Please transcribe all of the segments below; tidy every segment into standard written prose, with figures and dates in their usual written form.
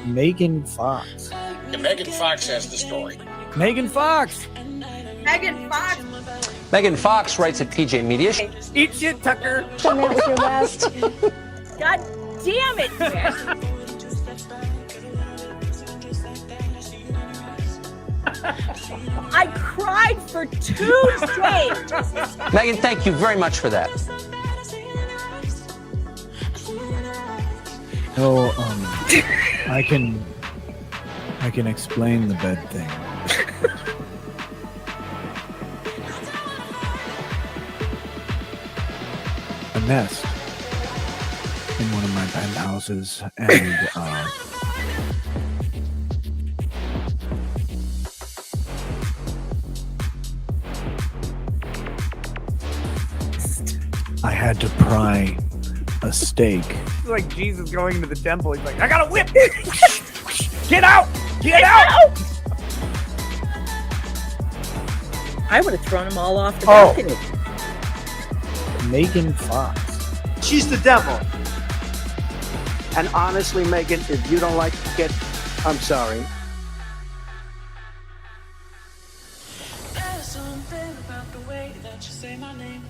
Megan Fox. And Megan Fox has the story. Megan Fox. Megan Fox. Megan Fox writes at PJ Media. Eat shit, Tucker. And that was your last. God damn it, Nick. I cried for 2 days. Megan, thank you very much for that. Oh, I can explain the bed thing. A nest in one of my penthouses, and I had to pry a steak. It's like Jesus going to the temple. He's like, I got a whip. Get out! Get out! I would have thrown them all off the balcony. Megan Fox. She's the devil. And honestly, Megan, if you don't like it, I'm sorry. There's something about the way that you say my name.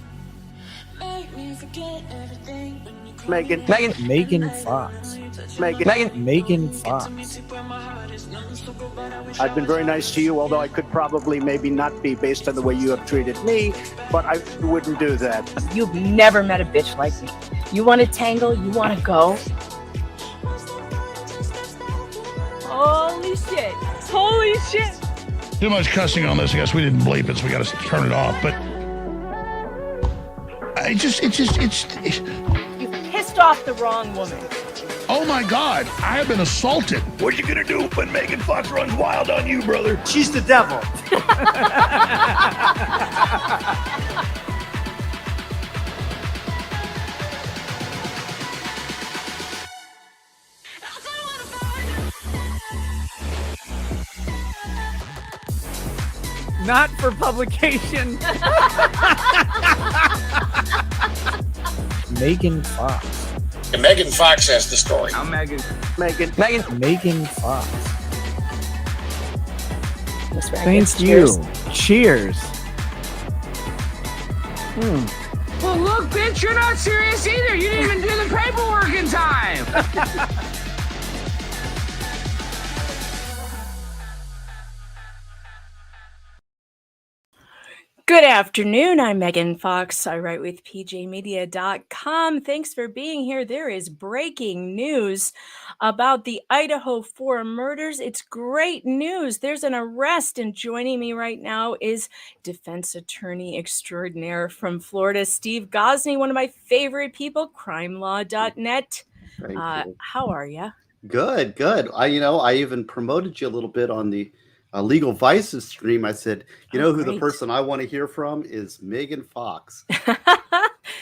Make me forget everything when you call Megan. Megan. Megan Fox. Megan. Megan. Megan Fox. I've been very nice to you, although I could probably maybe not be based on the way you have treated me, but I wouldn't do that. You've never met a bitch like me. You want to tangle? You want to go? Holy shit. Holy shit. Too much cussing on this. I guess we didn't bleep it, so we got to turn it off. But You pissed off the wrong woman. oh my God, I have been assaulted. What are you gonna do when Megan Fox runs wild on you, brother? She's the devil. Not for publication. Megan Fox. And Megan Fox has the story. I'm Megan. Megan. Megan. Megan Fox. That's right. Thank you. Cheers. Well, look, bitch, you're not serious either. You didn't even do the paperwork in time. Good afternoon. I'm Megan Fox. I write with pjmedia.com. Thanks for being here. There is breaking news about the Idaho 4 murders. It's great news. There's an arrest, and joining me right now is defense attorney extraordinaire from Florida, Steve Gosney, one of my favorite people, crimelaw.net. How are you? Good. I even promoted you a little bit on the Legal Vices stream. I said, who great. the person I want to hear from is Megan Fox.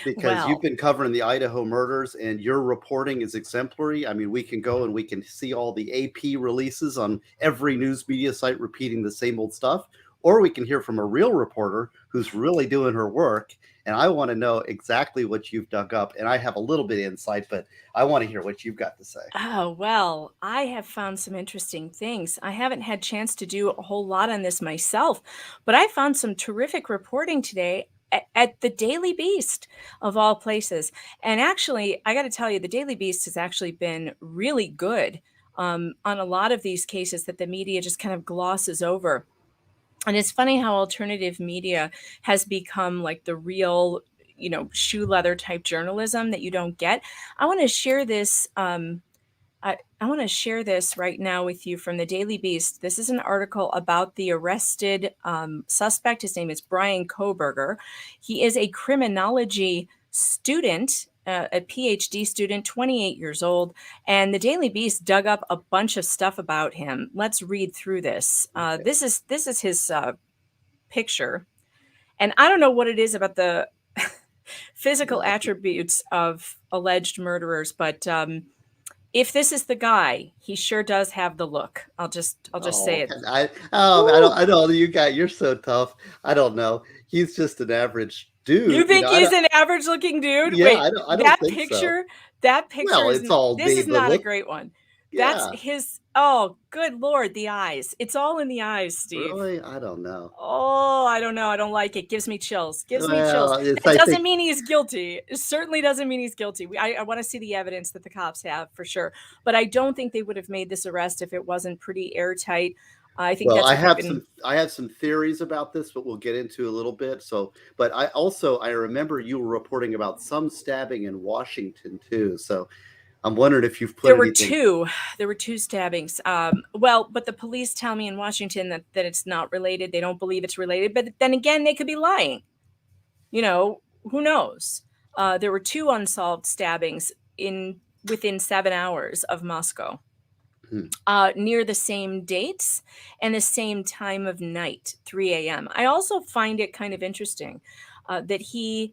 Because you've been covering the Idaho murders and your reporting is exemplary. I mean, we can go and we can see all the AP releases on every news media site repeating the same old stuff, or we can hear from a real reporter who's really doing her work. And I want to know exactly what you've dug up. And I have a little bit of insight, but I want to hear what you've got to say. Oh, well, I have found some interesting things. I haven't had a chance to do a whole lot on this myself, but I found some terrific reporting today at the Daily Beast, of all places. And actually, I got to tell you, the Daily Beast has actually been really good on a lot of these cases that the media just kind of glosses over. And it's funny how alternative media has become like the real, shoe leather type journalism that you don't get. I want to share this. I want to share this right now with you from the Daily Beast. This is an article about the arrested suspect. His name is Brian Koberger. He is a criminology student, a PhD student, 28 years old. And the Daily Beast dug up a bunch of stuff about him. Let's read through this. This is his picture. And I don't know what it is about the physical attributes of alleged murderers, but if this is the guy, he sure does have the look. I'll just say it. I know you're so tough. I don't know. He's just an average dude. You think he's an average looking dude? Yeah, Wait, I don't that think picture, so. That picture Well, it's all this is not a look. great one. That's Yeah. his. Oh, good Lord, the eyes. It's all in the eyes, Steve. Really? I don't know. Oh, I don't know. I don't like it. Gives me chills. Gives me chills. Well, it's, That I doesn't think, mean he's guilty. It certainly doesn't mean he's guilty. I want to see the evidence that the cops have for sure. But I don't think they would have made this arrest if it wasn't pretty airtight. I think well, that's what they've been. I have some theories about this, but we'll get into a little bit. So, but I remember you were reporting about some stabbing in Washington too. So I'm wondering if you've put There were anything. two. There were two stabbings. Well, but the police tell me in Washington that it's not related. They don't believe it's related. But then again, they could be lying. You know, who knows? There were two unsolved stabbings within 7 hours of Moscow, near the same dates and the same time of night, 3 a.m. I also find it kind of interesting that he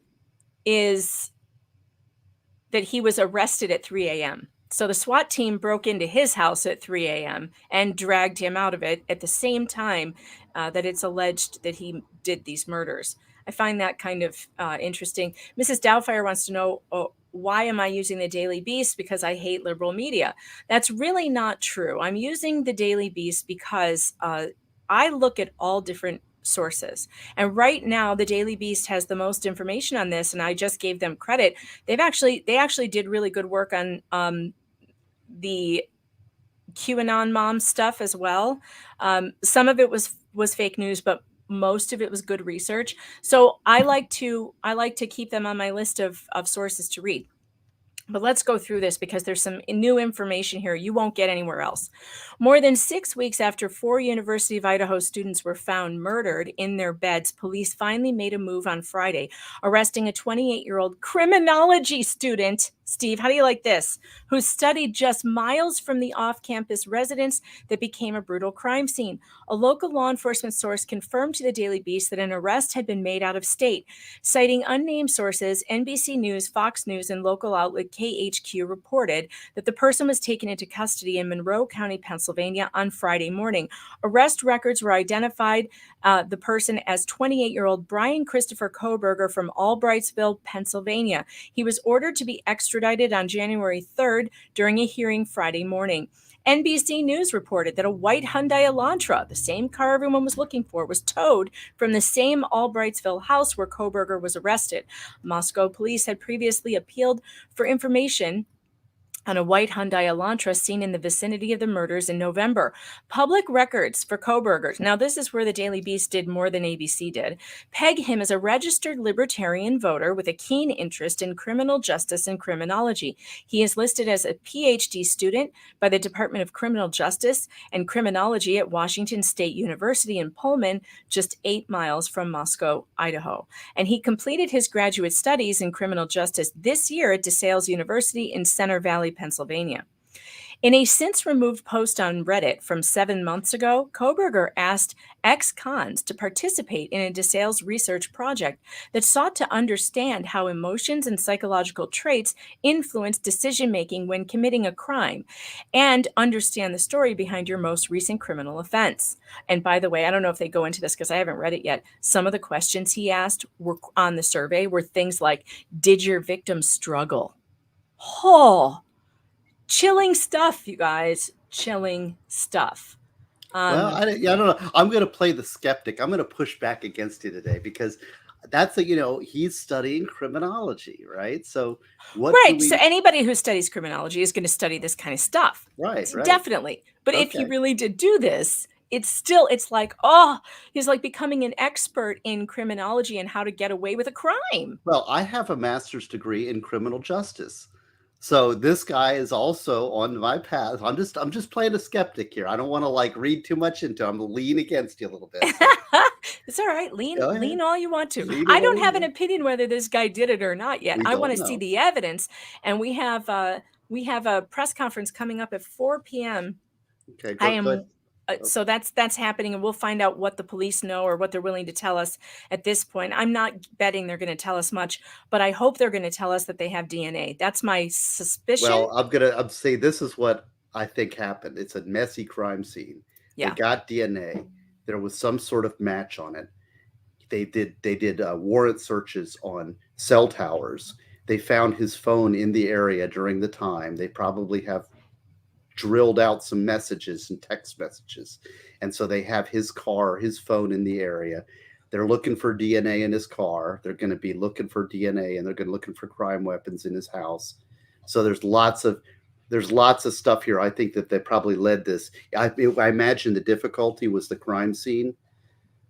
was arrested at 3 a.m. So the SWAT team broke into his house at 3 a.m. and dragged him out of it at the same time that it's alleged that he did these murders. I find that kind of interesting. Mrs. Doubtfire wants to know, why am I using the Daily Beast? Because I hate liberal media. That's really not true. I'm using the Daily Beast because I look at all different sources. And right now, the Daily Beast has the most information on this, and I just gave them credit. They actually did really good work on the QAnon mom stuff as well. Some of it was fake news, but most of it was good research. So I like to keep them on my list of sources to read. But let's go through this because there's some new information here you won't get anywhere else. More than 6 weeks after 4 University of Idaho students were found murdered in their beds, police finally made a move on Friday, arresting a 28-year-old criminology student, Steve, how do you like this, who studied just miles from the off-campus residence that became a brutal crime scene. A local law enforcement source confirmed to the Daily Beast that an arrest had been made out of state. Citing unnamed sources, NBC News, Fox News, and local outlet KHQ reported that the person was taken into custody in Monroe County, Pennsylvania on Friday morning. Arrest records were identified the person as 28-year-old Brian Christopher Koberger from Albrightsville, Pennsylvania. He was ordered to be extradited on January 3rd during a hearing Friday morning. NBC News reported that a white Hyundai Elantra, the same car everyone was looking for, was towed from the same Albrightsville house where Koberger was arrested. Moscow police had previously appealed for information on a white Hyundai Elantra seen in the vicinity of the murders in November. Public records for Koberger, now this is where the Daily Beast did more than ABC did, peg him as a registered libertarian voter with a keen interest in criminal justice and criminology. He is listed as a PhD student by the Department of Criminal Justice and Criminology at Washington State University in Pullman, just 8 miles from Moscow, Idaho. And he completed his graduate studies in criminal justice this year at DeSales University in Center Valley, Pennsylvania. In a since-removed post on Reddit from 7 months ago, Koberger asked ex-cons to participate in a DeSales research project that sought to understand how emotions and psychological traits influence decision-making when committing a crime, and understand the story behind your most recent criminal offense. And by the way, I don't know if they go into this because I haven't read it yet. Some of the questions he asked were on the survey were things like, did your victim struggle? Oh, chilling stuff, you guys. Chilling stuff. Well, I don't know. I'm going to play the skeptic. I'm going to push back against you today because that's he's studying criminology, right? So what? Right. So anybody who studies criminology is going to study this kind of stuff. Right. Definitely. But if he really did do this, it's like, oh, he's like becoming an expert in criminology and how to get away with a crime. Well, I have a master's degree in criminal justice. So this guy is also on my path. I'm just playing a skeptic here. I don't want to read too much into it. I'm going to lean against you a little bit. So. It's all right. Lean all you want to. I don't have an opinion whether this guy did it or not yet. I want to see the evidence. And we have a press conference coming up at 4 p.m. Okay, good. So that's happening, and we'll find out what the police know or what they're willing to tell us at this point. I'm not betting they're going to tell us much, but I hope they're going to tell us that they have DNA. That's my suspicion. Well, I'm say this is what I think happened. It's a messy crime scene. Yeah. They got DNA. There was some sort of match on it. They did warrant searches on cell towers. They found his phone in the area during the time. They probably have drilled out some messages and text messages. And so they have his car, his phone in the area. They're looking for DNA in his car. They're going to be looking for DNA, and they're going to looking for crime weapons in his house. So there's lots of stuff here. I think that they probably led this. I imagine the difficulty was the crime scene.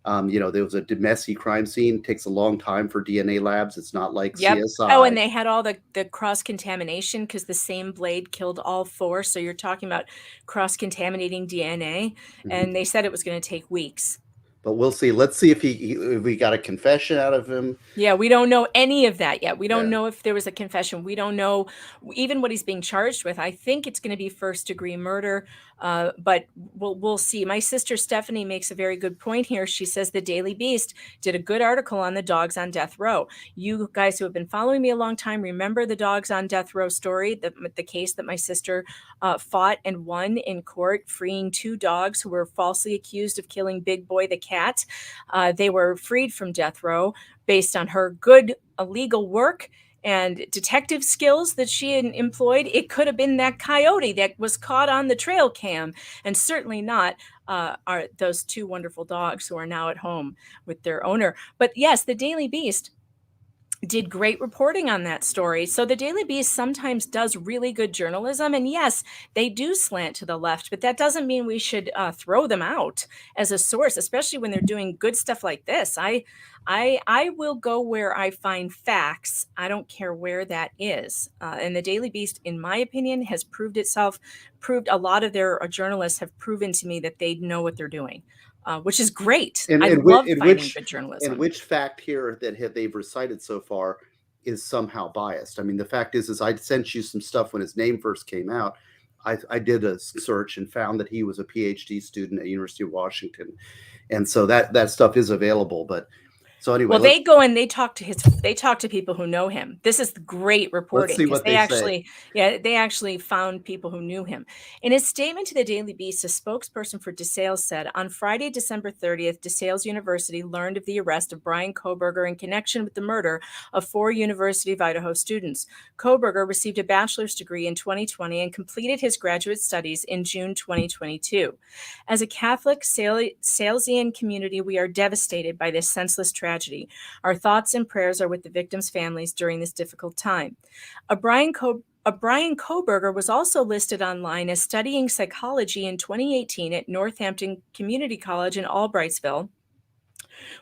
There was a messy crime scene. It takes a long time for DNA labs. It's not like CSI. Oh, and they had all the cross-contamination because the same blade killed all 4. So you're talking about cross-contaminating DNA, and they said it was going to take weeks. But we'll see. Let's see if we got a confession out of him. Yeah, we don't know any of that yet. We don't know if there was a confession. We don't know even what he's being charged with. I think it's going to be first-degree murder, but we'll see. My sister Stephanie makes a very good point here. She says the Daily Beast did a good article on the dogs on death row. You guys who have been following me a long time remember the dogs on death row story, the case that my sister fought and won in court, freeing 2 dogs who were falsely accused of killing Big Boy the cat. They were freed from death row based on her good legal work and detective skills that she had employed. It could have been that coyote that was caught on the trail cam, and certainly not are those 2 wonderful dogs who are now at home with their owner. But yes, the Daily Beast did great reporting on that story. So the Daily Beast sometimes does really good journalism. And yes, they do slant to the left, but that doesn't mean we should throw them out as a source, especially when they're doing good stuff like this. I will go where I find facts. I don't care where that is. And the Daily Beast, in my opinion, has proved a lot of their journalists have proven to me that they know what they're doing. Which is great. I love finding good journalism. And which fact here that they've recited so far is somehow biased? I mean, the fact is I sent you some stuff when his name first came out. I did a search and found that he was a PhD student at University of Washington, and so that stuff is available. But so anyway, well, they go and they talk to people who know him. This is great reporting. Let's see what they actually say. They actually found people who knew him. In his statement to the Daily Beast, a spokesperson for DeSales said, on Friday, December 30th, DeSales University learned of the arrest of Brian Kohberger in connection with the murder of 4 University of Idaho students. Kohberger received a bachelor's degree in 2020 and completed his graduate studies in June 2022. As a Catholic Salesian community, we are devastated by this senseless tragedy. Our thoughts and prayers are with the victims' families during this difficult time. A Brian Kohberger was also listed online as studying psychology in 2018 at Northampton Community College in Albrightsville,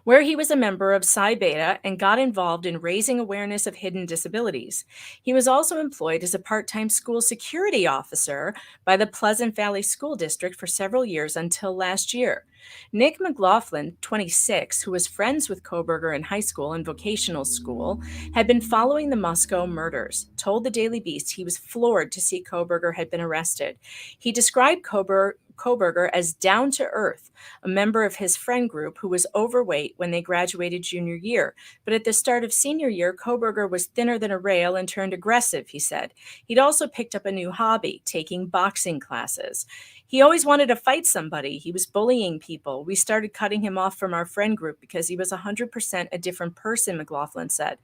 where he was a member of Psi Beta and got involved in raising awareness of hidden disabilities. He was also employed as a part-time school security officer by the Pleasant Valley School District for several years until last year. Nick McLaughlin, 26, who was friends with Kohberger in high school and vocational school, had been following the Musco murders, told the Daily Beast he was floored to see Kohberger had been arrested. He described Kohberger as down-to-earth, a member of his friend group who was overweight when they graduated junior year. But at the start of senior year, Kohberger was thinner than a rail and turned aggressive, he said. He'd also picked up a new hobby, taking boxing classes. He always wanted to fight somebody. He was bullying people. We started cutting him off from our friend group because he was 100% a different person, McLaughlin said.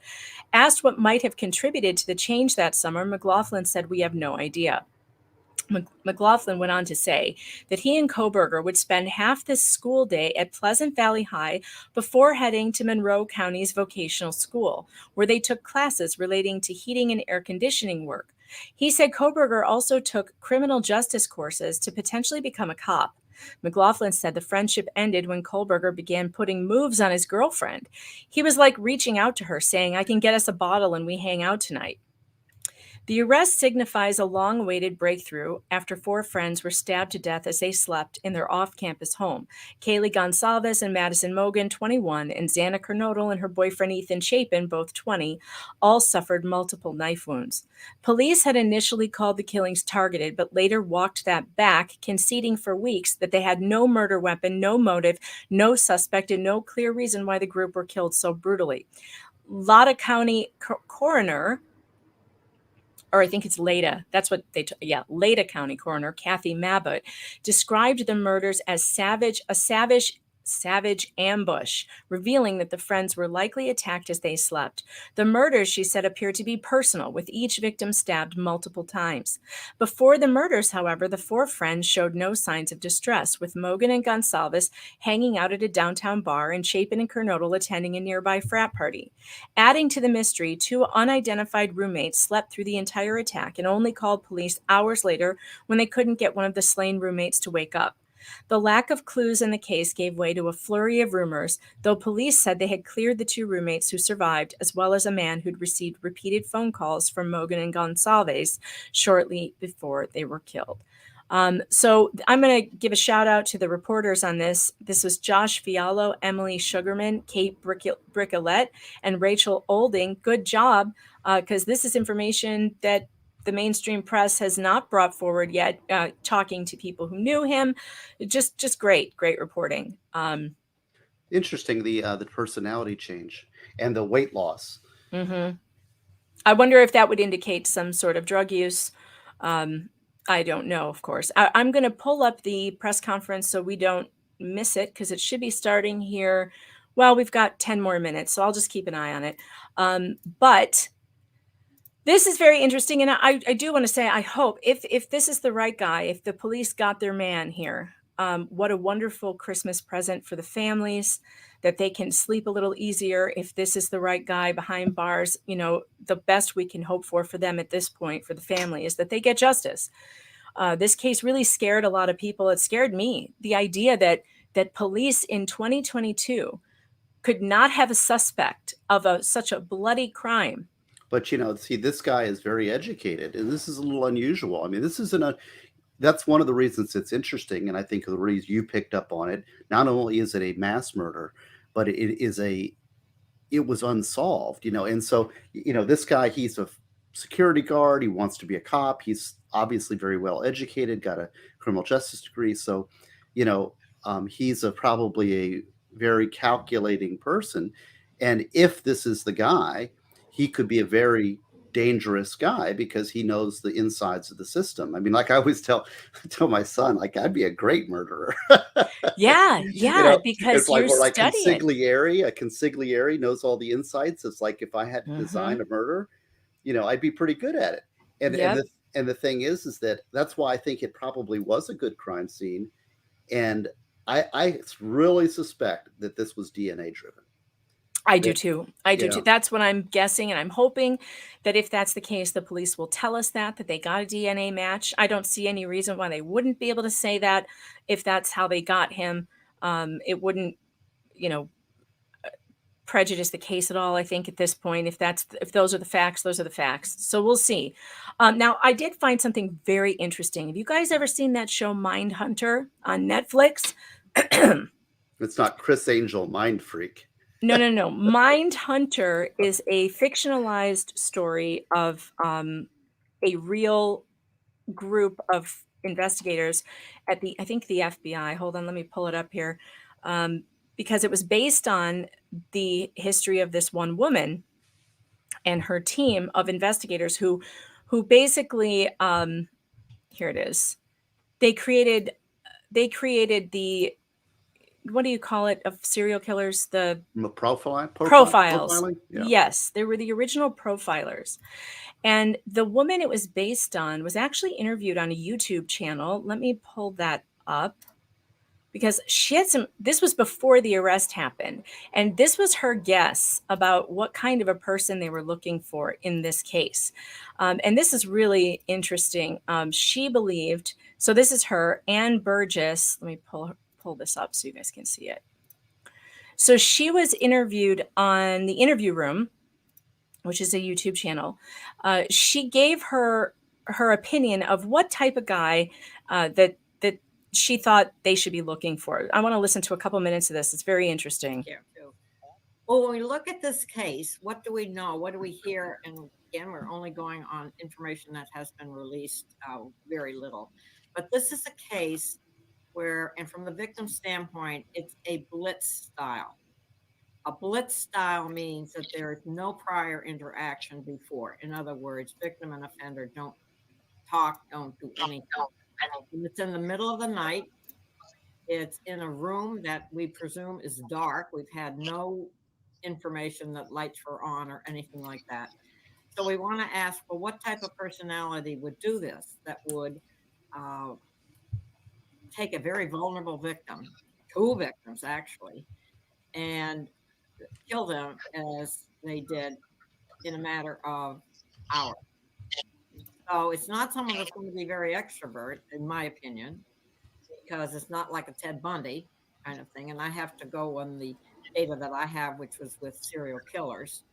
Asked what might have contributed to the change that summer, McLaughlin said, "We have no idea." McLaughlin went on to say that he and Kohberger would spend half this school day at Pleasant Valley High before heading to Monroe County's vocational school, where they took classes relating to heating and air conditioning work. He said Kohberger also took criminal justice courses to potentially become a cop. McLaughlin said the friendship ended when Kohberger began putting moves on his girlfriend. He was like reaching out to her, saying, "I can get us a bottle and we hang out tonight." The arrest signifies a long-awaited breakthrough after 4 friends were stabbed to death as they slept in their off-campus home. Kaylee Gonsalves and Madison Mogan, 21, and Xana Kernodle and her boyfriend Ethan Chapin, both 20, all suffered multiple knife wounds. Police had initially called the killings targeted, but later walked that back, conceding for weeks that they had no murder weapon, no motive, no suspect, and no clear reason why the group were killed so brutally. Lada County coroner, or I think it's Lada, that's what Lada County coroner Kathy Mabbutt described the murders as a savage savage ambush, revealing that the friends were likely attacked as they slept. The murders, she said, appeared to be personal, with each victim stabbed multiple times. Before the murders, however, the four friends showed no signs of distress, with Mogan and Gonsalves hanging out at a downtown bar and Chapin and Kernodle attending a nearby frat party. Adding to the mystery, two unidentified roommates slept through the entire attack and only called police hours later when they couldn't get one of the slain roommates to wake up. The lack of clues in the case gave way to a flurry of rumors, though police said they had cleared the two roommates who survived, as well as a man who'd received repeated phone calls from Mogan and Gonsalves shortly before they were killed. So I'm going to give a shout out to the reporters on this. This was Josh Fiallo, Emily Sugarman, Kate Bricolette, and Rachel Olding. Good job, because this is information that the mainstream press has not brought forward yet, talking to people who knew him. Just great reporting. Interesting, the personality change and the weight loss. Mm-hmm. I wonder if that would indicate some sort of drug use. I don't know, of course. I'm going to pull up the press conference so we don't miss it, because it should be starting here. Well, we've got 10 more minutes, so I'll just keep an eye on it. But this is very interesting, and I do want to say, I hope, if this is the right guy, if the police got their man here, what a wonderful Christmas present for the families, that they can sleep a little easier. If this is the right guy behind bars, the best we can hope for them at this point for the family is that they get justice. This case really scared a lot of people. It scared me. The idea that police in 2022 could not have a suspect of such a bloody crime. But, see, this guy is very educated, and this is a little unusual. I mean, this isn't that's one of the reasons it's interesting, and I think the reason you picked up on it. Not only is it a mass murder, but it was unsolved, and so, this guy, he's a security guard. He wants to be a cop. He's obviously very well educated, got a criminal justice degree. So, he's probably a very calculating person. And if this is the guy, he could be a very dangerous guy because he knows the insides of the system. I mean, like I always tell my son, like, I'd be a great murderer. Yeah, because it's like, you're or like studying. a consigliere knows all the insights. It's like, if I had to design a murder, I'd be pretty good at it. And the thing is that that's why I think it probably was a good crime scene. And I really suspect that this was DNA driven. I do too. Too. That's what I'm guessing. And I'm hoping that if that's the case, the police will tell us that they got a DNA match. I don't see any reason why they wouldn't be able to say that if that's how they got him. It wouldn't, prejudice the case at all. I think at this point, if those are the facts, those are the facts. So we'll see. Now, I did find something very interesting. Have you guys ever seen that show Mindhunter on Netflix? It's not Chris Angel, Mind Freak. No. Mindhunter is a fictionalized story of a real group of investigators at I think the FBI. Hold on, let me pull it up here. Because it was based on the history of this one woman and her team of investigators who basically, here it is. They created the, what do you call it, of serial killers? The profiles. Yeah. Yes, they were the original profilers. And the woman it was based on was actually interviewed on a YouTube channel. Let me pull that up, because she had this was before the arrest happened. And this was her guess about what kind of a person they were looking for in this case. And this is really interesting. She believed, so this is her, Ann Burgess. Let me pull this up so you guys can see it. So she was interviewed on the Interview Room, which is a YouTube channel. She gave her opinion of what type of guy that she thought they should be looking for. I want to listen to a couple minutes of this. It's very interesting. Well, when we look at this case, what do we know? What do we hear? And again, we're only going on information that has been released, very little. But this is a case where, and from the victim standpoint, it's a blitz style. A blitz style means that there is no prior interaction before. In other words, victim and offender don't talk, don't do anything. And it's in the middle of the night. It's in a room that we presume is dark. We've had no information that lights were on or anything like that. So we want to ask, well, what type of personality would do this, that would uh, take a very vulnerable victim, two victims actually, and kill them as they did in a matter of hours. So it's not someone that's going to be very extrovert, in my opinion, because it's not like a Ted Bundy kind of thing. And I have to go on the data that I have, which was with serial killers,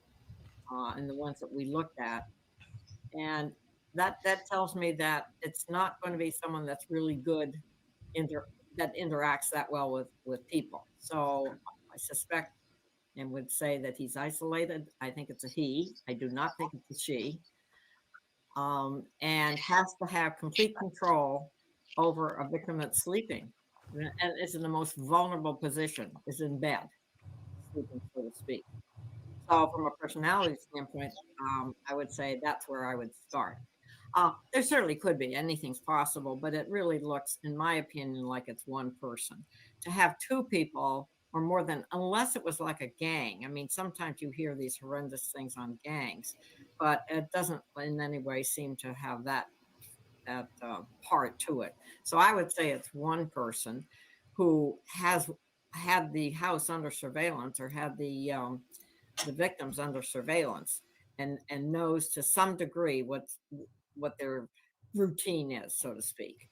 and the ones that we looked at. And that tells me that it's not going to be someone that's really good that interacts that well with people. So I suspect and would say that he's isolated. I think it's a he. I do not think it's a she. And has to have complete control over a victim that's sleeping and is in the most vulnerable position, is in bed, sleeping, so to speak. So from a personality standpoint, I would say that's where I would start. There certainly could be, anything's possible, but it really looks, in my opinion, like it's one person. To have two people or more than, unless it was like a gang. I mean, sometimes you hear these horrendous things on gangs, but it doesn't in any way seem to have that part to it. So I would say it's one person who has had the house under surveillance or had the victims under surveillance and knows to some degree what their routine is, so to speak.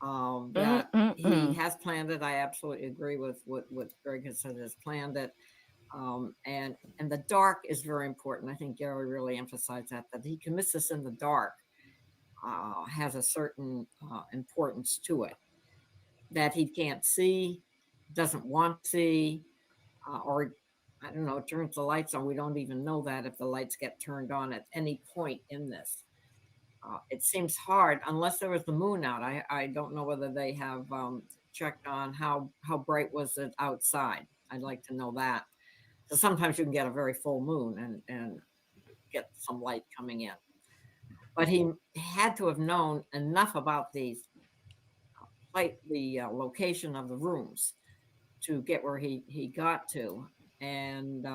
That he has planned it. I absolutely agree with what Greg has said, has planned it. And the dark is very important. I think Gary really emphasized that he commits this in the dark has a certain importance to it, that he can't see, doesn't want to see, or I don't know, turns the lights on. We don't even know that if the lights get turned on at any point in this. It seems hard unless there was the moon out. I don't know whether they have checked on how bright was it outside. I'd like to know that. So sometimes you can get a very full moon and get some light coming in. But he had to have known enough about the location of the rooms to get where he got to, and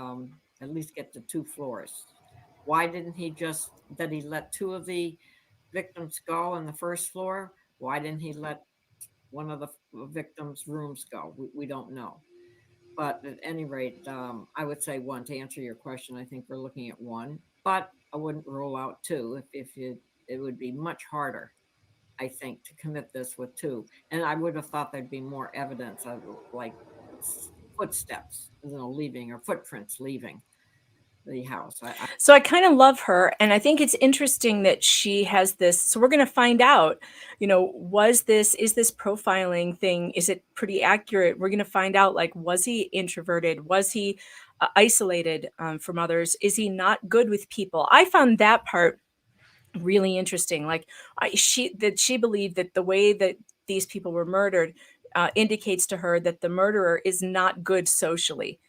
at least get to 2 floors. Why didn't he did he let 2 of the victims go on the first floor? Why didn't he let one of the victims' rooms go? We don't know. But at any rate, I would say 1 to answer your question. I think we're looking at 1, but I wouldn't rule out 2 it would be much harder, I think, to commit this with 2. And I would have thought there'd be more evidence of like footsteps, leaving, or footprints leaving the house. So I kind of love her, and I think it's interesting that she has this. So we're going to find out, is this profiling thing, is it pretty accurate? We're going to find out, like, was he introverted? Was he isolated from others? Is he not good with people? I found that part really interesting. Like, she believed that the way that these people were murdered indicates to her that the murderer is not good socially.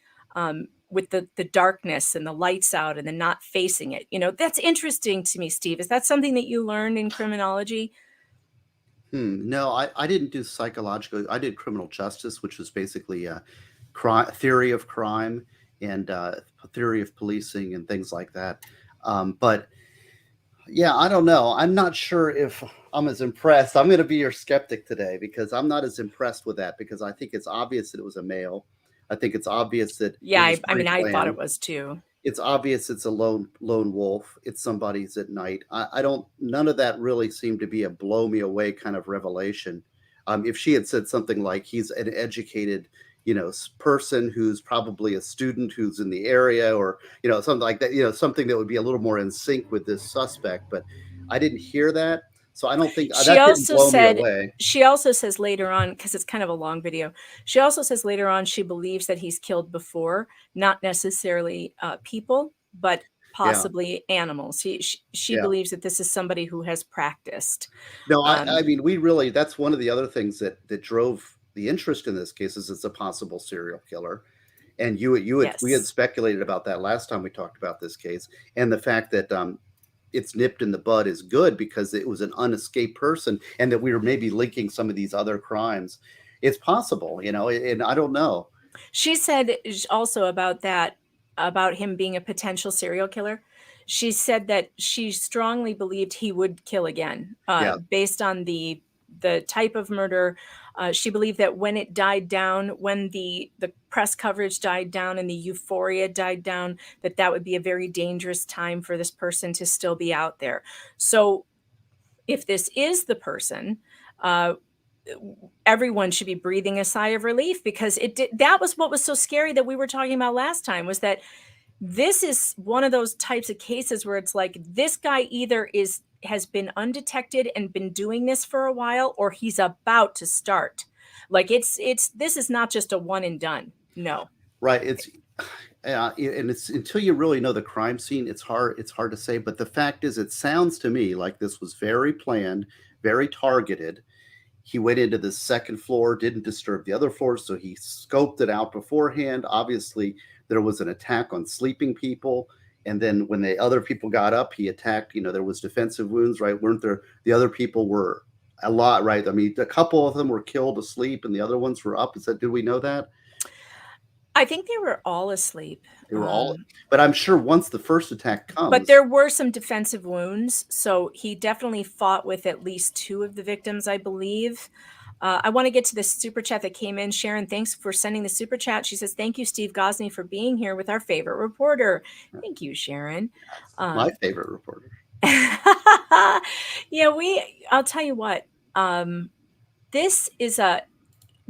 With the darkness and the lights out and the not facing it. That's interesting to me, Steve. Is that something that you learned in criminology? No, I didn't do psychological. I did criminal justice, which was basically a theory of crime and theory of policing and things like that. But yeah, I don't know. I'm not sure if I'm as impressed. I'm going to be your skeptic today because I'm not as impressed with that, because I think it's obvious that it was a male. I think it's obvious that. Yeah, I mean, I thought it was too. It's obvious it's a lone wolf. It's somebody's at night. I don't. None of that really seemed to be a blow me away kind of revelation. If she had said something like he's an educated, person who's probably a student who's in the area, or something like that, something that would be a little more in sync with this suspect. But I didn't hear that. So I don't think she also said, she also says later on, because it's kind of a long video, she also says later on she believes that he's killed before, not necessarily people, but possibly animals. She believes that this is somebody who has practiced. No, I mean, that's one of the other things that drove the interest in this case, is it's a possible serial killer. And we had speculated about that last time we talked about this case, and the fact that it's nipped in the bud is good, because it was an unescaped person, and that we were maybe linking some of these other crimes. it's possible, and I don't know. She said also about that, about him being a potential serial killer. She said that she strongly believed he would kill again, Yeah. based on the type of murder. She believed that when it died down, when the press coverage died down and the euphoria died down, that would be a very dangerous time for this person to still be out there. So if this is the person, uh, everyone should be breathing a sigh of relief, because that was what was so scary that we were talking about last time, was that this is one of those types of cases where it's like, this guy either has been undetected and been doing this for a while, or he's about to start. Like, this is not just a one and done. No. Right. And it's until you really know the crime scene, it's hard to say. But the fact is, it sounds to me like this was very planned, very targeted. He went into the second floor, didn't disturb the other floors, so he scoped it out beforehand. Obviously, there was an attack on sleeping people, and then when the other people got up, he attacked. There was defensive wounds, right? Weren't there? The other people were a lot, right? I mean, a couple of them were killed asleep, and the other ones were up. Did we know that? I think they were all asleep. They were all, but I'm sure once the first attack comes. But there were some defensive wounds, so he definitely fought with at least two of the victims, I believe. I want to get to the super chat that came in. Sharon, thanks for sending the super chat. She says, "Thank you, Steve Gosney, for being here with our favorite reporter." Thank you, Sharon. My favorite reporter. Yeah, I'll tell you what. This is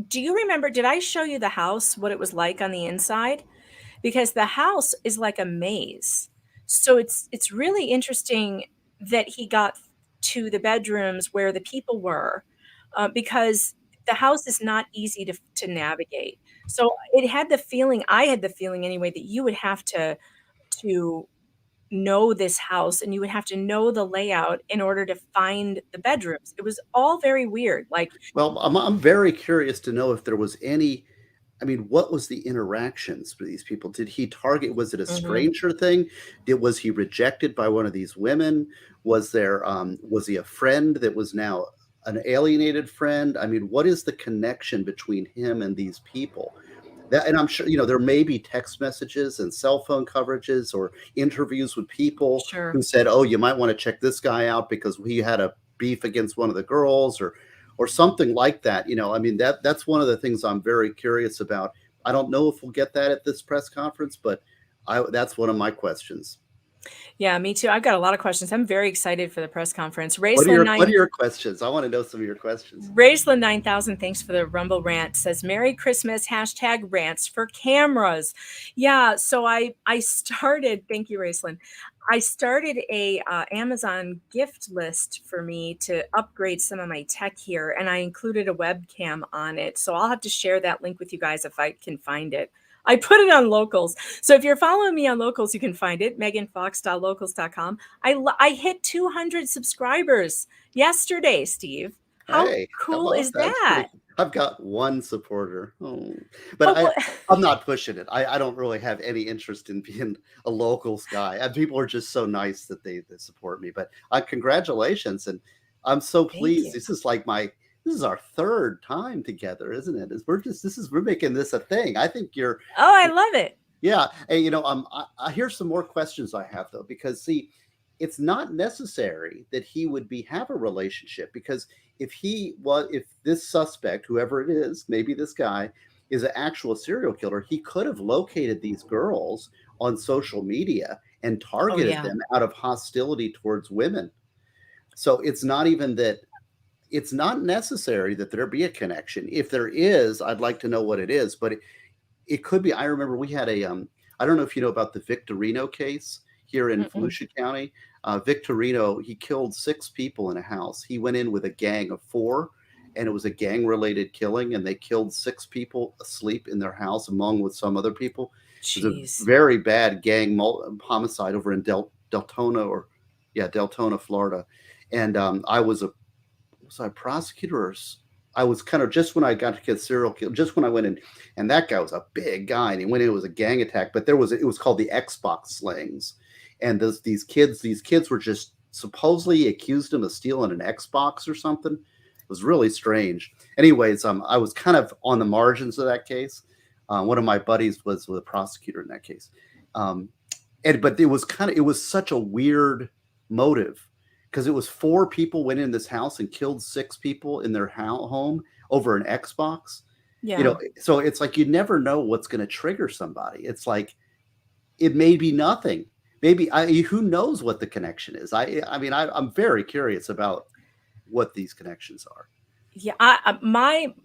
do you remember, did I show you the house, what it was like on the inside? Because the house is like a maze. So it's really interesting that he got to the bedrooms where the people were, because the house is not easy to navigate. So I had the feeling anyway, that you would have to know this house, and you would have to know the layout in order to find the bedrooms. It was all very weird. Like, well, I'm very curious to know if there was any. I mean, what was the interactions for these people? Did he target? Was it a stranger thing? Was he rejected by one of these women? Was he a friend that was now an alienated friend? I mean, what is the connection between him and these people? And I'm sure, there may be text messages and cell phone coverages or interviews with people who said, "Oh, you might want to check this guy out because he had a beef against one of the girls," or something like that. I mean, that's one of the things I'm very curious about. I don't know if we'll get that at this press conference, but that's one of my questions. Yeah, me too. I've got a lot of questions. I'm very excited for the press conference. What are your questions? I want to know some of your questions. Raceland 9000, thanks for the Rumble rant. Says, "Merry Christmas, #rants for cameras." Yeah, so I started, thank you, Raceland. I started a Amazon gift list for me to upgrade some of my tech here, and I included a webcam on it. So I'll have to share that link with you guys if I can find it. I put it on Locals. So if you're following me on Locals, you can find it, meganfox.locals.com. I hit 200 subscribers yesterday, Steve. How cool is that? I've got one supporter. But I'm not pushing it. I don't really have any interest in being a Locals guy. And people are just so nice that they support me. But congratulations. And I'm so pleased. This is our third time together, isn't it? We're making this a thing. I think you're. Oh, I love it. Yeah. Hey, here's some more questions I have though, because see, it's not necessary that he would have a relationship, because if this suspect, whoever it is, maybe this guy is an actual serial killer, he could have located these girls on social media and targeted them out of hostility towards women. So it's not even that. It's not necessary that there be a connection. If there is, I'd like to know what it is, but it could be. I remember we had I don't know if you know about the Victorino case here in Volusia County. Victorino, he killed 6 people in a house. He went in with a gang of 4, and it was a gang-related killing, and they killed 6 people asleep in their house, along with some other people. It was a very bad gang homicide over in Deltona, Florida. And I was a prosecutor, or I was kind of just when I got to get serial killer, just when I went in, and that guy was a big guy, and he went in, it was a gang attack, but it was called the Xbox slayings. And these kids were just supposedly accused him of stealing an Xbox or something. was really strange. Anyways, I was kind of on the margins of that case. One of my buddies was a prosecutor in that case. But it was such a weird motive, because it was 4 people went in this house and killed 6 people in their home over an Xbox. Yeah. So it's like you never know what's going to trigger somebody. It's like it may be nothing. Maybe who knows what the connection is? I'm very curious about what these connections are. Yeah,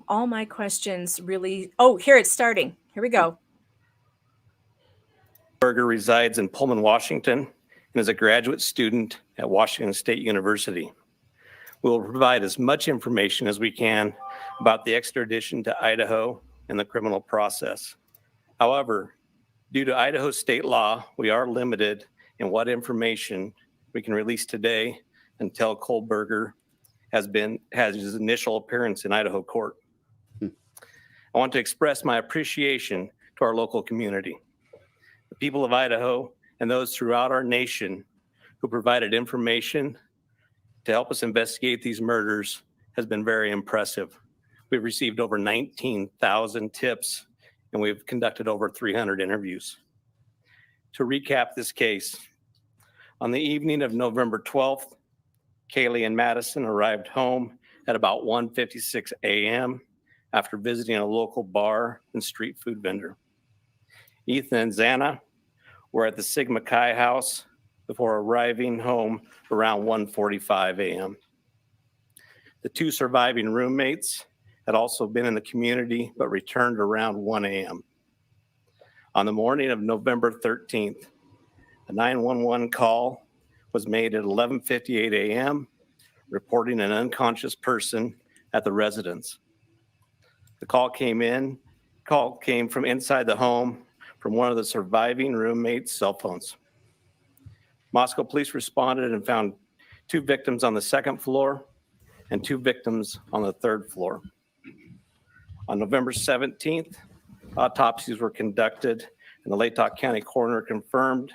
all my questions really. Oh, here it's starting. Here we go. Berger resides in Pullman, Washington, and is a graduate student at Washington State University. We will provide as much information as we can about the extradition to Idaho and the criminal process. However, due to Idaho state law, we are limited in what information we can release today until Kohlberger has his initial appearance in Idaho court. I want to express my appreciation to our local community, the people of Idaho, and those throughout our nation who provided information to help us investigate these murders has been very impressive. We've received over 19,000 tips, and we've conducted over 300 interviews. To recap this case, on the evening of November 12th, Kaylee and Madison arrived home at about 1:56 a.m. after visiting a local bar and street food vendor. Ethan and Xana were at the Sigma Chi house before arriving home around 1:45 a.m. The 2 surviving roommates had also been in the community but returned around 1 a.m. On the morning of November 13th, a 911 call was made at 11:58 a.m., reporting an unconscious person at the residence. The call came from inside the home from one of the surviving roommates' cell phones. Moscow police responded and found 2 victims on the 2nd floor and 2 victims on the 3rd floor. On November 17th, autopsies were conducted, and the Latah County coroner confirmed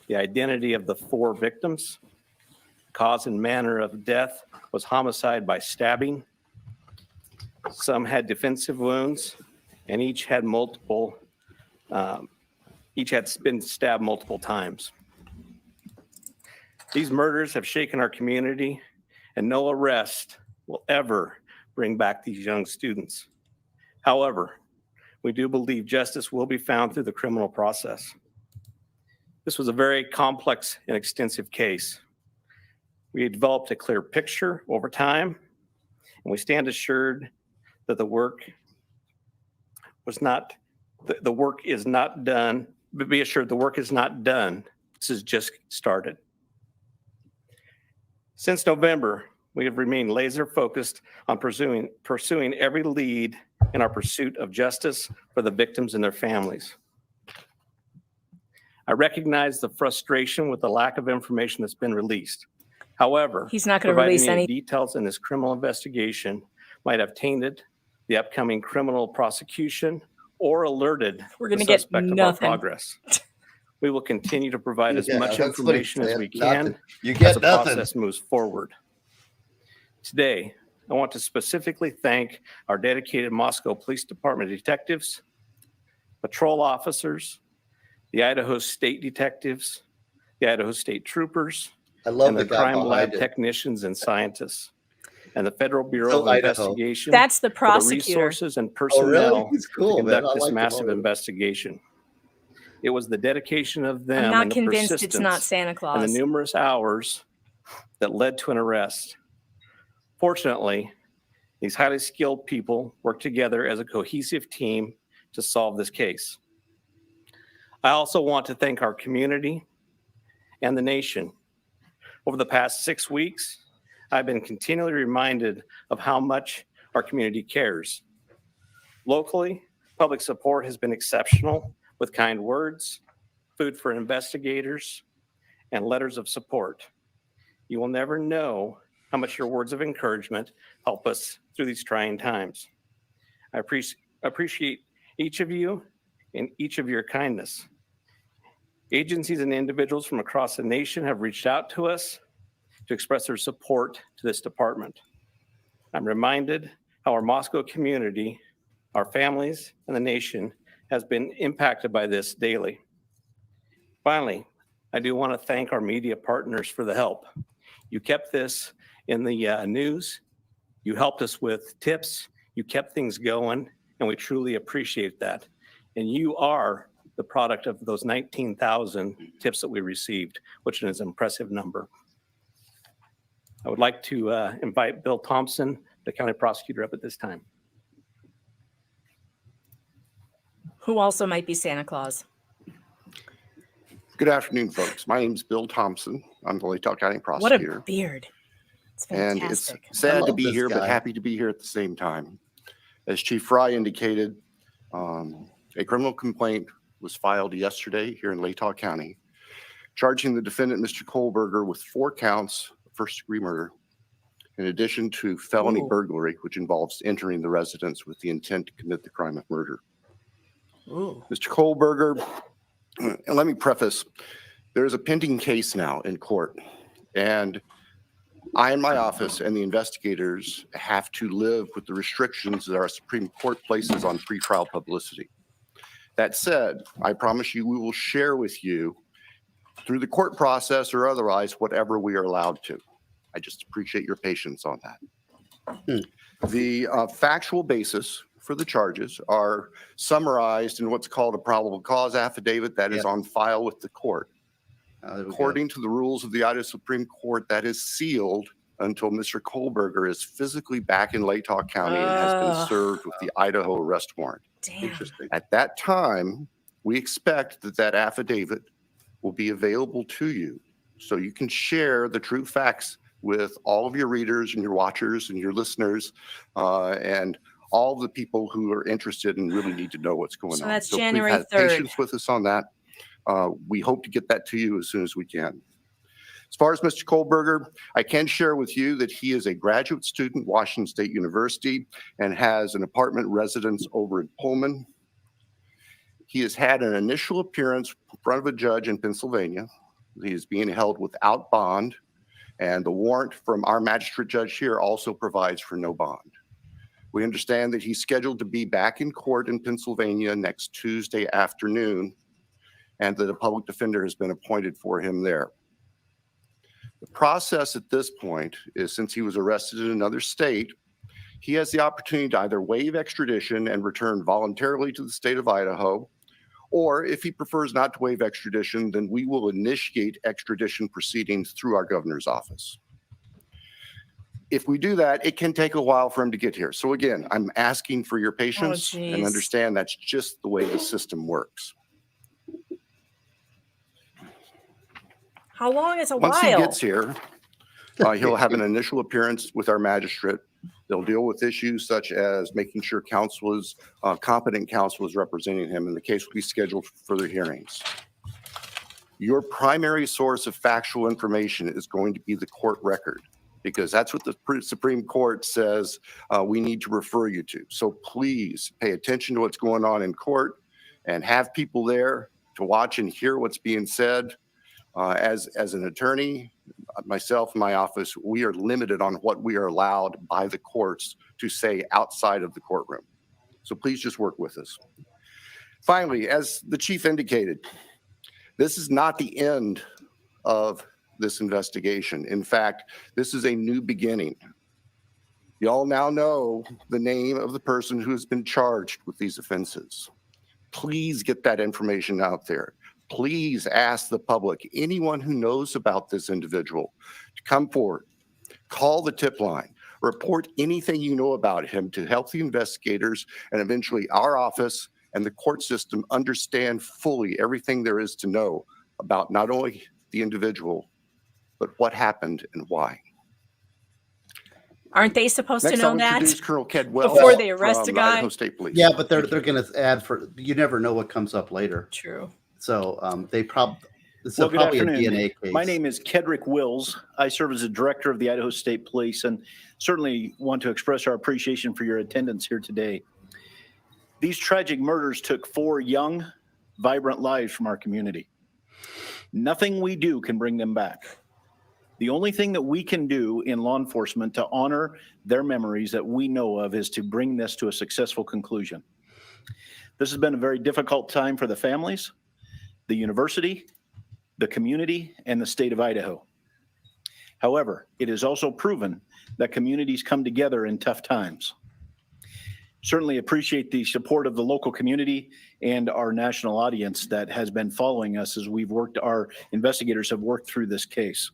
the identity of the 4 victims. Cause and manner of death was homicide by stabbing. Some had defensive wounds, and each had been stabbed multiple times. These murders have shaken our community, and no arrest will ever bring back these young students. However, we do believe justice will be found through the criminal process. This was a very complex and extensive case. We had developed a clear picture over time, and we stand assured that the work is not done, but be assured the work is not done. This has just started. Since November, we have remained laser focused on pursuing every lead in our pursuit of justice for the victims and their families. I recognize the frustration with the lack of information that's been released. However, he's not going to release any details in this criminal investigation might have tainted the upcoming criminal prosecution or alerted the suspect of our progress. We will continue to provide as much information as we can as the process moves forward. Today, I want to specifically thank our dedicated Moscow Police Department detectives, patrol officers, the Idaho State detectives, the Idaho State troopers, and the crime lab technicians and scientists, and the Federal Bureau of Investigation. That's the prosecutor. For the resources and personnel to conduct this massive investigation. It was the dedication of them. I'm not and the convinced it's not Santa Claus. And the numerous hours that led to an arrest. Fortunately, these highly skilled people worked together as a cohesive team to solve this case. I also want to thank our community and the nation. Over the past 6 weeks, I've been continually reminded of how much our community cares. Locally, public support has been exceptional with kind words, food for investigators, and letters of support. You will never know how much your words of encouragement help us through these trying times. I appreciate each of you and each of your kindness. Agencies and individuals from across the nation have reached out to us to express their support to this department. I'm reminded how our Moscow community, our families, and the nation has been impacted by this daily. Finally, I do want to thank our media partners for the help. You kept this in the news. You helped us with tips. You kept things going, and we truly appreciate that. And you are the product of those 19,000 tips that we received, which is an impressive number. I would like to invite Bill Thompson, the county prosecutor, up at this time. Who also might be Santa Claus. Good afternoon, folks. My name is Bill Thompson. I'm the Latah County What prosecutor. a beard. It's And fantastic. it's sad to be this here, but guy. happy to be here at the same time. As Chief Fry indicated, a criminal complaint was filed yesterday here in Latah County, charging the defendant, Mr. Kohlberger, with 4 counts of first-degree murder, in addition to felony burglary, which involves entering the residence with the intent to commit the crime of murder. Ooh. Mr. Kohlberger, and let me preface, there is a pending case now in court, and I and my office and the investigators have to live with the restrictions that our Supreme Court places on pretrial publicity. That said, I promise you we will share with you through the court process or otherwise whatever we are allowed to. I just appreciate your patience on that. The factual basis for the charges are summarized in what's called a probable cause affidavit that is on file with the court. According to the rules of the Idaho Supreme Court, that is sealed until Mr. Kohlberger is physically back in Latah County and has been served with the Idaho arrest warrant. Damn. At that time, we expect that that affidavit will be available to you so you can share the true facts with all of your readers and your watchers and your listeners and all the people who are interested and really need to know what's going on. So that's please January have 3rd. patience with us on that. We hope to get that to you as soon as we can. As far as Mr. Kohlberger, I can share with you that he is a graduate student at Washington State University and has an apartment residence over in Pullman. He has had an initial appearance in front of a judge in Pennsylvania. He is being held without bond, and the warrant from our magistrate judge here also provides for no bond. We understand that he's scheduled to be back in court in Pennsylvania next Tuesday afternoon, and that a public defender has been appointed for him there. The process at this point is, since he was arrested in another state, he has the opportunity to either waive extradition and return voluntarily to the state of Idaho, or if he prefers not to waive extradition, then we will initiate extradition proceedings through our governor's office. If we do that, it can take a while for him to get here. So again, I'm asking for your patience and understand that's just the way the system works. How long is a Once while? he gets here, he'll have an initial appearance with our magistrate. They'll deal with issues such as making sure competent counsel is representing him, and the case will be scheduled for further hearings. Your primary source of factual information is going to be the court record, because that's what the Supreme Court says we need to refer you to. So please pay attention to what's going on in court and have people there to watch and hear what's being said. As an attorney, myself and my office, we are limited on what we are allowed by the courts to say outside of the courtroom. So please just work with us. Finally, as the chief indicated, this is not the end of this investigation. In fact, this is a new beginning. Y'all now know the name of the person who has been charged with these offenses. Please get that information out there. Please ask the public, anyone who knows about this individual, to come forward, call the tip line, report anything you know about him to help the investigators and eventually our office and the court system understand fully everything there is to know about not only the individual, but what happened and why. Aren't they supposed Next, to know I'll that introduce Colonel Ked Wells before they arrest a from guy? Idaho State Police. Yeah, but they're going to add for, you never know what comes up later. True. So this is Well, good probably a afternoon. DNA case. My name is Kedrick Wills. I serve as the director of the Idaho State Police and certainly want to express our appreciation for your attendance here today. These tragic murders took 4 young, vibrant lives from our community. Nothing we do can bring them back. The only thing that we can do in law enforcement to honor their memories that we know of is to bring this to a successful conclusion. This has been a very difficult time for the families, the university, the community, and the state of Idaho. However, it is also proven that communities come together in tough times. Certainly appreciate the support of the local community and our national audience that has been following us as our investigators have worked through this case.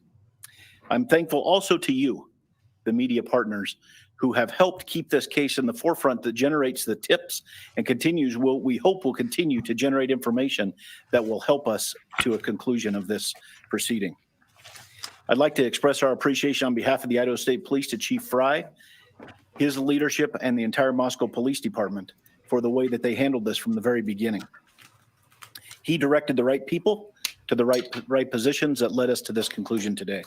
I'm thankful also to you, the media partners, who have helped keep this case in the forefront that generates the tips and we hope will continue to generate information that will help us to a conclusion of this proceeding. I'd like to express our appreciation on behalf of the Idaho State Police to Chief Fry, his leadership, and the entire Moscow Police Department for the way that they handled this from the very beginning. He directed the right people to the right positions that led us to this conclusion today.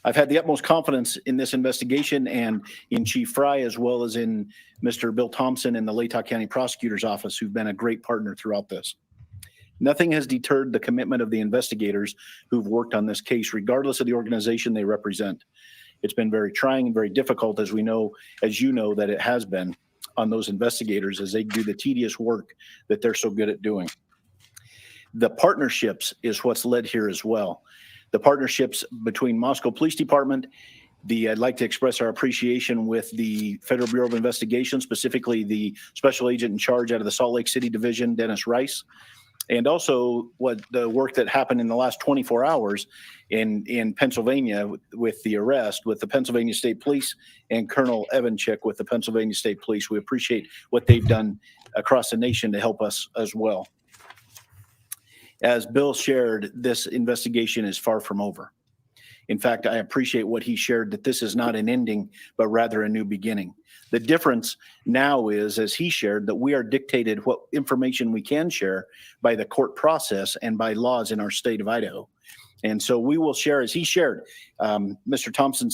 I've had the utmost confidence in this investigation and in Chief Fry, as well as in Mr. Bill Thompson and the Latah County Prosecutor's Office, who've been a great partner throughout this. Nothing has deterred the commitment of the investigators who've worked on this case, regardless of the organization they represent. It's been very trying and very difficult, as you know, that it has been on those investigators as they do the tedious work that they're so good at doing. The partnerships is what's led here as well. The partnerships between Moscow Police Department, I'd like to express our appreciation with the Federal Bureau of Investigation, specifically the special agent in charge out of the Salt Lake City Division, Dennis Rice, and also the work that happened in the last 24 hours in Pennsylvania with the arrest with the Pennsylvania State Police and Colonel Evanchik with the Pennsylvania State Police. We appreciate what they've done across the nation to help us as well. As Bill shared, this investigation is far from over. In fact, I appreciate what he shared, that this is not an ending, but rather a new beginning. The difference now is, as he shared, that we are dictated what information we can share by the court process and by laws in our state of Idaho. And so we will share, as he shared, Mr. Thompson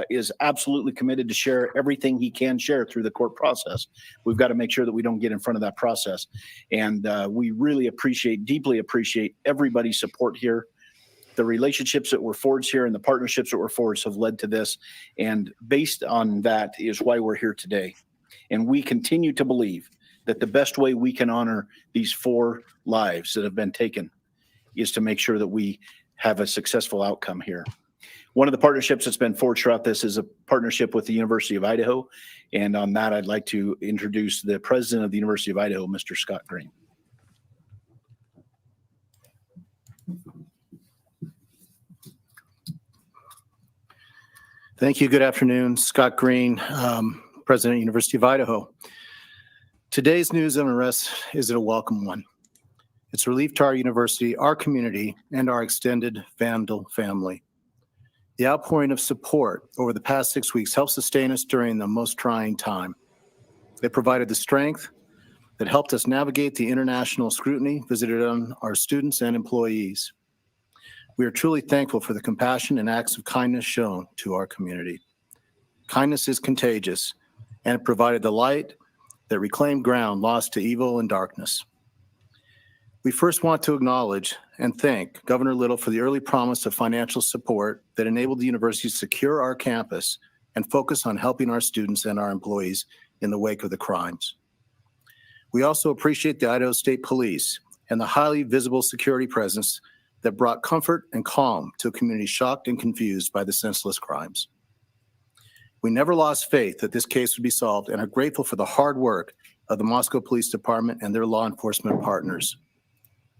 is absolutely committed to share everything he can share through the court process. We've got to make sure that we don't get in front of that process. And we really deeply appreciate everybody's support here. The relationships that were forged here and the partnerships that were forged have led to this. And based on that is why we're here today. And we continue to believe that the best way we can honor these 4 lives that have been taken is to make sure that we have a successful outcome here. One of the partnerships that's been forged throughout this is a partnership with the University of Idaho. And on that, I'd like to introduce the president of the University of Idaho, Mr. Scott Green. Thank you. Good afternoon. Scott Green, President of University of Idaho. Today's news and arrest is a welcome one. It's a relief to our university, our community, and our extended Vandal family. The outpouring of support over the past 6 weeks helped sustain us during the most trying time. It provided the strength that helped us navigate the international scrutiny visited on our students and employees. We are truly thankful for the compassion and acts of kindness shown to our community. Kindness is contagious, and it provided the light that reclaimed ground lost to evil and darkness. We first want to acknowledge and thank Governor Little for the early promise of financial support that enabled the university to secure our campus and focus on helping our students and our employees in the wake of the crimes. We also appreciate the Idaho State Police and the highly visible security presence that brought comfort and calm to a community shocked and confused by the senseless crimes. We never lost faith that this case would be solved and are grateful for the hard work of the Moscow Police Department and their law enforcement partners.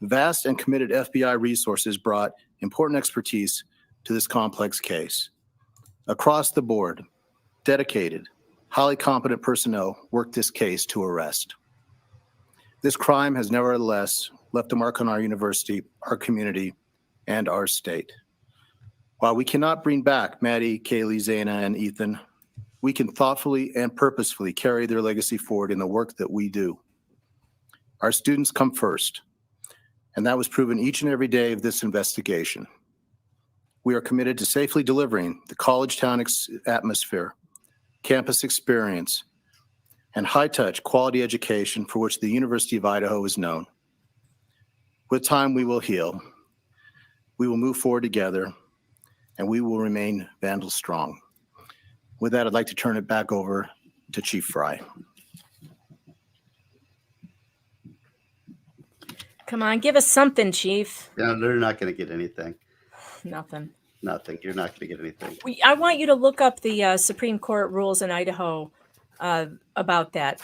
Vast and committed FBI resources brought important expertise to this complex case. Across the board, dedicated, highly competent personnel worked this case to arrest. This crime has nevertheless left a mark on our university, our community, and our state. While we cannot bring back Maddie, Kaylee, Zaina, and Ethan, we can thoughtfully and purposefully carry their legacy forward in the work that we do. Our students come first, and that was proven each and every day of this investigation. We are committed to safely delivering the college town atmosphere, campus experience, and high-touch quality education for which the University of Idaho is known. With time, we will heal. We will move forward together, and we will remain Vandal strong. With that, I'd like to turn it back over to Chief Fry. Come on, give us something, Chief. No, they're not going to get anything. Nothing. Nothing. You're not going to get anything. I want you to look up the Supreme Court rules in Idaho about that,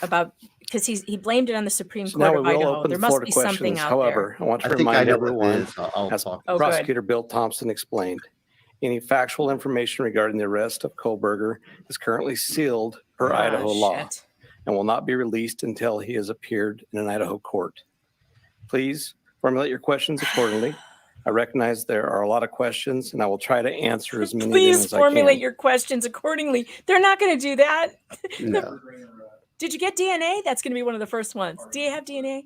because he blamed it on the Supreme So Court now of we will Idaho. open There the must floor to be something questions. out However, I want to I think I remind know what it everyone, is. I'll as talk. Oh, good. Prosecutor Bill Thompson explained, any factual information regarding the arrest of Kohlberger is currently sealed per Ah, Idaho law shit. and will not be released until he has appeared in an Idaho court. Please formulate your questions accordingly. I recognize there are a lot of questions, and I will try to answer as many of them Please as I formulate can. your questions accordingly. They're not going to do that. No. Did you get DNA? That's going to be one of the first ones. Do you have DNA?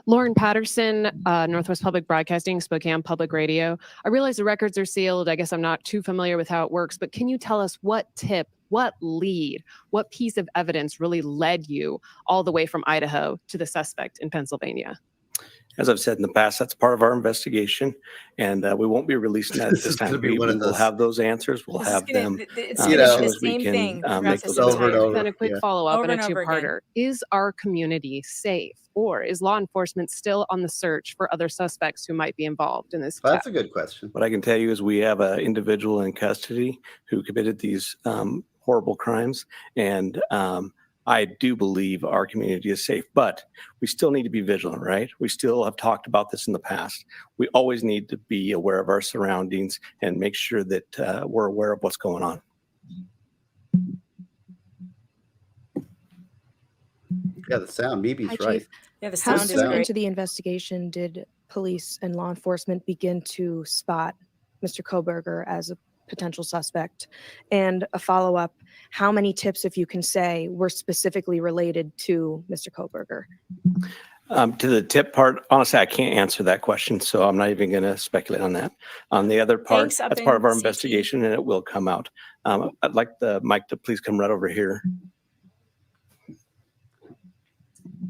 Lauren Patterson, Northwest Public Broadcasting, Spokane Public Radio. I realize the records are sealed. I guess I'm not too familiar with how it works, but can you tell us what tip, what lead, what piece of evidence really led you all the way from Idaho to the suspect in Pennsylvania? As I've said in the past, that's part of our investigation, and we won't be releasing that at This this is gonna time. be We one of will those- have those answers. We'll This is have gonna- them it's as gonna be soon the as we same can thing make throughout those the over and answers. over. Then a quick Yeah. follow-up Over and and a over again. two-parter. Is our community safe, or is law enforcement still on the search for other suspects who might be involved in this That's theft? a good question. What I can tell you is we have an individual in custody who committed these horrible crimes, and I do believe our community is safe, but we still need to be vigilant, right? We still have talked about this in the past. We always need to be aware of our surroundings and make sure that we're aware of what's going on. Yeah, the sound. Hi, Mimi's right. Chief. Yeah, the How sound is soon great. into the investigation did police and law enforcement begin to spot Mr. Kohlberger as a potential suspect? And a follow-up, how many tips, if you can say, were specifically related to Mr. Kohlberger? To the tip part, honestly, I can't answer that question, so I'm not even going to speculate on that. On the other part, Thanks, up that's part in of our CT. investigation, and it will come out. I'd like the mic to please come right over here.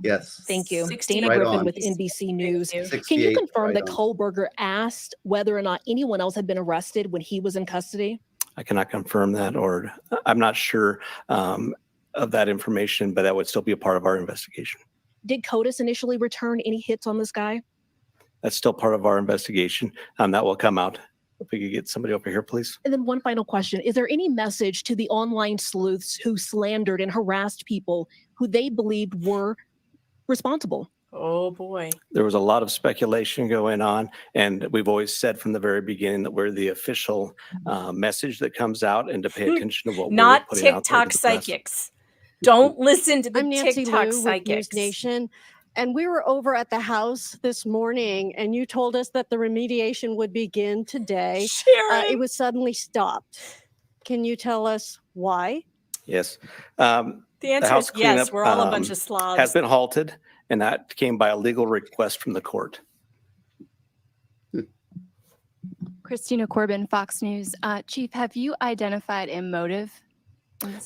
Yes. Thank you. 60 Dana Right Griffin on. with NBC News. Thank you. Can you 68, confirm right that on. Kohlberger asked whether or not anyone else had been arrested when he was in custody? I cannot confirm that, or I'm not sure of that information, but that would still be a part of our investigation. Did CODIS initially return any hits on this guy? That's still part of our investigation. That will come out. If we could get somebody over here, please. And then one final question. Is there any message to the online sleuths who slandered and harassed people who they believed were responsible? Oh boy. There was a lot of speculation going on, and we've always said from the very beginning that we're the official message that comes out, and to pay attention to what Not we're putting out there to TikTok the press. psychics. Don't listen to the I'm Nancy TikTok Liu with psychics. News Nation, and we were over at the house this morning, and you told us that the remediation would begin today. Sharon. It was suddenly stopped. Can you tell us why? Yes. The answer house is yes. cleanup, We're all a bunch of slobs. has been halted, and that came by a legal request from the court. Christina Corbin, Fox News. Chief, have you identified a motive?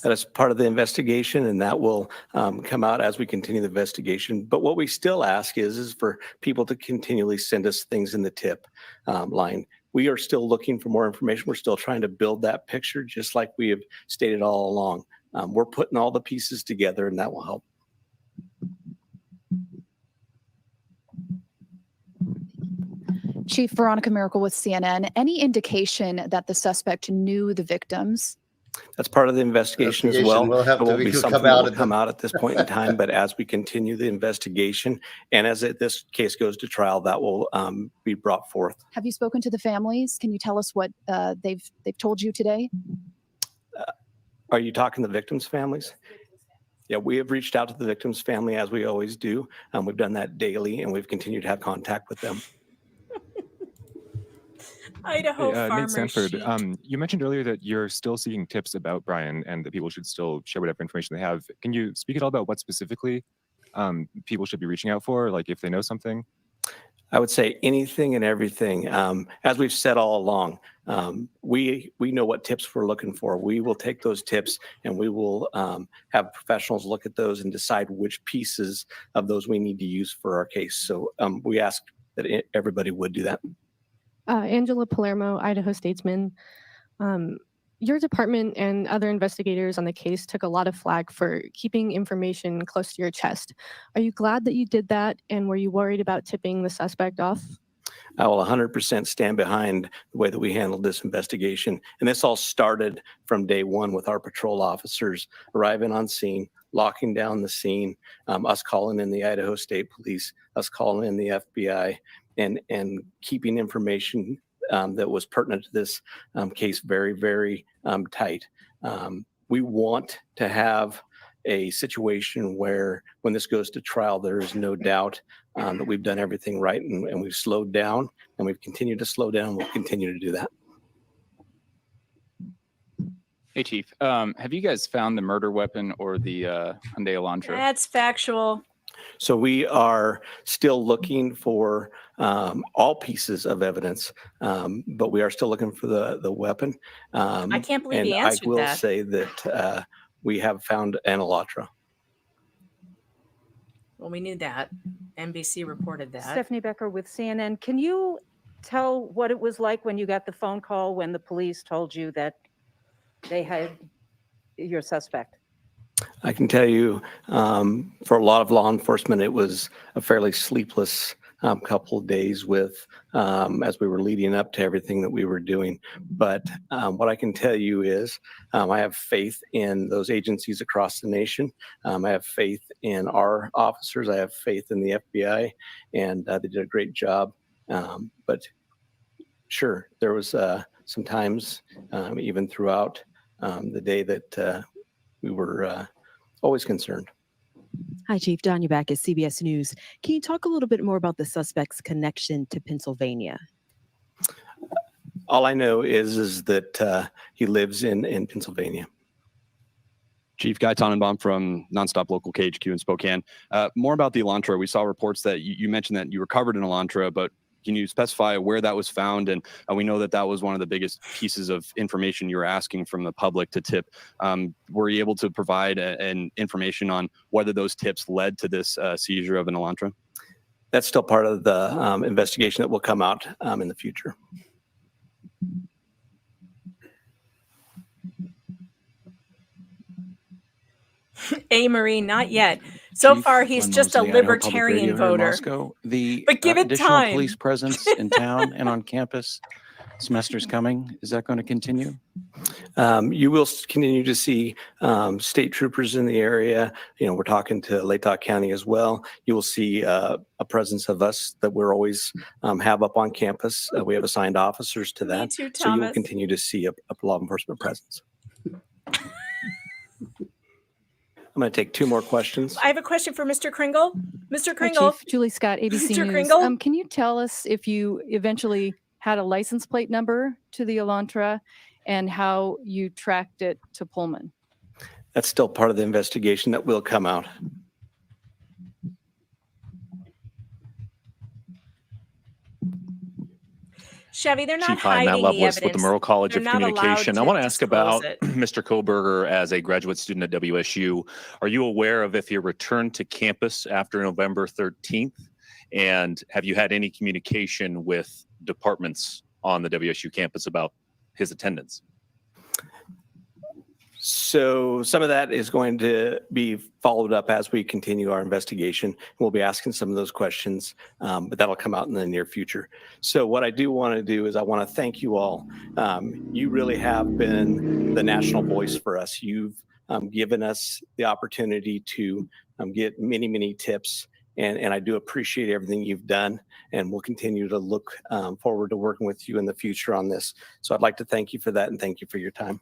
That is part of the investigation, and that will come out as we continue the investigation. But what we still ask is for people to continually send us things in the tip line. We are still looking for more information. We're still trying to build that picture, just like we have stated all along. We're putting all the pieces together, and that will help. Chief Veronica Miracle with CNN. Any indication that the suspect knew the victims? That's part of the investigation as well. Will have It to won't be come something out that will at come the- out at this point in time, but as we continue the investigation and as this case goes to trial, that will be brought forth. Have you spoken to the families? Can you tell us what they've told you today? Are you talking to the victims' families? Yeah, we have reached out to the victim's family as we always do. We've done that daily, and we've continued to have contact with them. Idaho Nate farmer Sanford, sheep. you mentioned earlier that you're still seeking tips about Brian and that people should still share whatever information they have. Can you speak at all about what specifically people should be reaching out for, like if they know something? I would say anything and everything. As we've said all along, we know what tips we're looking for. We will take those tips and we will have professionals look at those and decide which pieces of those we need to use for our case. So we ask everybody would do that. Angela Palermo, Idaho Statesman. Your department and other investigators on the case took a lot of flack for keeping information close to your chest. Are you glad that you did that? And were you worried about tipping the suspect off? I will 100% stand behind the way that we handled this investigation. And this all started from day one with our patrol officers arriving on scene, locking down the scene, us calling in the Idaho State Police, us calling in the FBI, and keeping information that was pertinent to this case very, very tight. We want to have a situation where when this goes to trial, there is no doubt that we've done everything right, and we've slowed down, and we've continued to slow down. We'll continue to do that. Hey, Chief. Have you guys found the murder weapon or the Hyundai Elantra? That's factual. So we are still looking for all pieces of evidence, but we are still looking for the weapon. I can't believe and he answered I will that. say that we have found an Elantra. Well, we knew that. NBC reported that. Stephanie Becker with CNN. Can you tell what it was like when you got the phone call when the police told you that they had your suspect? I can tell you, for a lot of law enforcement, it was a fairly sleepless couple of days with as we were leading up to everything that we were doing. But what I can tell you is I have faith in those agencies across the nation. I have faith in our officers. I have faith in the FBI, and they did a great job. But sure, there was some times, even throughout the day, that we were always concerned. Hi, Chief. Danya back at CBS News. Can you talk a little bit more about the suspect's connection to Pennsylvania? All I know is that he lives in Pennsylvania. Chief Guy Tannenbaum from Nonstop Local KHQ in Spokane. More about the Elantra. We saw reports that you mentioned that you recovered an Elantra, but can you specify where that was found? And we know that that was one of the biggest pieces of information you were asking from the public to tip. Were you able to provide an information on whether those tips led to this seizure of an Elantra? That's still part of the investigation that will come out in the future. Marie, not yet. So Chief, far, he's Glenn just a Mosley, Idaho Public libertarian Radio here in voter. Moscow. The But give it additional time. police presence in town and on campus. Semester's coming. Is that going to continue? You will continue to see state troopers in the area. You know, we're talking to Latah County as well. You will see a presence of us that we're always have up on campus. We have assigned officers to that. too, So you will Thomas. continue to see a law enforcement presence. I'm going to take two more questions. I have a question for Mr. Kringle. Mr. Hi, Kringle. Chief. Julie Scott, ABC Mr. News. Kringle? Can you tell us if you eventually had a license plate number to the Elantra and how you tracked it to Pullman? That's still part of the investigation that will come out. Chevy, they're not Chief, hi, hiding Matt the Loveless evidence. with the Merle College They're of not allowed Communication. I to want to ask disclose about it. Mr. Koberger as a graduate student at WSU. Are you aware of if he returned to campus after November 13th? And have you had any communication with departments on the WSU campus about his attendance? So some of that is going to be followed up as we continue our investigation. We'll be asking some of those questions, but that'll come out in the near future. So what I do want to do is I want to thank you all. You really have been the national voice for us. You've given us the opportunity to get many, many tips. And I do appreciate everything you've done, and we'll continue to look forward to working with you in the future on this. So I'd like to thank you for that, and thank you for your time.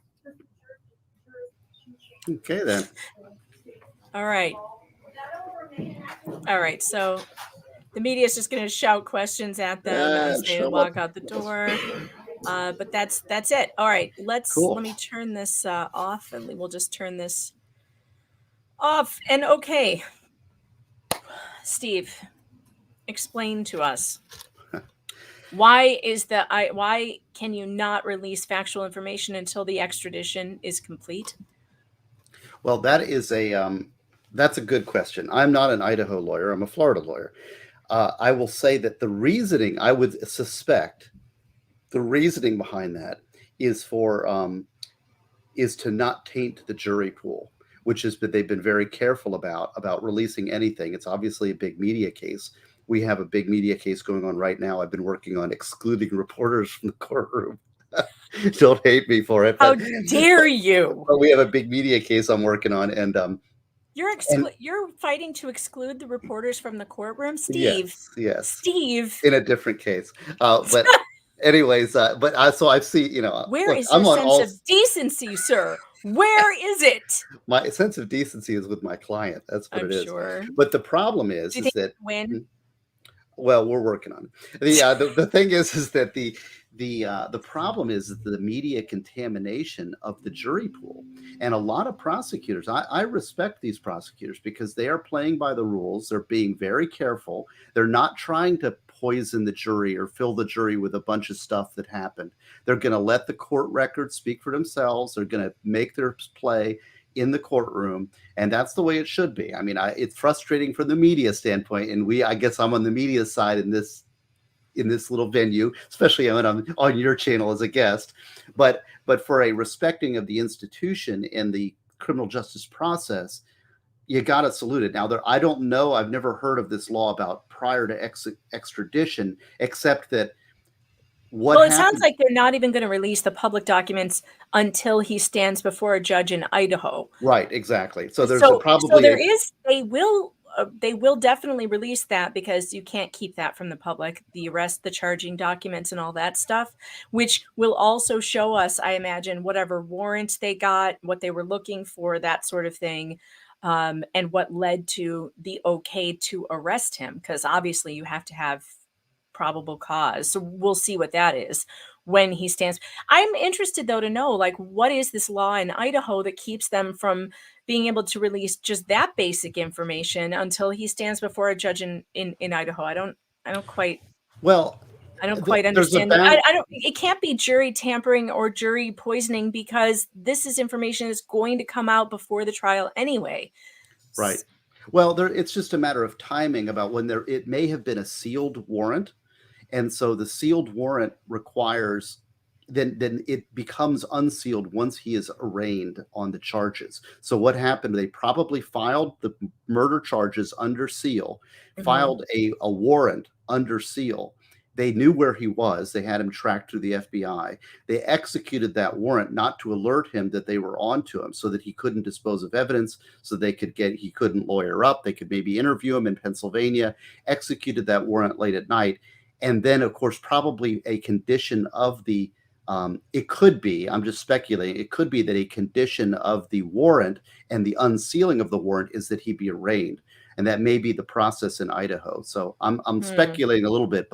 Okay, then. All right. All right. So the media is just going to shout questions at them as they show walk up. out the door. But that's it. All right. Let me turn this off, and we'll just turn this off. And okay, Steve, explain to us why can you not release factual information until the extradition is complete? Well, that is that's a good question. I'm not an Idaho lawyer. I'm a Florida lawyer. I will say that the reasoning, I would suspect, the reasoning behind that is is to not taint the jury pool, which is that they've been very careful about releasing anything. It's obviously a big media case. We have a big media case going on right now. I've been working on excluding reporters from the courtroom. Don't hate me for it. How dare you? But we have a big media case I'm working on, and You're fighting to exclude the reporters from the courtroom, Steve. yes, Steve. in a different case. But anyways, so I've seen, Where look, is I'm your on all. sense of decency, sir? Where is it? My sense of decency is with my client. That's what I'm it is. sure. But the problem is Do you think that you win? well, we're working on it. The thing is that the problem is that the media contamination of the jury pool, and a lot of prosecutors. I respect these prosecutors because they are playing by the rules. They're being very careful. They're not trying to poison the jury or fill the jury with a bunch of stuff that happened. They're going to let the court records speak for themselves. They're going to make their play in the courtroom, and that's the way it should be. I mean, it's frustrating from the media standpoint, and I guess I'm on the media side in this little venue, especially when I'm on your channel as a guest. But for a respecting of the institution and the criminal justice process, you got to salute it. Now, I don't know. I've never heard of this law about prior to extradition, except that Well, it sounds like they're not even going to release the public documents until he stands before a judge in Idaho. Right, exactly. So there's So probably they will definitely release that because you can't keep that from the public, the arrest, the charging documents and all that stuff, which will also show us, I imagine, whatever warrants they got, what they were looking for, that sort of thing, and what led to the okay to arrest him, because obviously you have to have probable cause. So we'll see what that is when he stands. I'm interested though to know, like, what is this law in Idaho that keeps them from being able to release just that basic information until he stands before a judge in Idaho? I don't quite understand. I don't, it can't be jury tampering or jury poisoning because this is information that's going to come out before the trial anyway. Right. Well, it's just a matter of timing about when it may have been a sealed warrant. And so the sealed warrant requires, then it becomes unsealed once he is arraigned on the charges. So what happened? They probably filed the murder charges under seal, filed a warrant under seal. They knew where he was. They had him tracked through the FBI. They executed that warrant not to alert him that they were onto him so that he couldn't dispose of evidence, so he couldn't lawyer up. They could maybe interview him in Pennsylvania, executed that warrant late at night. And then, of course, probably a condition of the, it could be, I'm just speculating, it could be that a condition of the warrant and the unsealing of the warrant is that he be arraigned. And that may be the process in Idaho. So I'm speculating a little bit,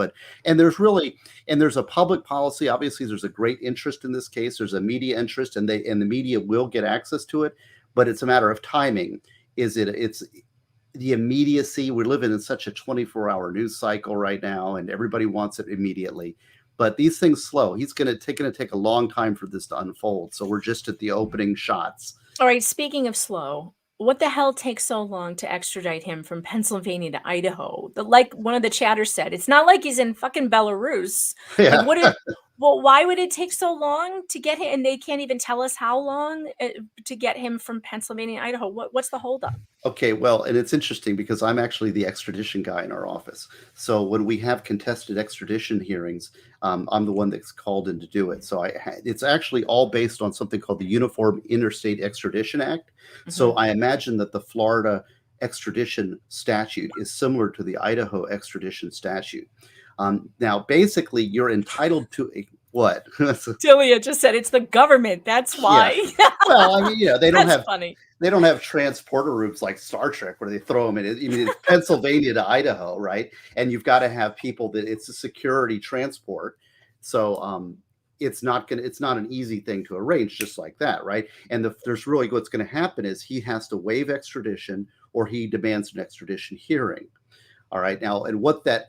and there's a public policy. Obviously, there's a great interest in this case. There's a media interest, and the media will get access to it. But it's a matter of timing. It's the immediacy. We're living in such a 24-hour news cycle right now, and everybody wants it immediately. But these things slow. It's going to take a long time for this to unfold. So we're just at the opening shots. All right. Speaking of slow, what the hell takes so long to extradite him from Pennsylvania to Idaho? Like one of the chatters said, it's not like he's in fucking Belarus. Yeah. Like, why would it take so long to get him? And they can't even tell us how long to get him from Pennsylvania to Idaho. What's the holdup? Okay, well, and it's interesting because I'm actually the extradition guy in our office. So when we have contested extradition hearings, I'm the one that's called in to do it. So it's actually all based on something called the Uniform Interstate Extradition Act. Mm-hmm. So I imagine that the Florida extradition statute is similar to the Idaho extradition statute. Now, basically, you're entitled to what? Delia just said it's the government. That's why. Yeah. Well, I mean, they don't have funny. They don't have transporter rooms like Star Trek where they throw them in. I mean, it's Pennsylvania to Idaho, right? And you've got to have people that it's a security transport. So it's not an easy thing to arrange just like that, right? And there's really what's going to happen is he has to waive extradition or he demands an extradition hearing. All right. Now, and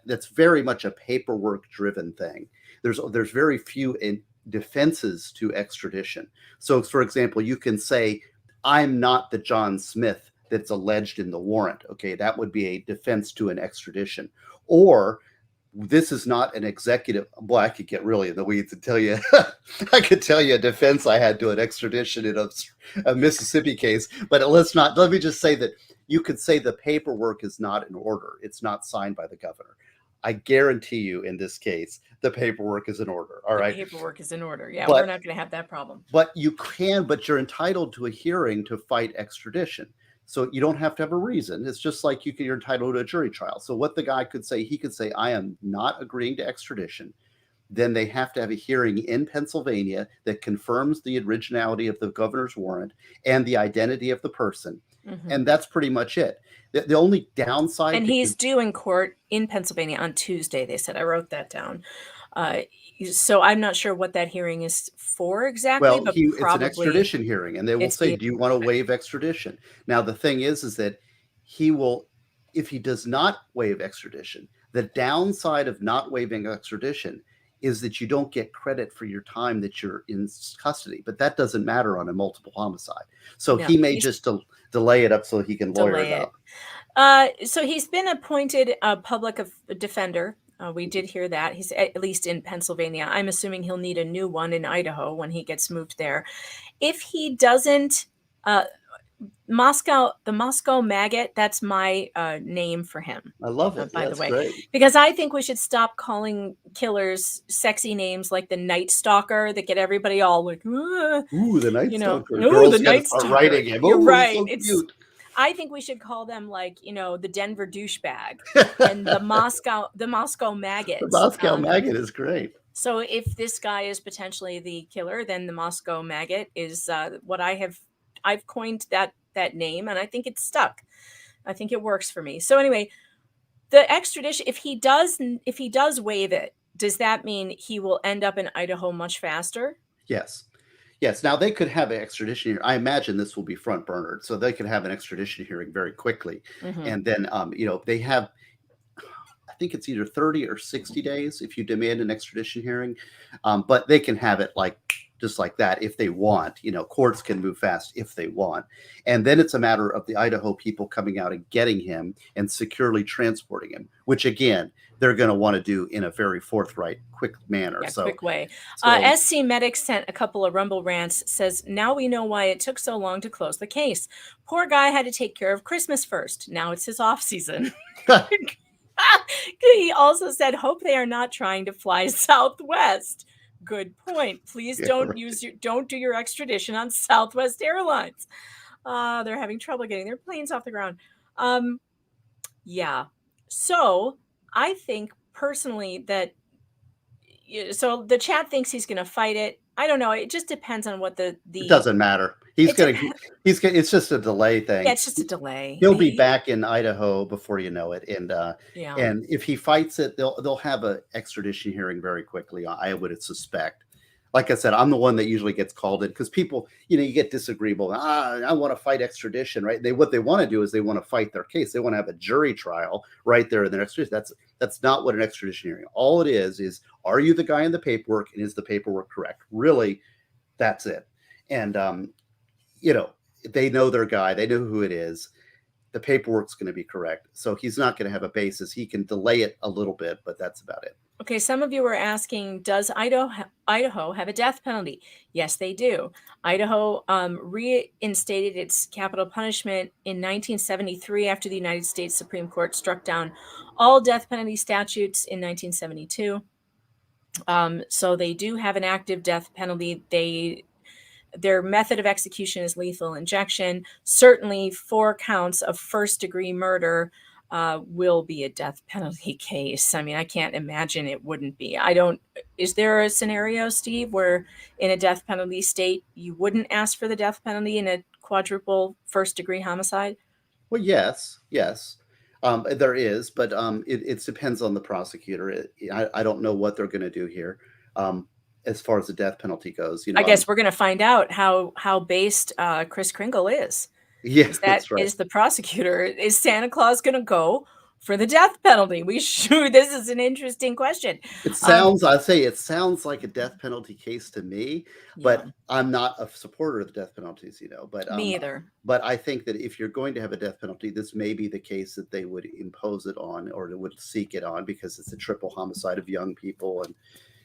that's very much a paperwork driven thing. There's very few defenses to extradition. So, for example, you can say, I'm not the John Smith that's alleged in the warrant. Okay, that would be a defense to an extradition. or this is not an executive. Boy, I could get really in the weeds and tell you, I could tell you a defense I had to an extradition in a Mississippi case, but let me just say that you could say the paperwork is not in order. It's not signed by the governor. I guarantee you in this case, the paperwork is in order. All right. The paperwork is in order. Yeah, But- we're not going to have that problem. But you're entitled to a hearing to fight extradition. So you don't have to have a reason. It's just like you're entitled to a jury trial. So what the guy could say, he could say, I am not agreeing to extradition. Then they have to have a hearing in Pennsylvania that confirms the originality of the governor's warrant and the identity of the person. And that's pretty much it. The only downside. And he's due in court in Pennsylvania on Tuesday, they said. I wrote that down. So I'm not sure what that hearing is for exactly. Well, but it's probably an extradition hearing, and they will say, do you want to waive extradition? Now, the thing is that he will, if he does not waive extradition, the downside of not waiving extradition is that you don't get credit for your time that you're in custody. But that doesn't matter on a multiple homicide. So No, he may just delay it up so he can lawyer delay it up. So he's been appointed a public defender. We did hear that. He's at least in Pennsylvania. I'm assuming he'll need a new one in Idaho when he gets moved there. If he doesn't, the Moscow Maggot, that's my name for him. I love it. By That's the way, great. because I think we should stop calling killers sexy names like the Night Stalker that get everybody all like, Ooh, the Night Stalker. No, Girls the gotta Night start Stalker. writing him. You're Ooh, right. so It's cute. I think we should call them like, the Denver douchebag and the Moscow Maggot. The Moscow Maggot is great. So if this guy is potentially the killer, then the Moscow Maggot is what I've coined that name, and I think it's stuck. I think it works for me. So anyway, the extradition, if he does waive it, does that mean he will end up in Idaho much faster? Yes. Yes. Now they could have an extradition hearing. I imagine this will be front burnered, so they could have an extradition hearing very quickly. And then, they have, I think it's either 30 or 60 days if you demand an extradition hearing, but they can have it just like that if they want. Courts can move fast if they want. And then it's a matter of the Idaho people coming out and getting him and securely transporting him, which again, they're going to want to do in a very forthright, quick manner. Yeah, quick way. so- SC Medic sent a couple of Rumble rants, says, now we know why it took so long to close the case. Poor guy had to take care of Christmas first. Now it's his off season. He also said, hope they are not trying to fly Southwest. Good point. Please don't do your extradition on Southwest Airlines. They're having trouble getting their planes off the ground. Yeah. So I think personally that, so the chat thinks he's going to fight it. I don't know. It just depends on what it doesn't matter. It's just a delay thing. Yeah, it's just a delay. He'll be back in Idaho before you know it. And Yeah. and if he fights it, they'll have an extradition hearing very quickly, I would suspect. Like I said, I'm the one that usually gets called in because people, you get disagreeable. I want to fight extradition, right? What they want to do is they want to fight their case. They want to have a jury trial right there in their extradition. That's not what an extradition hearing. All it is are you the guy in the paperwork and is the paperwork correct? Really, that's it. And they know their guy. They know who it is. The paperwork's going to be correct. So he's not going to have a basis. He can delay it a little bit, but that's about it. Okay, some of you were asking, does Idaho have a death penalty? Yes, they do. Idaho reinstated its capital punishment in 1973 after the United States Supreme Court struck down all death penalty statutes in 1972. So they do have an active death penalty. Their method of execution is lethal injection. Certainly 4 counts of first-degree murder will be a death penalty case. I mean, I can't imagine it wouldn't be. Is there a scenario, Steve, where in a death penalty state, you wouldn't ask for the death penalty in a quadruple first-degree homicide? Well, yes. There is, but it depends on the prosecutor. I don't know what they're going to do here. As far as the death penalty goes, I guess we're going to find out how based Chris Kringle is. Yes, that's right. Is the prosecutor, is Santa Claus going to go for the death penalty? This is an interesting question. It sounds, I'd say it sounds like a death penalty case to me, but I'm not a supporter of the death penalties, but Me either. But I think that if you're going to have a death penalty, this may be the case that they would impose it on, or they would seek it on, because it's a triple homicide of young people and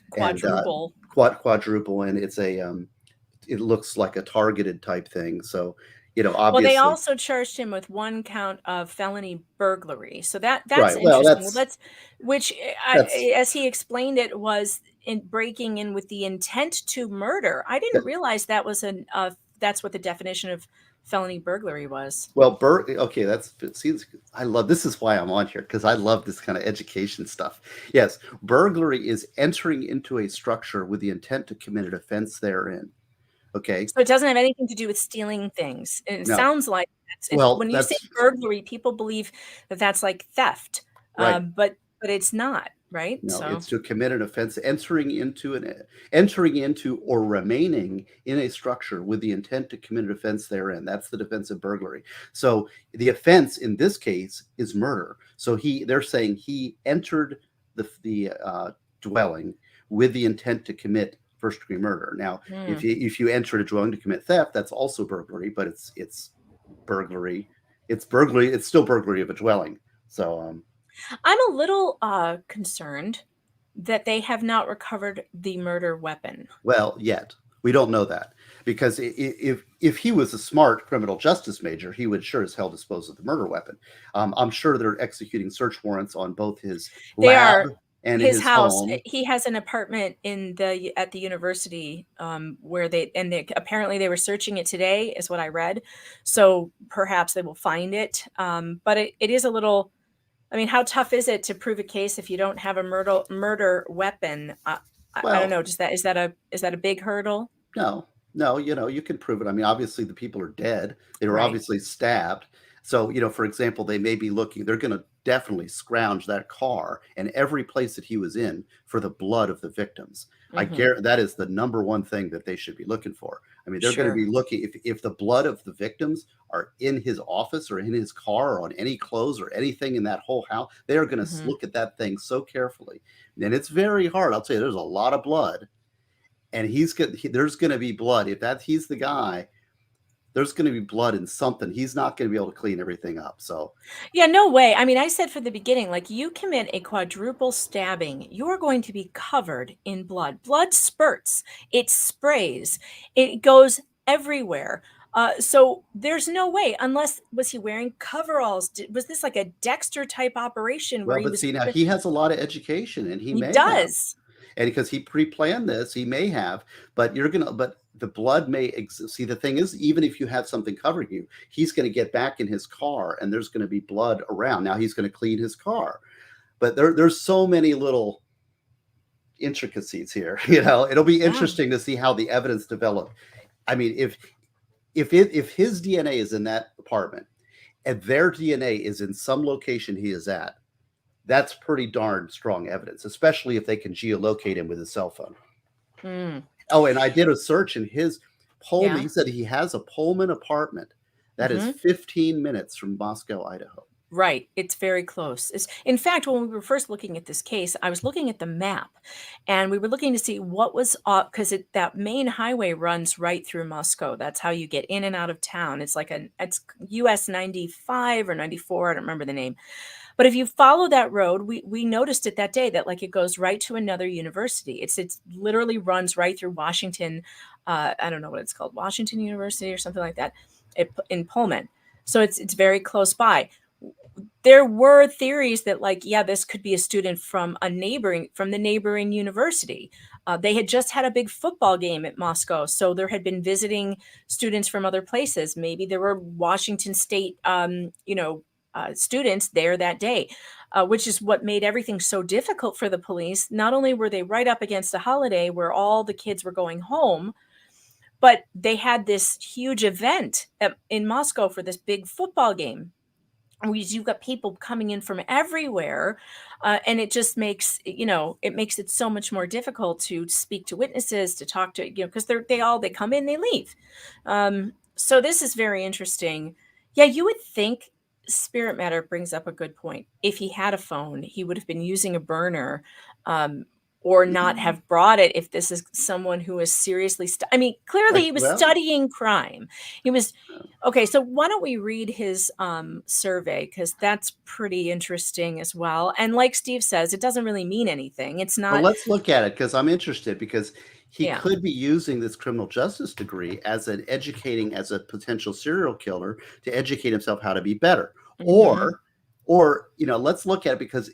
Quadruple. Quadruple, and it's it looks like a targeted type thing. So, obviously. Well, they also charged him with 1 count of felony burglary. So that's Right. interesting. Well, Which, as he explained it, was in breaking in with the intent to murder. I didn't realize that was that's what the definition of felony burglary was. Well, okay, I love, this is why I'm on here, because I love this kind of education stuff. Yes, burglary is entering into a structure with the intent to commit an offense therein. Okay. So it doesn't have anything to do with stealing things. It sounds like when you say burglary, people believe that that's like theft, right? But it's not, right? No, it's to commit an offense, entering into or remaining in a structure with the intent to commit an offense therein. That's the defense of burglary. So the offense in this case is murder. So they're saying he entered the dwelling with the intent to commit first-degree murder. Now, if you enter a dwelling to commit theft, that's also burglary, but it's burglary. It's burglary. It's still burglary of a dwelling. So I'm a little concerned that they have not recovered the murder weapon. Well, yet we don't know that, because if he was a smart criminal justice major, he would sure as hell dispose of the murder weapon. I'm sure they're executing search warrants on both his lab and his house. home. He has an apartment at the university where apparently they were searching it today, is what I read. So perhaps they will find it. But it is a little. I mean, how tough is it to prove a case if you don't have a murder weapon? I don't know. Is that a big hurdle? No, you can prove it. I mean, obviously the people are dead. They were Right. obviously stabbed. So, for example, they may be they're going to definitely scrounge that car and every place that he was in for the blood of the victims. I guarantee that is the number one thing that they should be looking for. I mean, they're going to be looking, if the blood of the victims are in his office or in his car or on any clothes or anything in that whole house, they are going to look at that thing so carefully. And it's very hard. I'll tell you, there's a lot of blood, and there's going to be blood. If he's the guy, there's going to be blood in something. He's not going to be able to clean everything up. So yeah, no way. I mean, I said from the beginning, like, you commit a quadruple stabbing, you are going to be covered in blood. Blood spurts, it sprays, it goes everywhere. So there's no way, unless, was he wearing coveralls? Was this like a Dexter type operation? Well, but see, now he has a lot of education, and he may does. And because he pre-planned this, he may have, but the blood may see, the thing is, even if you have something covering you, he's going to get back in his car and there's going to be blood around. Now he's going to clean his car, but there's so many little intricacies here. It'll be interesting to see how the evidence develop. I mean, if his DNA is in that apartment and their DNA is in some location he is at, that's pretty darn strong evidence, especially if they can geolocate him with his cell phone. Oh, and I did a search in his Pullman. He said he has a Pullman apartment that is 15 minutes from Moscow, Idaho. Right. It's very close. In fact, when we were first looking at this case, I was looking at the map, and we were looking to see what was up, because that main highway runs right through Moscow. That's how you get in and out of town. It's it's US 95 or 94. I don't remember the name. But if you follow that road, we noticed it that day that it goes right to another university. It's literally runs right through Washington. I don't know what it's called, Washington University or something like that, in Pullman. So it's very close by. There were theories that this could be a student from the neighboring university. They had just had a big football game at Moscow, so there had been visiting students from other places. Maybe there were Washington State, students there that day, which is what made everything so difficult for the police. Not only were they right up against a holiday where all the kids were going home, but they had this huge event in Moscow for this big football game. You've got people coming in from everywhere, and it just makes it so much more difficult to speak to witnesses, to talk to, because they come in, they leave. So this is very interesting. Yeah, you would think Spirit Matter brings up a good point. If he had a phone, he would have been using a burner, or not have brought it if this is someone who is seriously, I mean, clearly he was Well, studying crime. He was, okay, so why don't we read his survey? Because that's pretty interesting as well. And like Steve says, it doesn't really mean anything. It's well, not, let's look at it because I'm interested because he yeah. could be using this criminal justice degree as an educating as a potential serial killer to educate himself how to be better. Mhm. Or let's look at it because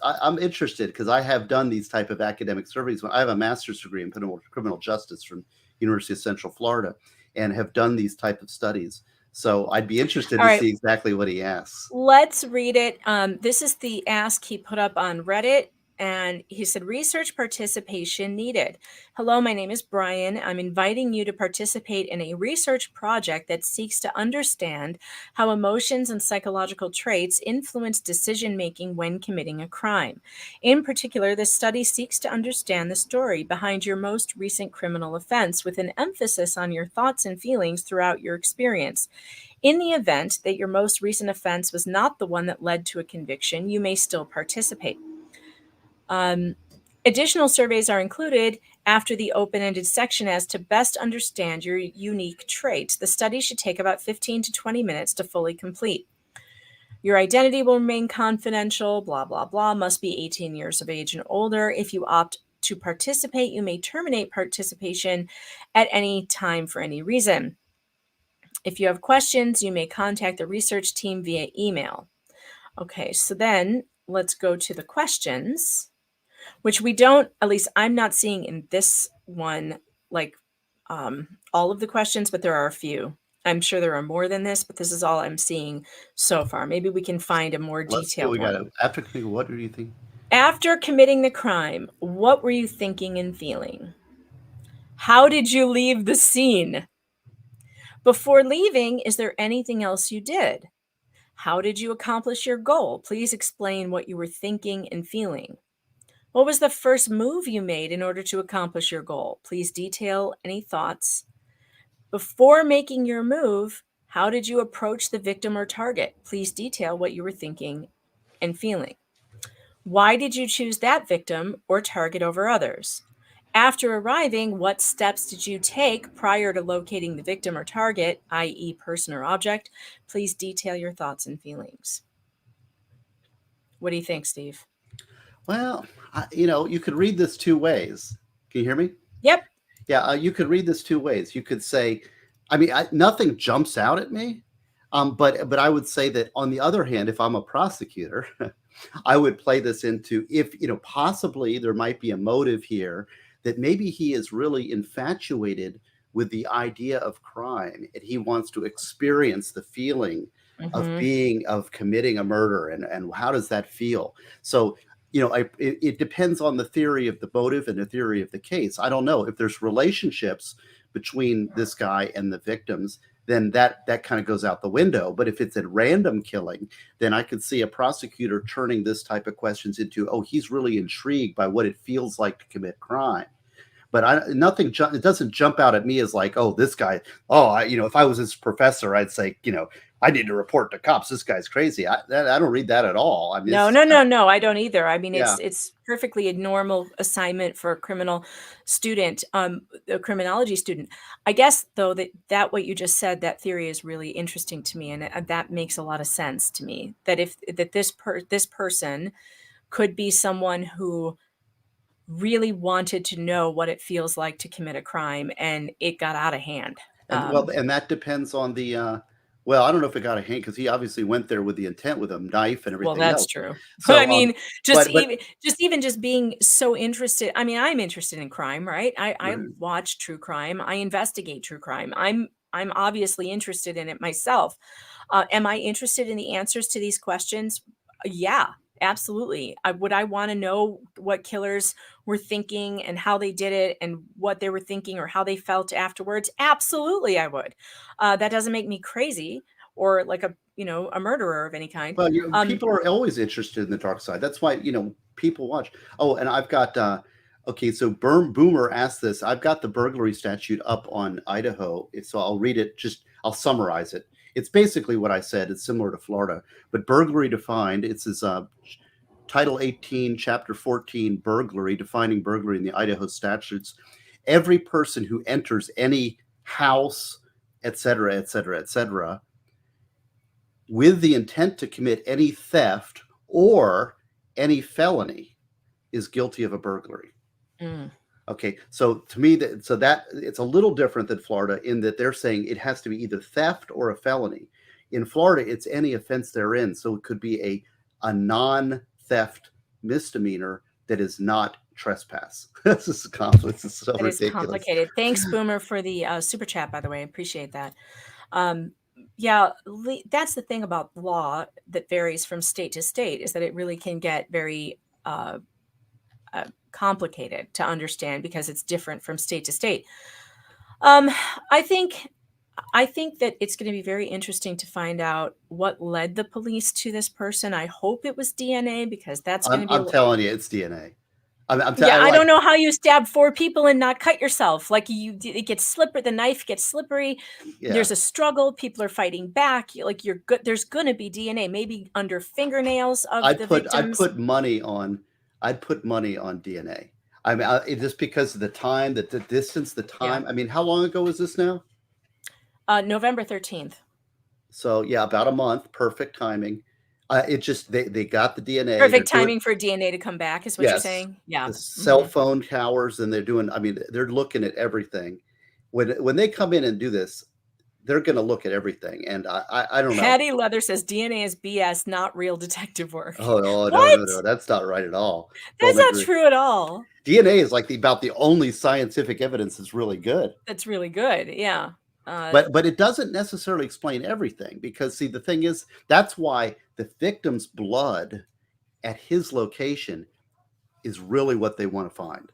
I'm interested because I have done these type of academic surveys. I have a master's degree in criminal justice from University of Central Florida and have done these type of studies. So I'd be interested All to right. see exactly what he asks. Let's read it. This is the ask he put up on Reddit. And he said, research participation needed. Hello, my name is Brian. I'm inviting you to participate in a research project that seeks to understand how emotions and psychological traits influence decision making when committing a crime. In particular, this study seeks to understand the story behind your most recent criminal offense with an emphasis on your thoughts and feelings throughout your experience. In the event that your most recent offense was not the one that led to a conviction, you may still participate. Additional surveys are included after the open-ended section as to best understand your unique traits. The study should take about 15 to 20 minutes to fully complete. Your identity will remain confidential, blah, blah, blah, must be 18 years of age and older. If you opt to participate, you may terminate participation at any time for any reason. If you have questions, you may contact the research team via email. Okay, so then let's go to the questions, which we don't, at least I'm not seeing in this one, like all of the questions, but there are a few. I'm sure there are more than this, but this is all I'm seeing so far. Maybe we can find a more Let's see what detailed we got. one. After what do you think? After committing the crime, what were you thinking and feeling? How did you leave the scene? Before leaving, is there anything else you did? How did you accomplish your goal? Please explain what you were thinking and feeling. What was the first move you made in order to accomplish your goal? Please detail any thoughts. Before making your move, how did you approach the victim or target? Please detail what you were thinking and feeling. Why did you choose that victim or target over others? After arriving, what steps did you take prior to locating the victim or target, i.e. person or object? Please detail your thoughts and feelings. What do you think, Steve? Well, you could read this two ways. Can you hear me? Yep. Yeah, you could read this two ways. You could say, nothing jumps out at me, but I would say that on the other hand, if I'm a prosecutor, I would play this into if possibly there might be a motive here that maybe he is really infatuated with the idea of crime and he wants to experience the feeling of committing a murder and how does that feel? So it depends on the theory of the motive and the theory of the case. I don't know if there's relationships between this guy and the victims, then that kind of goes out the window. But if it's a random killing, then I could see a prosecutor turning this type of questions into, oh, he's really intrigued by what it feels like to commit crime. But it doesn't jump out at me as like, oh, this guy, if I was his professor, I'd say, I need to report to cops. This guy's crazy. I don't read that at all. I mean, No, I don't either. I mean, Yeah. it's perfectly a normal assignment for a criminal student, a criminology student. I guess though that what you just said, that theory is really interesting to me, and that makes a lot of sense to me. That this person could be someone who really wanted to know what it feels like to commit a crime, and it got out of hand. And that depends on the. Well, I don't know if it got a hand because he obviously went there with the intent with a knife and everything Well, that's else. true. So, I mean, but even being so interested. I mean, I'm interested in crime, right? I Right. watch true crime. I investigate true crime. I'm obviously interested in it myself. Am I interested in the answers to these questions? Yeah, absolutely. Would I want to know what killers were thinking and how they did it and what they were thinking or how they felt afterwards? Absolutely, I would. That doesn't make me crazy or like a murderer of any kind. Well, people are always interested in the dark side. That's why, people watch. Oh, and I've got, okay, so Boomer asked this. I've got the burglary statute up on Idaho. So I'll read it, I'll summarize it. It's basically what I said. It's similar to Florida, but burglary defined. It's as Title 18, Chapter 14, burglary, defining burglary in the Idaho statutes. Every person who enters any house, et cetera, et cetera, et cetera, with the intent to commit any theft or any felony is guilty of a burglary. Mm. Okay, so to me, that it's a little different than Florida in that they're saying it has to be either theft or a felony. In Florida, it's any offense therein, so it could be a non-theft misdemeanor that is not trespass. This is complex. It's so ridiculous. Is complicated. Thanks, Boomer, for the super chat. By the way, I appreciate that. Yeah, that's the thing about law that varies from state to state, is that it really can get very complicated to understand because it's different from state to state. I think that it's going to be very interesting to find out what led the police to this person. I hope it was DNA, because that's going to be. I'm telling you, it's DNA. I don't know how you stab 4 people and not cut yourself. Like, it gets slippery. The knife gets slippery. Yeah. There's a struggle. People are fighting back. Like, you're good. There's going to be DNA, maybe under fingernails of the victims. I'd put money on DNA. I mean, just because of the time, the distance, the time. Yeah. I mean, how long ago was this now? November 13th. So yeah, about a month. Perfect timing. It just they got the DNA. Perfect timing for DNA to come back is what you're saying. Yeah. The cell phone towers, and they're doing. I mean, they're looking at everything. When they come in and do this, they're going to look at everything. And I don't know. Patty Leather says DNA is BS, not real detective work. Oh no, that's not right at all. That's not true at all. DNA is like about the only scientific evidence that's really good. That's really good. Yeah. But it doesn't necessarily explain everything, because see, the thing is, that's why the victim's blood at his location is really what they want to find,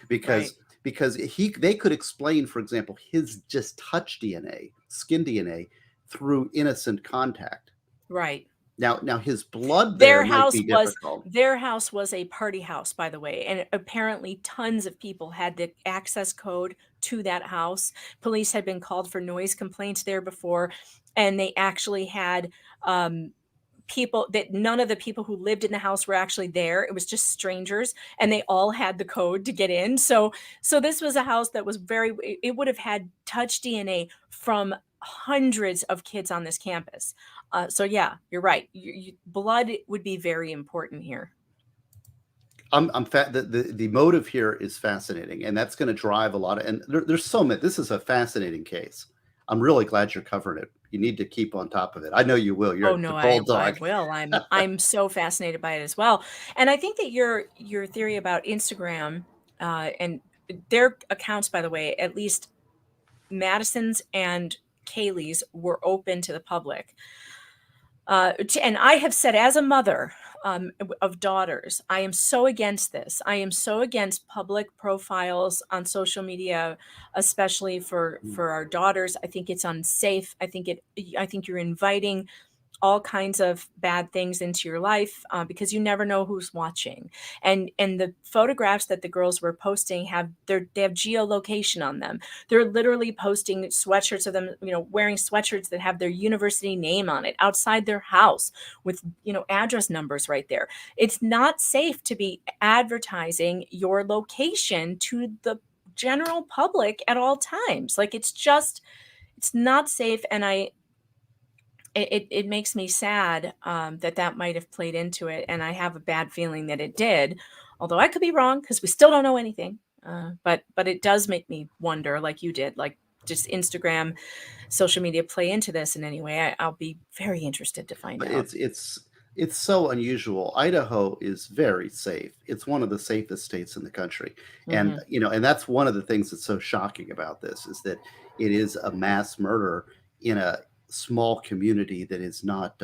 because they could explain, for example, his just touch DNA, skin DNA, through innocent contact. Right. Now his blood there might be difficult. Their house was a party house, by the way, and apparently tons of people had the access code to that house. Police had been called for noise complaints there before, and they actually had people that none of the people who lived in the house were actually there. It was just strangers, and they all had the code to get in. So this was a house that was it would have had touch DNA from hundreds of kids on this campus. So yeah, you're right. Blood would be very important here. The motive here is fascinating, and that's going to drive a lot of. And there's so many. This is a fascinating case. I'm really glad you're covering it. You need to keep on top of it. I know you will. You're I will. I'm so fascinated by it as well. And I think that your theory about Instagram and their accounts, by the way, at least Madison's and Kaylee's, were open to the public. And I have said, as a mother of daughters, I am so against this. I am so against public profiles on social media, especially for our daughters. I think it's unsafe. I think you're inviting all kinds of bad things into your life because you never know who's watching. And the photographs that the girls were posting they have geolocation on them. They're literally posting sweatshirts of them, wearing sweatshirts that have their university name on it outside their house with, address numbers right there. It's not safe to be advertising your location to the general public at all times. Like, it's not safe. And it makes me sad that might have played into it. And I have a bad feeling that it did, although I could be wrong because we still don't know anything. But it does make me wonder, like you did, like, just Instagram, social media play into this in any way. I'll be very interested to find out. It's so unusual. Idaho is very safe. It's one of the safest states in the country. And, and that's one of the things that's so shocking about this, is that it is a mass murder in a small community that is not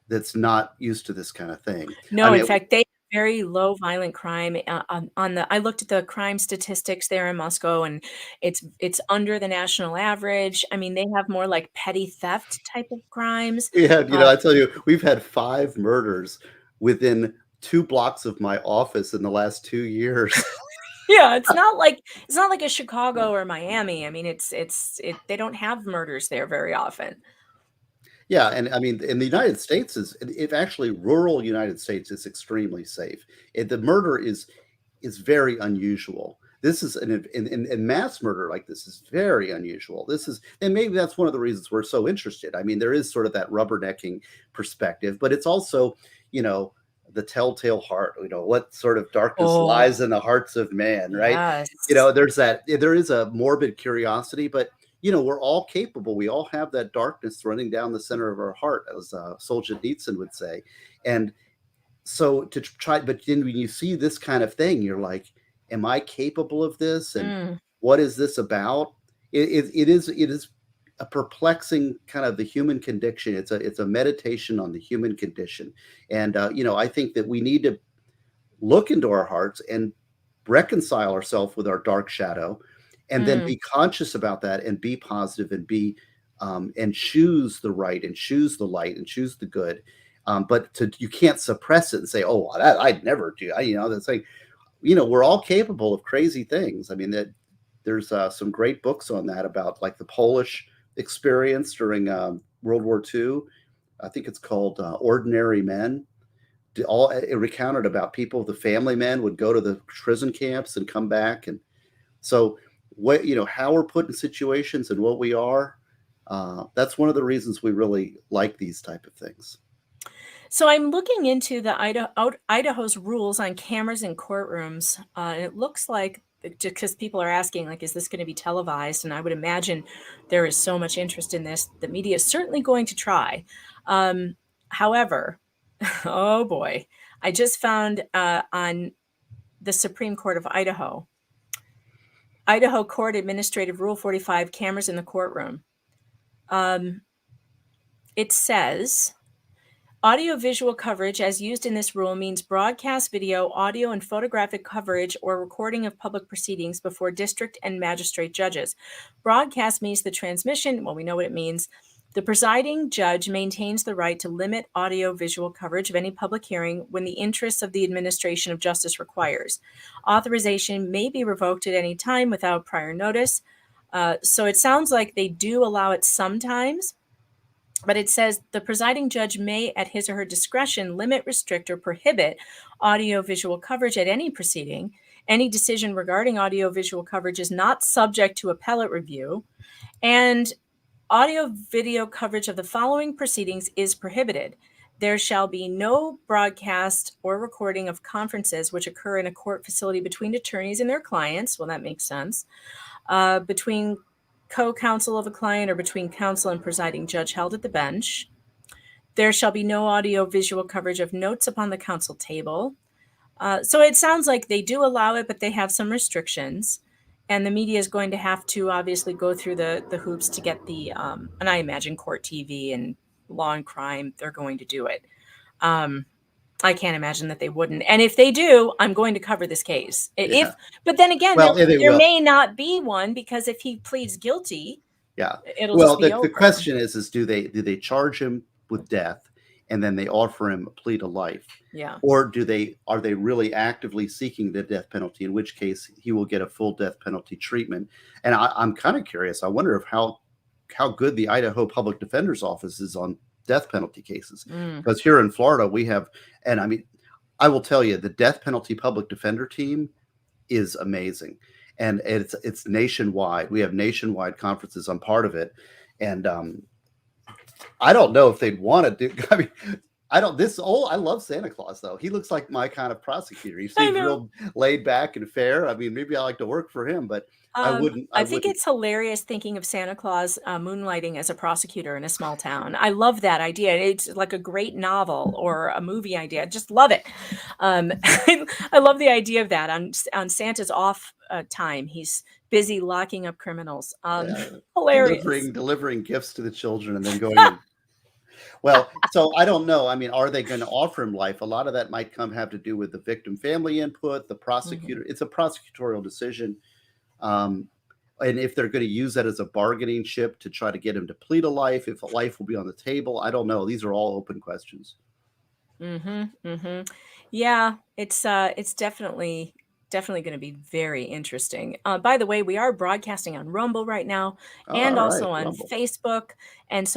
that's not used to this kind of thing. No, in fact, they have very low violent crime I looked at the crime statistics there in Moscow, and it's under the national average. I mean, they have more like petty theft type of crimes. Yeah, I tell you, we've had 5 murders within 2 blocks of my office in the last 2 years. Yeah, it's not like a Chicago or Miami. I mean, they don't have murders there very often. Yeah, and I mean, in the United States it actually rural United States is extremely safe. The murder is very unusual. This is in mass murder like this is very unusual. This is, and maybe that's one of the reasons we're so interested. I mean, there is sort of that rubbernecking perspective, but it's also, the telltale heart, what sort of darkness lies in the hearts of man, right? Yes. There is a morbid curiosity, but we're all capable. We all have that darkness running down the center of our heart, as Solzhenitsyn would say. And so to try, but then when you see this kind of thing, you're like, am I capable of this? And what is this about? It is a perplexing kind of the human condition. It's a meditation on the human condition. And, I think that we need to look into our hearts and reconcile ourselves with our dark shadow, and then be conscious about that and be positive and be and choose the right and choose the light and choose the good. But you can't suppress it and say, "Oh, I'd never do." That's like, we're all capable of crazy things. I mean, there's some great books on that about like the Polish experience during World War II. I think it's called Ordinary Men. It recounted about people, the family men would go to the prison camps and come back, and so how we're put in situations and what we are. That's one of the reasons we really like these type of things. So I'm looking into the Idaho's rules on cameras in courtrooms. It looks like, because people are asking, like, is this going to be televised? And I would imagine there is so much interest in this. The media is certainly going to try. However, oh boy, I just found on the Supreme Court of Idaho Court Administrative Rule 45, cameras in the courtroom. It says, audio-visual coverage as used in this rule means broadcast video, audio, and photographic coverage or recording of public proceedings before district and magistrate judges. Broadcast means the transmission. Well, we know what it means. The presiding judge maintains the right to limit audio-visual coverage of any public hearing when the interests of the administration of justice requires. Authorization may be revoked at any time without prior notice. So it sounds like they do allow it sometimes. But it says the presiding judge may, at his or her discretion, limit, restrict, or prohibit audio-visual coverage at any proceeding. Any decision regarding audio-visual coverage is not subject to appellate review. And audio-video coverage of the following proceedings is prohibited. There shall be no broadcast or recording of conferences which occur in a court facility between attorneys and their clients. Well, that makes sense. Between co-counsel of a client or between counsel and presiding judge held at the bench. There shall be no audio-visual coverage of notes upon the counsel table. So it sounds like they do allow it, but they have some restrictions. And the media is going to have to obviously go through the hoops to get the, and I imagine Court TV and Law and Crime, they're going to do it. I can't imagine that they wouldn't. And if they do, I'm going to cover this case. Yeah. But then again, Well, there will. may not be one, because if he pleads guilty, Yeah. it'll Well, just be the over. question is do they charge him with death and then they offer him a plea to life? Yeah. Or are they really actively seeking the death penalty, in which case he will get a full death penalty treatment? And I'm kind of curious. I wonder if how good the Idaho Public Defender's Office is on death penalty cases. Because here in Florida we have, and I mean, I will tell you, the death penalty public defender team is amazing. And it's nationwide. We have nationwide conferences. I'm part of it. And I don't know if they'd want to do, I mean, I love Santa Claus though. He looks like my kind of prosecutor. He seems real laid back and fair. I mean, maybe I like to work for him, but I wouldn't. I think it's hilarious thinking of Santa Claus moonlighting as a prosecutor in a small town. I love that idea. It's like a great novel or a movie idea. I just love it. I love the idea of that. On Santa's off time, he's busy locking up criminals. Hilarious. Delivering gifts to the children and then going in. Well, so I don't know. I mean, are they going to offer him life? A lot of that might have to do with the victim family input, the prosecutor. It's a prosecutorial decision. And if they're going to use that as a bargaining chip to try to get him to plead a life, if a life will be on the table, I don't know. These are all open questions. Yeah, it's definitely definitely going to be very interesting. By the way, we are broadcasting on Rumble right now, and All also right, on Rumble. Facebook, and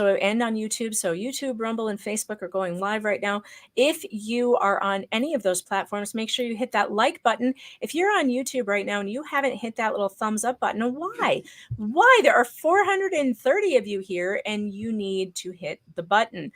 on YouTube. So YouTube, Rumble, and Facebook are going live right now. If you are on any of those platforms, make sure you hit that like button. If you're on YouTube right now and you haven't hit that little thumbs up button, why? Why? There are 430 of you here, and you need to hit the button.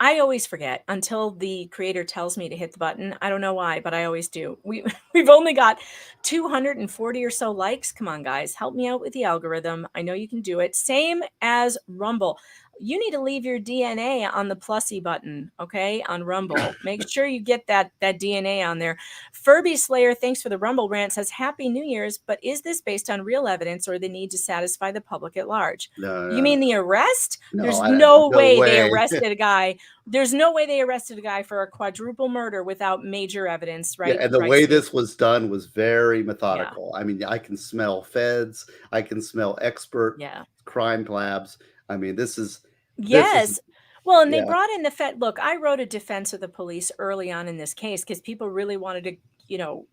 I always forget until the creator tells me to hit the button. I don't know why, but I always do. We've only got 240 or so likes. Come on, guys, help me out with the algorithm. I know you can do it. Same as Rumble. You need to leave your DNA on the plusy button, okay, on Rumble. Make sure you get that DNA on there. Furby Slayer, thanks for the Rumble rant, says Happy New Year's, but is this based on real evidence or the need to satisfy the public at large? No, You mean the arrest? no, There's I- no no way they way. arrested a guy. There's no way they arrested a guy for a quadruple murder without major evidence, right? Yeah, and the Right, way Steve? this was done was very methodical. I mean, I can smell feds, I can smell expert crime labs. I mean, this is Yes. Well, and they yeah. brought in the Fed. Look, I wrote a defense of the police early on in this case because people really wanted to,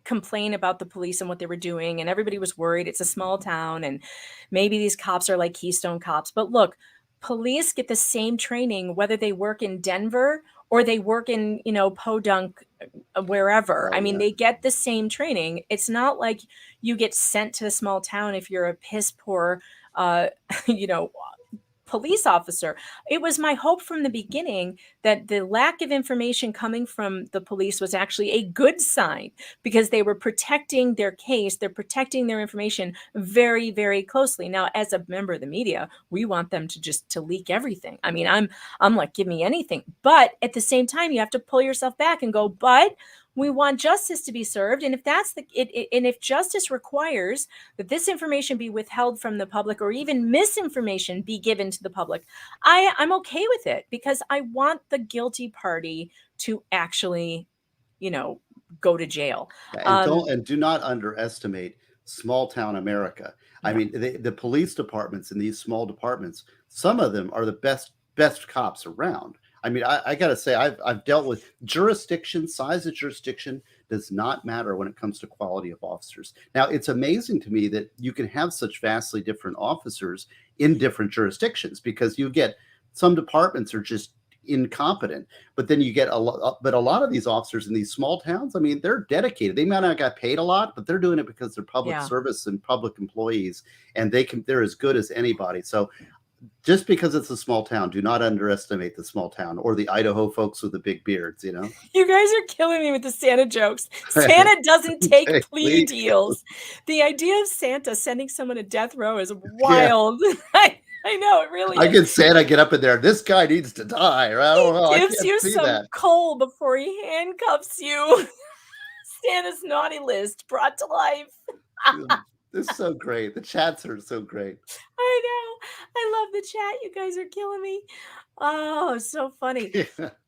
complain about the police and what they were doing, and everybody was worried. It's a small town, and maybe these cops are like Keystone cops. But look, police get the same training whether they work in Denver or they work in, Podunk, wherever. Oh, I mean, yeah. they get the same training. It's not like you get sent to a small town if you're a piss poor, you know, police officer. It was my hope from the beginning that the lack of information coming from the police was actually a good sign because they were protecting their case, they're protecting their information very, very closely. Now, as a member of the media, we want them to leak everything. I mean, I'm like, give me anything. But at the same time, you have to pull yourself back and go, but we want justice to be served. And if that's and if justice requires that this information be withheld from the public or even misinformation be given to the public, I'm okay with it because I want the guilty party to actually, go to jail. And do not underestimate small town America. I mean, the police departments in these small departments, some of them are the best cops around. I mean, I got to say, I've dealt with jurisdiction. Size of jurisdiction does not matter when it comes to quality of officers. Now, it's amazing to me that you can have such vastly different officers in different jurisdictions because you get some departments are just incompetent, but then you get a lot of these officers in these small towns. I mean, they're dedicated. They might not get paid a lot, but they're doing it because they're public service and public employees, and they're as good as anybody. So just because it's a small town, do not underestimate the small town or the Idaho folks with the big beards, You guys are killing me with the Santa jokes. Santa doesn't take plea deals. The idea of Santa sending someone to death row is wild. I know, it really I is. get Santa get up in there. This guy needs to die. Right? I don't know. He gives I you can't see some that. coal before he handcuffs you. Santa's naughty list brought to life. This is so great. The chats are so great. I know. I love the chat. You guys are killing me. Oh, so funny.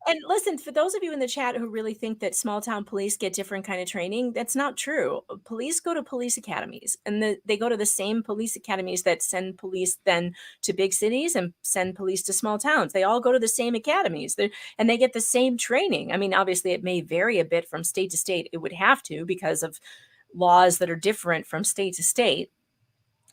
And listen, for those of you in the chat who really think that small town police get different kind of training, that's not true. Police go to police academies, and they go to the same police academies that send police then to big cities and send police to small towns. They all go to the same academies, and they get the same training. I mean, obviously, it may vary a bit from state to state. It would have to because of laws that are different from state to state.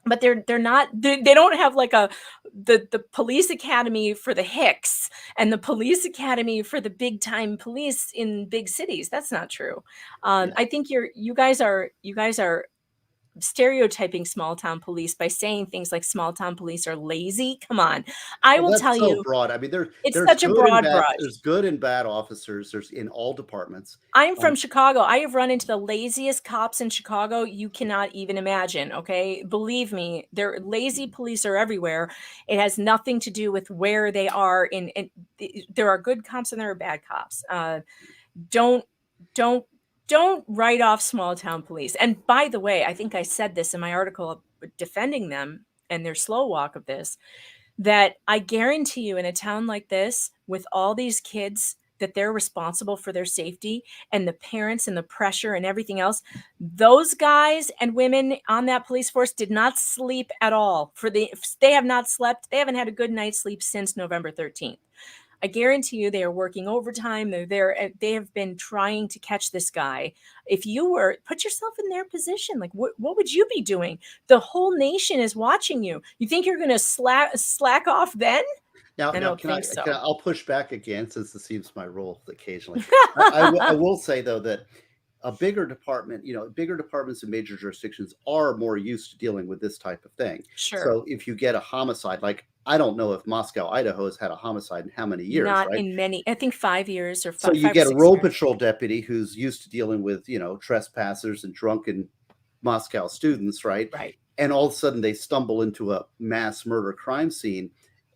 But they're not, they don't have like the police academy for the hicks and the police academy for the big time police in big cities. That's not true. I think you guys are stereotyping small town police by saying things like small town police are lazy. Come on. I will tell you, broad. I mean, it's there's such a good broad and bad, brush. There's good and bad officers. There's in all departments. I'm from Chicago. I have run into the laziest cops in Chicago you cannot even imagine, okay? Believe me, lazy police are everywhere. It has nothing to do with where they are there are good cops and there are bad cops. Don't write off small town police. And by the way, I think I said this in my article defending them and their slow walk of this, that I guarantee you in a town like this with all these kids that they're responsible for their safety and the parents and the pressure and everything else. Those guys and women on that police force did not sleep at all. They have not slept. They haven't had a good night's sleep since November 13th. I guarantee you they are working overtime. They're there. They have been trying to catch this guy. If you were, put yourself in their position, like what would you be doing? The whole nation is watching you. You think you're going to slack off then? Now, I now don't think so. I'll push back again since this seems my role occasionally. I will say though that a bigger department, bigger departments in major jurisdictions are more used to dealing with this type of thing. Sure. So if you get a homicide, like I don't know if Moscow, Idaho has had a homicide in how many years, Not right? in many, I think 5 years or So five, you 5 or get a 6 road years. patrol deputy who's used to dealing with, trespassers and drunken Moscow students, right? Right. And all of a sudden they stumble into a mass murder crime scene.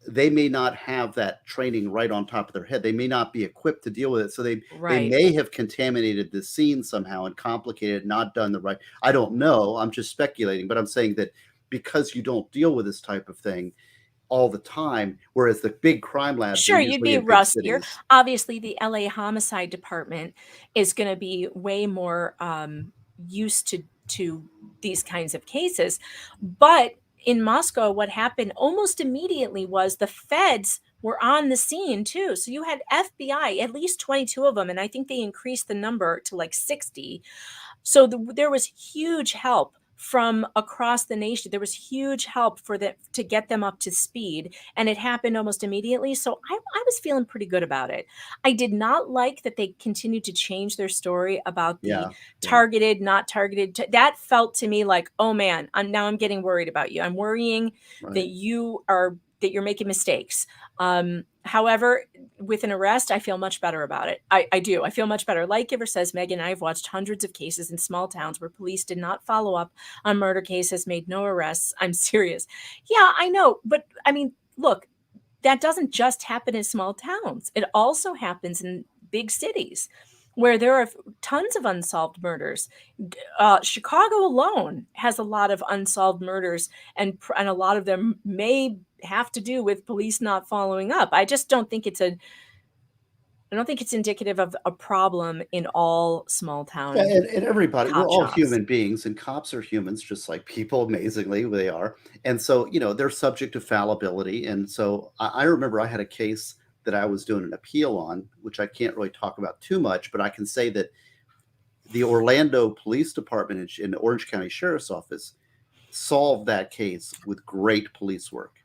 They may not have that training right on top of their head. They may not be equipped to deal with it. So they Right. may have contaminated the scene somehow and complicated, not done the right. I don't know. I'm just speculating, but I'm saying that because you don't deal with this type of thing all the time, whereas the big crime labs Sure, are you'd usually be in big rustier. cities. Obviously, the LA homicide department is going to be way more used to these kinds of cases. But in Moscow, what happened almost immediately was the feds were on the scene too. So you had FBI, at least 22 of them, and I think they increased the number to like 60. So there was huge help from across the nation. There was huge help to get them up to speed, and it happened almost immediately. So I was feeling pretty good about it. I did not like that they continued to change their story about the Yeah. targeted, not targeted. That felt to me like, oh man, I'm getting worried about you. I'm worrying that Right. you're making mistakes. However, with an arrest, I feel much better about it. I do. I feel much better. Like Giver says, Megan and I have watched hundreds of cases in small towns where police did not follow up on murder cases, made no arrests. I'm serious. Yeah, I know. But I mean, look, that doesn't just happen in small towns. It also happens in big cities where there are tons of unsolved murders. Chicago alone has a lot of unsolved murders, and a lot of them may have to do with police not following up. I just don't think it's indicative of a problem in all small town Yeah, and everybody, we're cop all shops. human beings, and cops are humans, just like people. Amazingly, they are, and so they're subject to fallibility. And so I remember I had a case that I was doing an appeal on, which I can't really talk about too much, but I can say that the Orlando Police Department in the Orange County Sheriff's Office solved that case with great police work.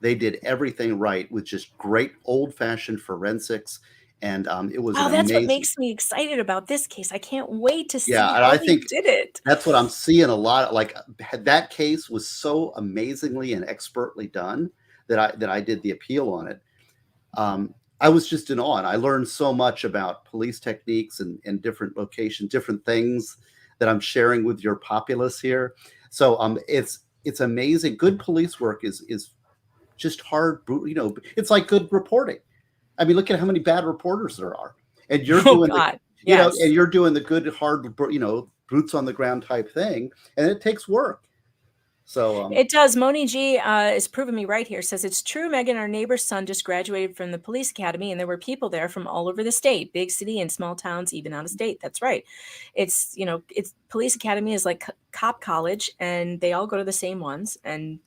They did everything right with just great old-fashioned forensics, and it was Wow, an that's what amazing. makes me excited about this case. I can't wait to Yeah, see and how I they think did it. that's what I'm seeing a lot. Like that case was so amazingly and expertly done that I did the appeal on it. I was just in awe. And I learned so much about police techniques and different locations, different things that I'm sharing with your populace here. So it's amazing. Good police work is just hard. It's like good reporting. I mean, look at how many bad reporters there are, and you're Oh doing God, and yes. you're doing the good, hard, boots on the ground type thing, and it takes work. So, It does. Moni G is proving me right here. Says it's true, Megan. Our neighbor's son just graduated from the police academy, and there were people there from all over the state, big city and small towns, even out of state. That's right. It's police academy is like cop college, and they all go to the same ones, and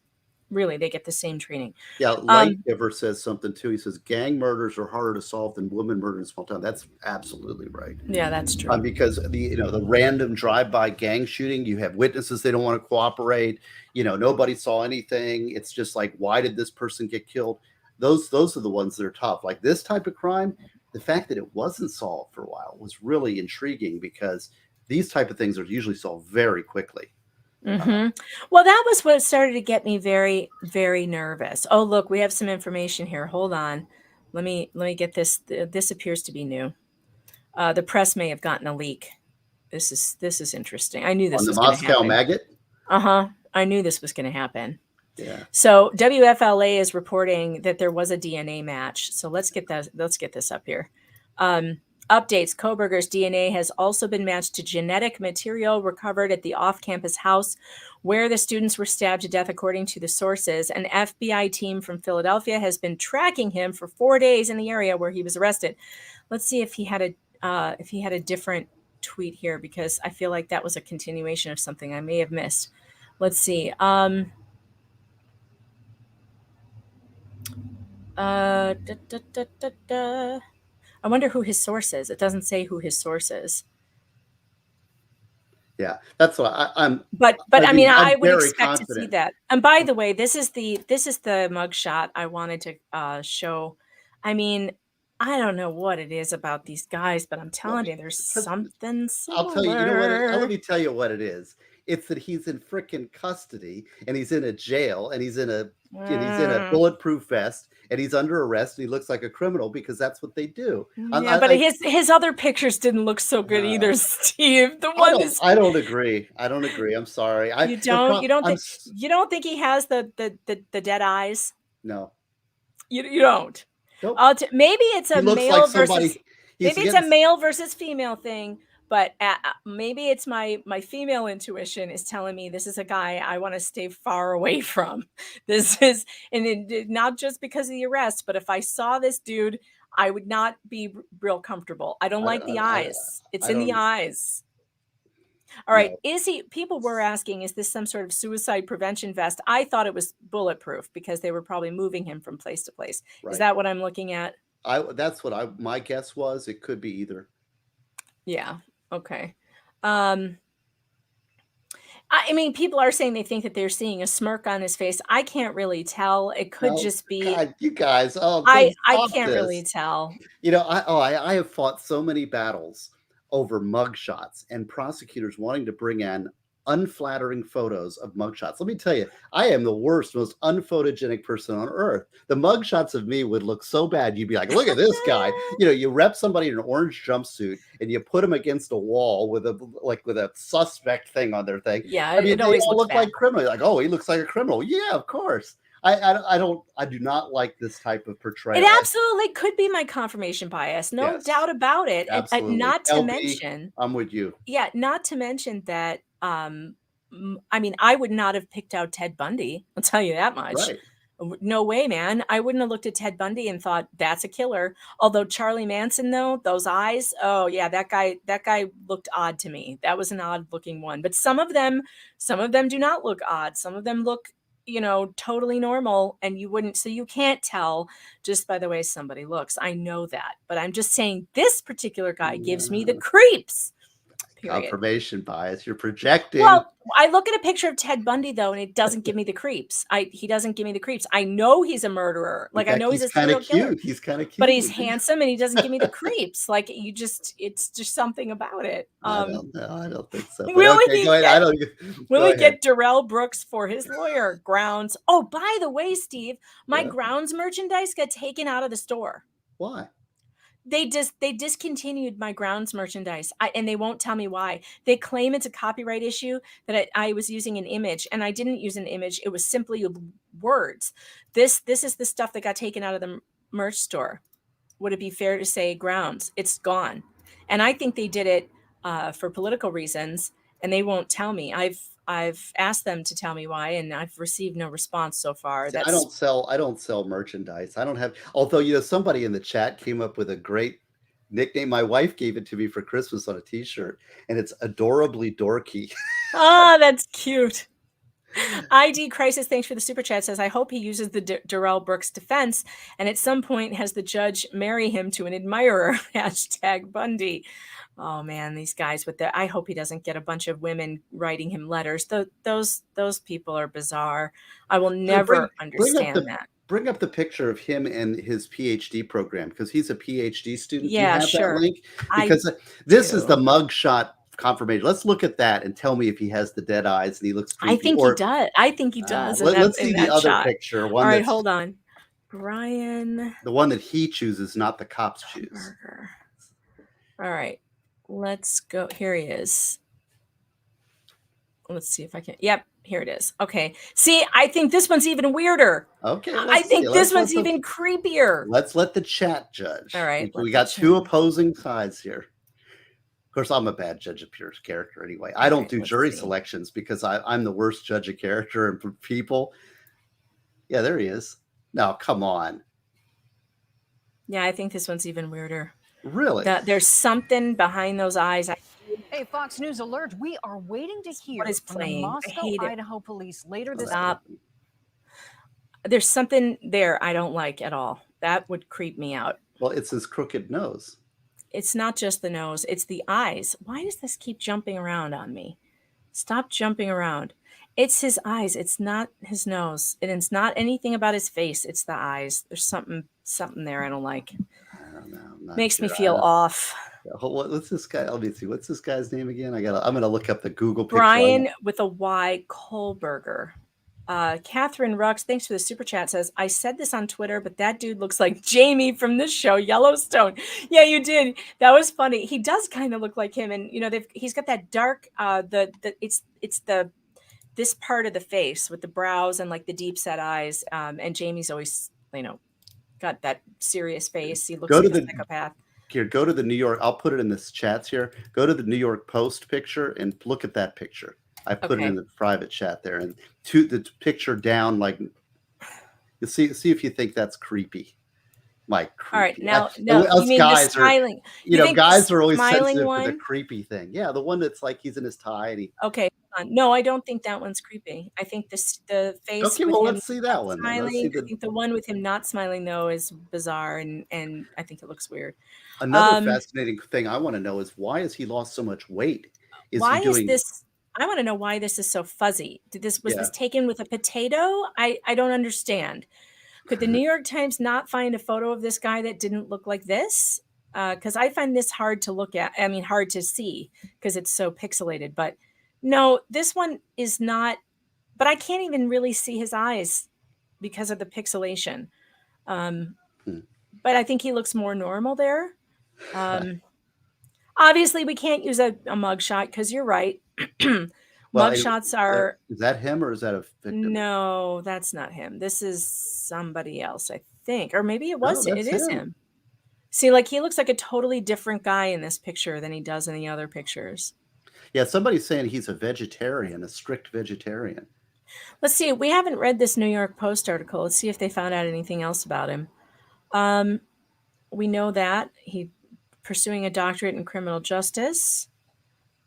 really they get the same training. yeah, Light Giver says something too. He says gang murders are harder to solve than woman murder in small town. That's absolutely right. Yeah, that's true. Because the random drive-by gang shooting, you have witnesses, they don't want to cooperate. Nobody saw anything. It's just like, why did this person get killed? Those are the ones that are tough. Like this type of crime, the fact that it wasn't solved for a while was really intriguing because these type of things are usually solved very quickly. Mm-hmm. Well, that was what started to get me very, very nervous. Oh, look, we have some information here. Hold on. Let me get this. This appears to be new. The press may have gotten a leak. This is interesting. I knew this On the was going to Moscow happen. Maggot? Uh-huh. I knew this was going to happen. Yeah. So WFLA is reporting that there was a DNA match. So let's get this up here. Updates. Koberger's DNA has also been matched to genetic material recovered at the off-campus house where the students were stabbed to death, according to the sources. An FBI team from Philadelphia has been tracking him for 4 days in the area where he was arrested. Let's see if he had a different tweet here, because I feel like that was a continuation of something I may have missed. Let's see. Da, da, da, da, da. I wonder who his source is. It doesn't say who his source is. Yeah, that's what I'm. But I mean, I I'm would very expect to see confident. that. And by the way, this is the mugshot I wanted to show. I mean, I don't know what it is about these guys, but I'm telling you, there's something I'll tell you. You know what? Let similar. me tell you what it is. It's that he's in freaking custody and he's in a jail and he's in a bulletproof vest and he's under arrest and he looks like a criminal because that's what they do. Yeah, but his other pictures didn't look so good either, Steve. The one is I don't agree. I don't agree. I'm sorry. you don't think he has the dead eyes? No. You don't. Nope. Maybe it's a looks male like versus somebody- maybe it's a male versus female thing, but maybe it's my female intuition is telling me this is a guy I want to stay far away from. This is, and not just because of the arrest, but if I saw this dude, I would not be real comfortable. I don't like the eyes. It's in the eyes. All right. No. People were asking, is this some sort of suicide prevention vest? I thought it was bulletproof because they were probably moving him from place to place. Right. Is that what I'm looking at? That's what my guess was. It could be either. Yeah. Okay. I mean, people are saying they think that they're seeing a smirk on his face. I can't really tell. It could just be. God, you guys. Oh, I can't really tell. You know, I have fought so many battles over mugshots and prosecutors wanting to bring in unflattering photos of mugshots. Let me tell you, I am the worst, most unphotogenic person on earth. The mugshots of me would look so bad. You'd be like, look at this guy. You know, you rep somebody in an orange jumpsuit and you put them against a wall with a suspect thing on their thing. Yeah, I mean, it always they all looks look like criminals. Like, oh, he looks like a criminal. Yeah, of course. I do not like this type of portrayal. It absolutely could be my confirmation bias. No doubt about it. Absolutely. And not to LB, mention, I'm with you. Yeah, not to mention that I mean, I would not have picked out Ted Bundy. I'll tell you that much. Right. No way, man. I wouldn't have looked at Ted Bundy and thought that's a killer. Although Charlie Manson, though, those eyes, oh yeah, that guy looked odd to me. That was an odd looking one. But some of them do not look odd. Some of them look, you know, totally normal, and so you can't tell just by the way somebody looks. I know that, but I'm just saying this particular guy gives me the creeps. Period. Confirmation bias. You're projecting. Well, I look at a picture of Ted Bundy though, and it doesn't give me the creeps. He doesn't give me the creeps. I know he's a murderer. Like I know he's a serial killer. He's kind of cute, but he's handsome, and he doesn't give me the creeps. Like it's just something about it. I don't know. I don't think so. Will he get Darrell Brooks for his lawyer grounds? Oh, by the way, Steve, my grounds merchandise got taken out of the store. Why? They discontinued my grounds merchandise, and they won't tell me why. They claim it's a copyright issue that I was using an image, and I didn't use an image. It was simply words. This is the stuff that got taken out of the merch store. Would it be fair to say grounds? It's gone, and I think they did it for political reasons, and they won't tell me. I've asked them to tell me why, and I've received no response so far. I don't sell merchandise. I don't have, although, you know, somebody in the chat came up with a great nickname. My wife gave it to me for Christmas on a t-shirt, and it's adorably dorky. Oh, that's cute. ID Crisis, thanks for the super chat, says, I hope he uses the Darrell Brooks defense and at some point has the judge marry him to an admirer. Hashtag Bundy. Oh man, these guys with I hope he doesn't get a bunch of women writing him letters. Those people are bizarre. I will never understand that. Bring up the picture of him and his PhD program, because he's a PhD student. Yeah, do you have sure. That link? Because this is the mugshot confirmation. Let's look at that and tell me if he has the dead eyes and he looks creepy. I think he does. I think he does. Let's see the other picture. All right, hold on. Brian. The one that he chooses, not the cops choose. All right. Let's go. Here he is. Let's see if I can. Yep, here it is. Okay. See, I think this one's even weirder. Okay. I think this one's even creepier. Let's let the chat judge. All right. We got two opposing sides here. Of course, I'm a bad judge of character anyway. I don't do jury selections because I'm the worst judge of character and for people. Yeah, there he is. Now, come on. Yeah, I think this one's even weirder. Really? There's something behind those eyes. Hey, Fox News alert. We are waiting to hear What is from the playing? I Moscow, hate it. Idaho police later this Stop. There's something there I don't like at all. That would creep me out. Well, it's his crooked nose. It's not just the nose, it's the eyes. Why does this keep jumping around on me? Stop jumping around. It's his eyes. It's not his nose. And it's not anything about his face. It's the eyes. There's something there I don't like. I don't know. I'm not Makes me sure. feel off. What's this guy? Let me see. What's this guy's name again? I'm gonna look up the Google picture. Brian with a Y, Kohlberger. Catherine Rux, thanks for the super chat, says, I said this on Twitter, but that dude looks like Jamie from this show, Yellowstone. Yeah, you did. That was funny. He does kind of look like him. And, you know, he's got that dark, this part of the face with the brows and like the deep set eyes. And Jamie's always, you know, got that serious face. He looks like a psychopath. Here, go to the New York. I'll put it in this chats here. Go to the New York Post picture and look at that picture. I put it in the private chat there, and the picture down, like you see if you think that's creepy. Like creepy. All right, now us you mean guys the smiling? Guys are always sensitive one? to the creepy thing. Yeah, the one that's like he's in his tie. And Okay, no, I don't think that one's creepy. I think the face. Okay, with well, him let's see that one. Smiling. I think the one with him not smiling though is bizarre, and I think it looks weird. Another fascinating thing I want to know is why has he lost so much weight? Is this? I want to know why this is so fuzzy. Was this taken with a potato? I don't understand. Could the New York Times not find a photo of this guy that didn't look like this? Because I find this hard to look at. I mean, hard to see because it's so pixelated. But no, this one is not. But I can't even really see his eyes because of the pixelation. But I think he looks more normal there. Obviously, we can't use a mugshot because you're right. Mugshots are. Is that him or is that a victim? No, that's not him. This is somebody else, I think. Or maybe it was. It is him. See, like he looks like a totally different guy in this picture than he does in the other pictures. Yeah, somebody's saying he's a vegetarian, a strict vegetarian. Let's see. We haven't read this New York Post article. Let's see if they found out anything else about him. We know that he's pursuing a doctorate in criminal justice.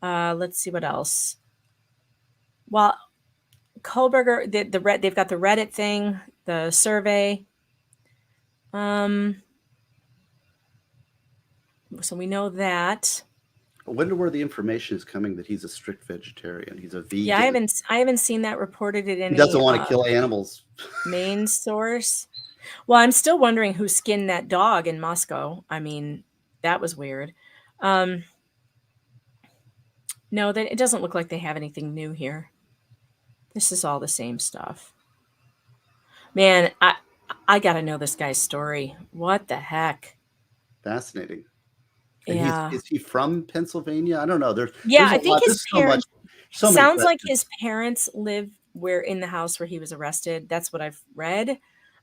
Let's see what else. Well, Kohlberger, they've got the Reddit thing, the survey. So we know that. I wonder where the information is coming that he's a strict vegetarian. He's a vegan. Yeah, I haven't seen that reported in any. He doesn't want to kill animals. Main source. Well, I'm still wondering who skinned that dog in Moscow. I mean, that was weird. No, it doesn't look like they have anything new here. This is all the same stuff. Man, I got to know this guy's story. What the heck? Fascinating. And yeah. Is he from Pennsylvania? I don't know. I think his parents. Sounds like his parents live in the house where he was arrested. That's what I've read.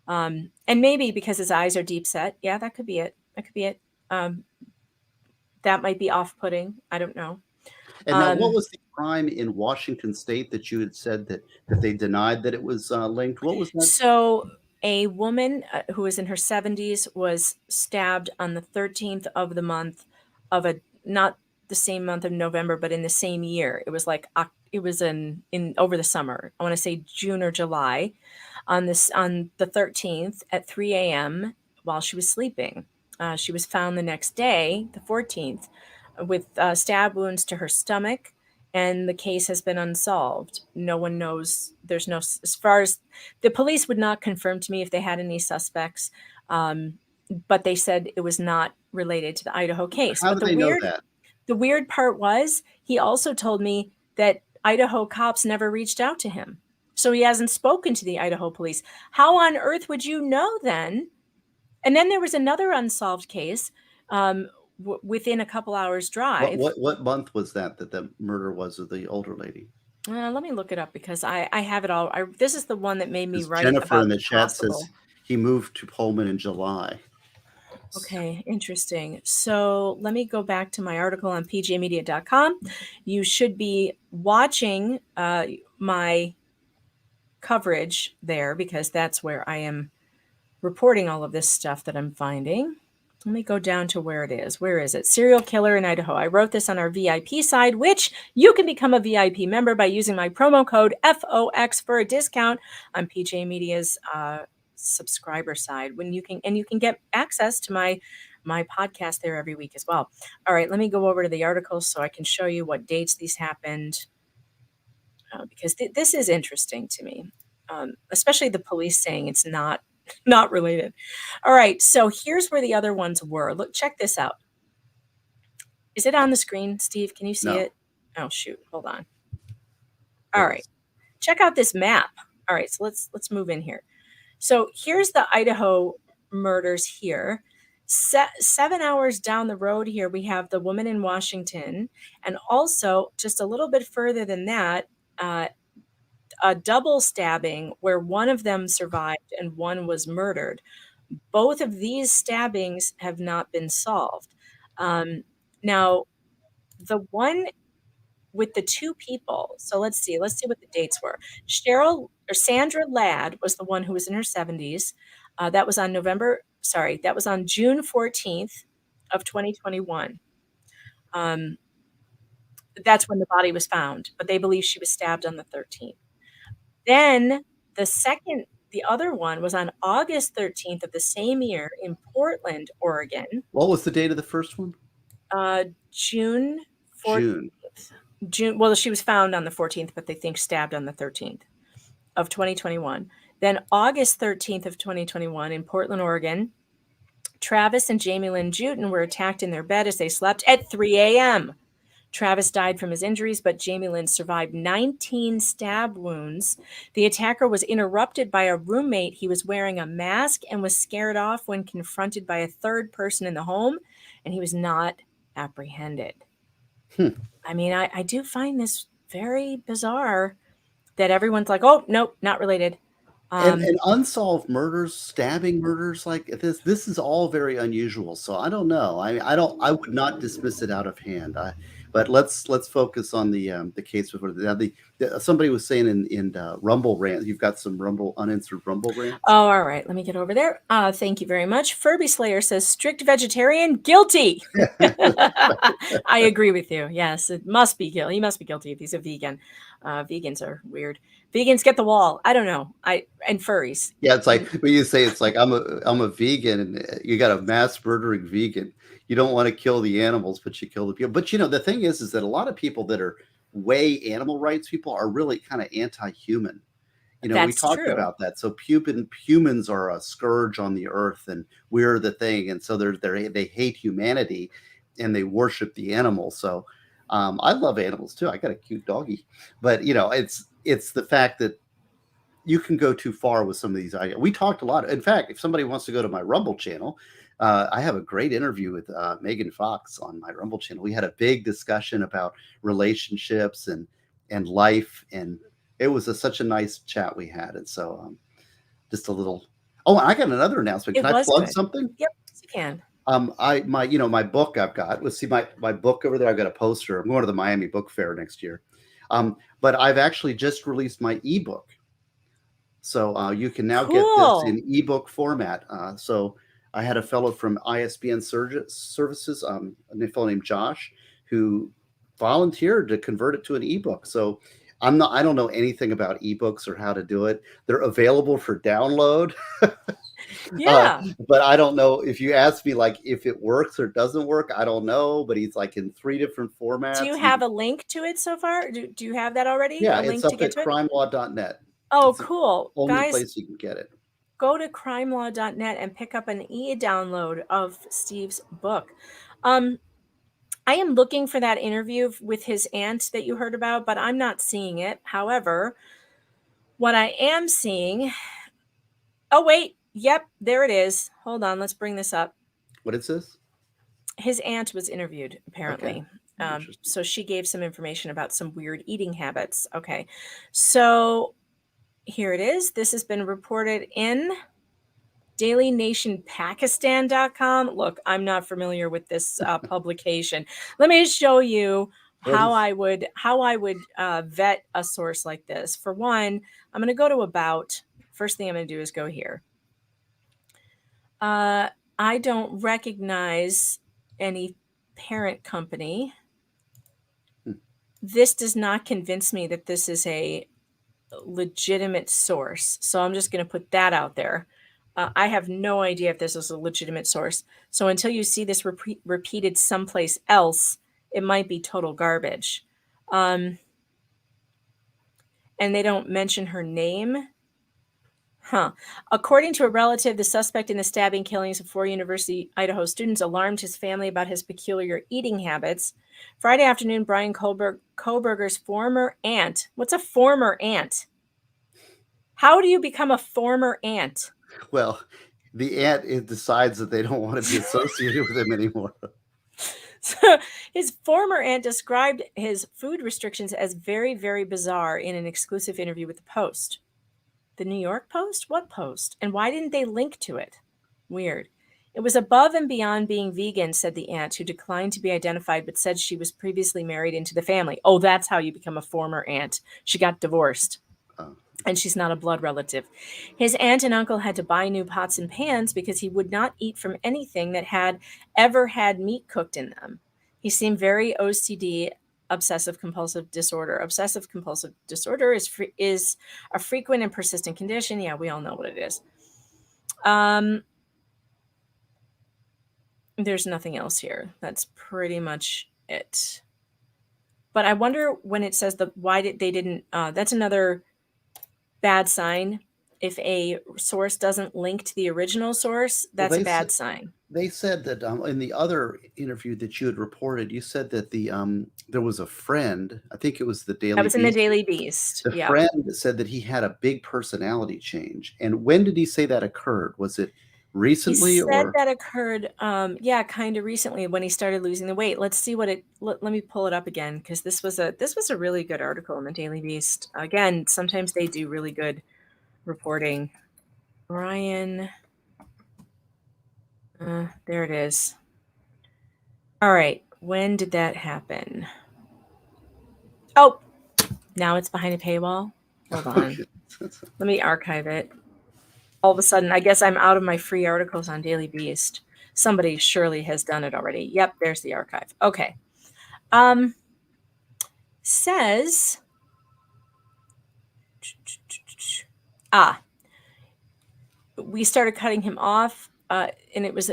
And maybe because his eyes are deep set. Yeah, that could be it. That might be off-putting. I don't know. And now, what was the crime in Washington State that you had said that they denied that it was linked? What was that? So a woman who was in her 70s was stabbed on the 13th of the month of not the same month of November, but in the same year. It was like it was in over the summer. I want to say June or July, on the 13th at 3 a.m. while she was sleeping. She was found the next day, the 14th, with stab wounds to her stomach, and the case has been unsolved. No one knows. There's no, as far as the police would not confirm to me if they had any suspects, but they said it was not related to the Idaho case. How but do they know that? The weird part was he also told me that Idaho cops never reached out to him. So he hasn't spoken to the Idaho police. How on earth would you know then? And then there was another unsolved case within a couple hours drive. What month was that the murder was of the older lady? Let me look it up because I have it all. This is the one that made me write Jennifer about in the chat says he moved to Pullman in July. Okay, interesting. So let me go back to my article on pjmedia.com. You should be watching my coverage there because that's where I am reporting all of this stuff that I'm finding. Let me go down to where it is. Where is it? Serial killer in Idaho. I wrote this on our VIP side, which you can become a VIP member by using my promo code FOX for a discount on PJ Media's subscriber side when you can get access to my podcast there every week as well. All right, let me go over to the articles so I can show you what dates these happened, because this is interesting to me, especially the police saying it's not related. All right, so here's where the other ones were. Look, check this out. Is it on the screen, Steve? Can you see No. it? Oh shoot, hold on. All right, check out this map. All right, so let's move in here. So here's the Idaho murders here. 7 hours down the road here, we have the woman in Washington, and also just a little bit further than that, a double stabbing where one of them survived and one was murdered. Both of these stabbings have not been solved. Now, the one with the two people, so let's see what the dates were. Sandra Ladd was the one who was in her 70s. That was on June 14th of 2021. That's when the body was found, but they believe she was stabbed on the 13th. Then the other one was on August 13th of the same year in Portland, Oregon. What was the date of the first one? June 14th. June. Well, she was found on the 14th, but they think stabbed on the 13th of 2021. Then August 13th of 2021 in Portland, Oregon, Travis and Jamie Lynn Juten were attacked in their bed as they slept at 3 a.m. Travis died from his injuries, but Jamie Lynn survived 19 stab wounds. The attacker was interrupted by a roommate. He was wearing a mask and was scared off when confronted by a third person in the home, and he was not apprehended. I mean, I do find this very bizarre that everyone's like, oh, nope, not related. And unsolved murders, stabbing murders like this is all very unusual. So I don't know. I would not dismiss it out of hand. But let's focus on the case before somebody was saying in Rumble rant. You've got some unanswered Rumble rants. Oh, all right. Let me get over there. Thank you very much. Furby Slayer says strict vegetarian, guilty. I agree with you. Yes, it must be guilty. He must be guilty if he's a vegan. Vegans are weird. Vegans get the wall. I don't know. And furries. Yeah, it's like when you say it's like I'm a vegan, and you got a mass murdering vegan. You don't want to kill the animals, but you kill the people. But the thing is that a lot of people that are way animal rights people are really kind of anti-human. We talked about that. So humans are a scourge on the earth, and we're the thing. And so they hate humanity, and they worship the animals. So I love animals too. I got a cute doggy, but it's the fact that you can go too far with some of these ideas. We talked a lot. In fact, if somebody wants to go to my Rumble channel, I have a great interview with Megan Fox on my Rumble channel. We had a big discussion about relationships and life, and it was such a nice chat we had. And so just a little. Oh, I got another announcement. Can I plug something? Yep, you can. My book I've got. Let's see my book over there. I've got a poster. I'm going to the Miami Book Fair next year. But I've actually just released my ebook. So you can now get this in ebook format. So I had a fellow from ISBN Services, a fellow named Josh, who volunteered to convert it to an ebook. So I don't know anything about ebooks or how to do it. They're available for download. Yeah. But I don't know if you ask me like if it works or doesn't work, I don't know, but he's like in 3 different formats. Do you have a link to it so far? Do you have that already? Yeah, a link it's up to get at to it? crimelaw.net. Oh, It's the cool. only Guys, place you can get it. go to crimelaw.net and pick up an e-download of Steve's book. I am looking for that interview with his aunt that you heard about, but I'm not seeing it. However, what I am seeing, oh wait, yep, there it is. Hold on, let's bring this up. What is this? His aunt was interviewed, apparently. So she gave some information about some weird eating habits. Okay, so here it is. This has been reported in DailyNationPakistan.com. Look, I'm not familiar with this publication. Let me show you how I would vet a source like this. For one, I'm going to go to About. First thing I'm going to do is go here. I don't recognize any parent company. This does not convince me that this is a legitimate source. So I'm just going to put that out there. I have no idea if this is a legitimate source. So until you see this repeated someplace else, it might be total garbage. And they don't mention her name. Huh. According to a relative, the suspect in the stabbing killings of 4 University Idaho students alarmed his family about his peculiar eating habits. Friday afternoon, Brian Koberger's former aunt. What's a former aunt? How do you become a former aunt? Well, the aunt decides that they don't want to be associated with him anymore. So his former aunt described his food restrictions as very, very bizarre in an exclusive interview with the Post. The New York Post? What Post? And why didn't they link to it? Weird. It was above and beyond being vegan, said the aunt, who declined to be identified but said she was previously married into the family. Oh, that's how you become a former aunt. She got divorced. And she's not a blood relative. His aunt and uncle had to buy new pots and pans because he would not eat from anything that had ever had meat cooked in them. He seemed very OCD, obsessive compulsive disorder. Obsessive compulsive disorder is a frequent and persistent condition. Yeah, we all know what it is. There's nothing else here. That's pretty much it. But I wonder when it says that's another bad sign. If a source doesn't link to the original source, that's a bad sign. They said that in the other interview that you had reported, you said that there was a friend. I think it was the Daily. That was in the Daily Beast. The friend said that he had a big personality change. And when did he say that occurred? Was it recently? He said that occurred, kind of recently when he started losing the weight. Let's see what let me pull it up again, because this was a really good article in the Daily Beast. Again, sometimes they do really good reporting. Brian, there it is. All right, when did that happen? Oh, now it's behind a paywall. Hold on. Let me archive it. All of a sudden, I guess I'm out of my free articles on Daily Beast. Somebody surely has done it already. Yep, there's the archive. Okay. Says, we started cutting him off, and it was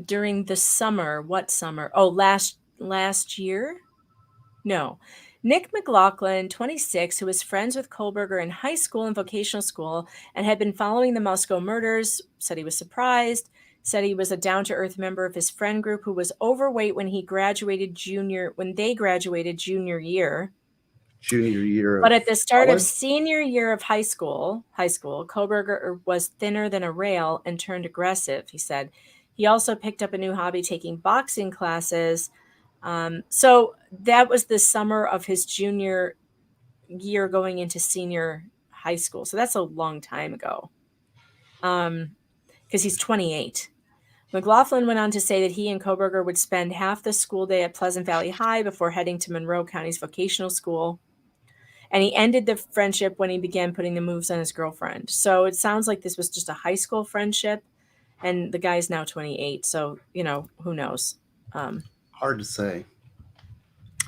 during the summer. What summer? Oh, last year? No. Nick McLaughlin, 26, who was friends with Kohlberger in high school and vocational school and had been following the Moscow murders, said he was surprised, said he was a down-to-earth member of his friend group who was overweight when they graduated junior year. But at the start of senior year of high school, Kohlberger was thinner than a rail and turned aggressive, he said. He also picked up a new hobby, taking boxing classes. So that was the summer of his junior year going into senior high school. So that's a long time ago. Because he's 28. McLaughlin went on to say that he and Kohlberger would spend half the school day at Pleasant Valley High before heading to Monroe County's vocational school. And he ended the friendship when he began putting the moves on his girlfriend. So it sounds like this was just a high school friendship. And the guy's now 28. So, who knows? Hard to say.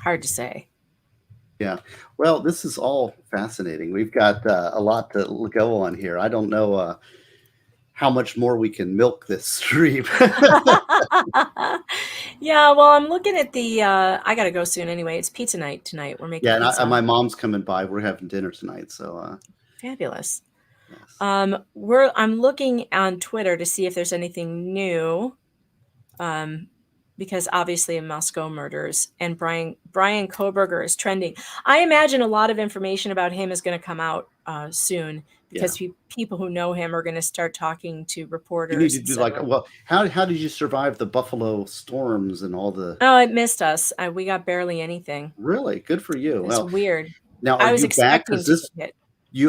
Hard to say. Yeah. Well, this is all fascinating. We've got a lot to go on here. I don't know how much more we can milk this stream. Yeah, well, I'm looking at the I gotta go soon anyway. It's pizza night tonight. We're making pizza. And my mom's coming by. We're having dinner tonight, so fabulous. Yes. I'm looking on Twitter to see if there's anything new. Because obviously in Moscow murders and Brian Kohlberger is trending. I imagine a lot of information about him is going to come out soon because people who know him are going to start talking to reporters. You need to do how did you survive the Buffalo storms and all the? Oh, it missed us. We got barely anything. Really? Good for you. It's weird. Now, I was you back? expecting to hit.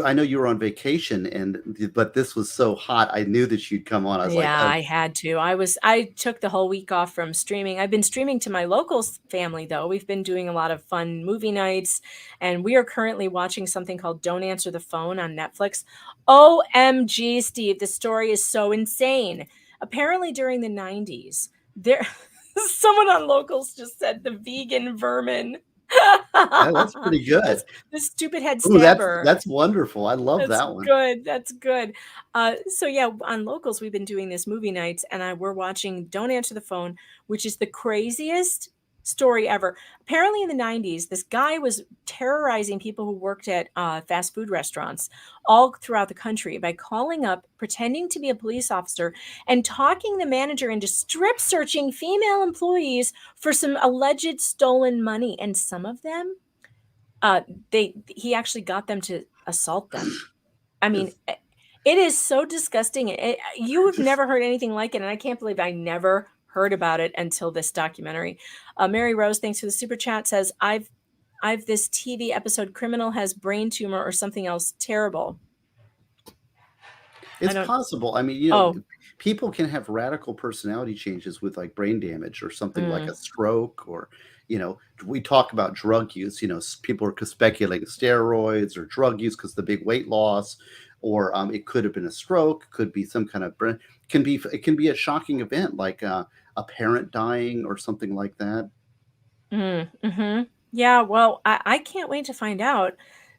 I know you were on vacation, but this was so hot. I knew that you'd come on. I was I had to. I took the whole week off from streaming. I've been streaming to my local family, though. We've been doing a lot of fun movie nights, and we are currently watching something called Don't Answer the Phone on Netflix. OMG, Steve, the story is so insane. Apparently, during the 90s, someone on Locals just said the vegan vermin That's pretty good. That's the stupid head Ooh, stabber. that's wonderful. I love That's that one. good. That's good. So yeah, on Locals, we've been doing this movie nights, and we're watching Don't Answer the Phone, which is the craziest story ever. Apparently, in the 90s, this guy was terrorizing people who worked at fast food restaurants all throughout the country by calling up, pretending to be a police officer, and talking the manager into strip searching female employees for some alleged stolen money. And some of them, he actually got them to assault them. I mean, it is so disgusting. You have never heard anything like it, and I can't believe I never heard about it until this documentary. Mary Rose, thanks for the super chat, says, I've this TV episode, criminal has brain tumor or something else terrible. It's possible. I mean, people can have radical personality changes with like brain damage or something like a stroke, or, we talk about drug use, people are speculating steroids or drug use because the big weight loss, or it could have been a stroke, could be some kind of brain, it can be a shocking event like a parent dying or something like that. Mm-hmm. Yeah, well, I can't wait to find out.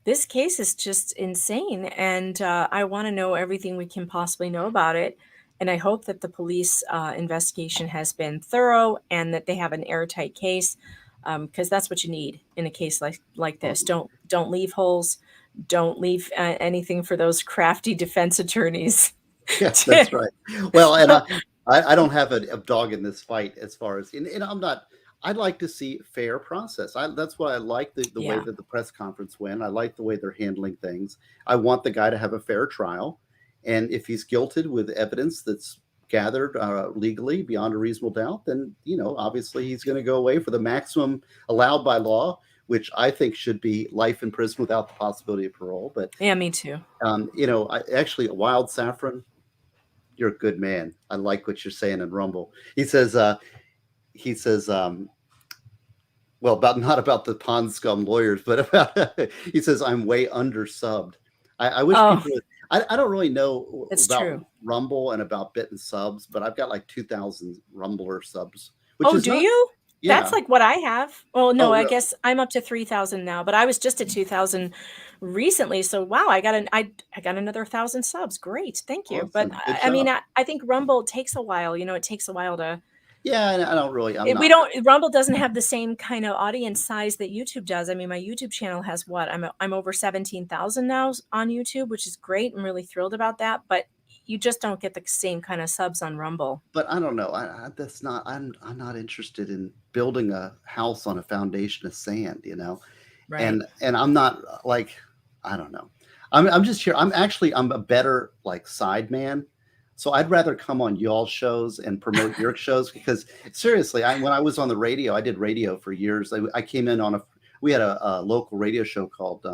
This case is just insane, and I want to know everything we can possibly know about it. And I hope that the police investigation has been thorough and that they have an airtight case, because that's what you need in a case like this. Don't leave holes. Don't leave anything for those crafty defense attorneys. Yes, that's right. Well, and I don't have a dog in this fight as far as, and I'm not. I'd like to see fair process. That's why I like the way that the press conference went. I like the way they're handling things. I want the guy to have a fair trial. And if he's guilted with evidence that's gathered legally beyond a reasonable doubt, then, obviously he's going to go away for the maximum allowed by law, which I think should be life in prison without the possibility of parole. But yeah, me too. Actually, Wild Saffron, you're a good man. I like what you're saying in Rumble. He says, well, not about the pond scum lawyers, but about, he says, I'm way undersubbed. I wish people would, I don't really know about Rumble and about bit and subs, but I've got like 2,000 Rumbler subs. Do you? Yeah. That's like what I have. Well, no, I really? guess I'm up to 3,000 now, but I was just at 2,000 recently. So wow, I got another 1,000 subs. Great, thank you. Awesome. But Good I mean, job. I think Rumble takes a while. It takes a while to. Yeah, and I don't really. Rumble doesn't have the same kind of audience size that YouTube does. I mean, my YouTube channel has what? I'm over 17,000 now on YouTube, which is great. I'm really thrilled about that. But you just don't get the same kind of subs on Rumble. But I don't know. I'm not interested in building a house on a foundation of sand, Right. And I'm not like, I don't know. I'm just here. I'm a better like side man. So I'd rather come on y'all's shows and promote your shows, because seriously, when I was on the radio, I did radio for years. I came in we had a local radio show called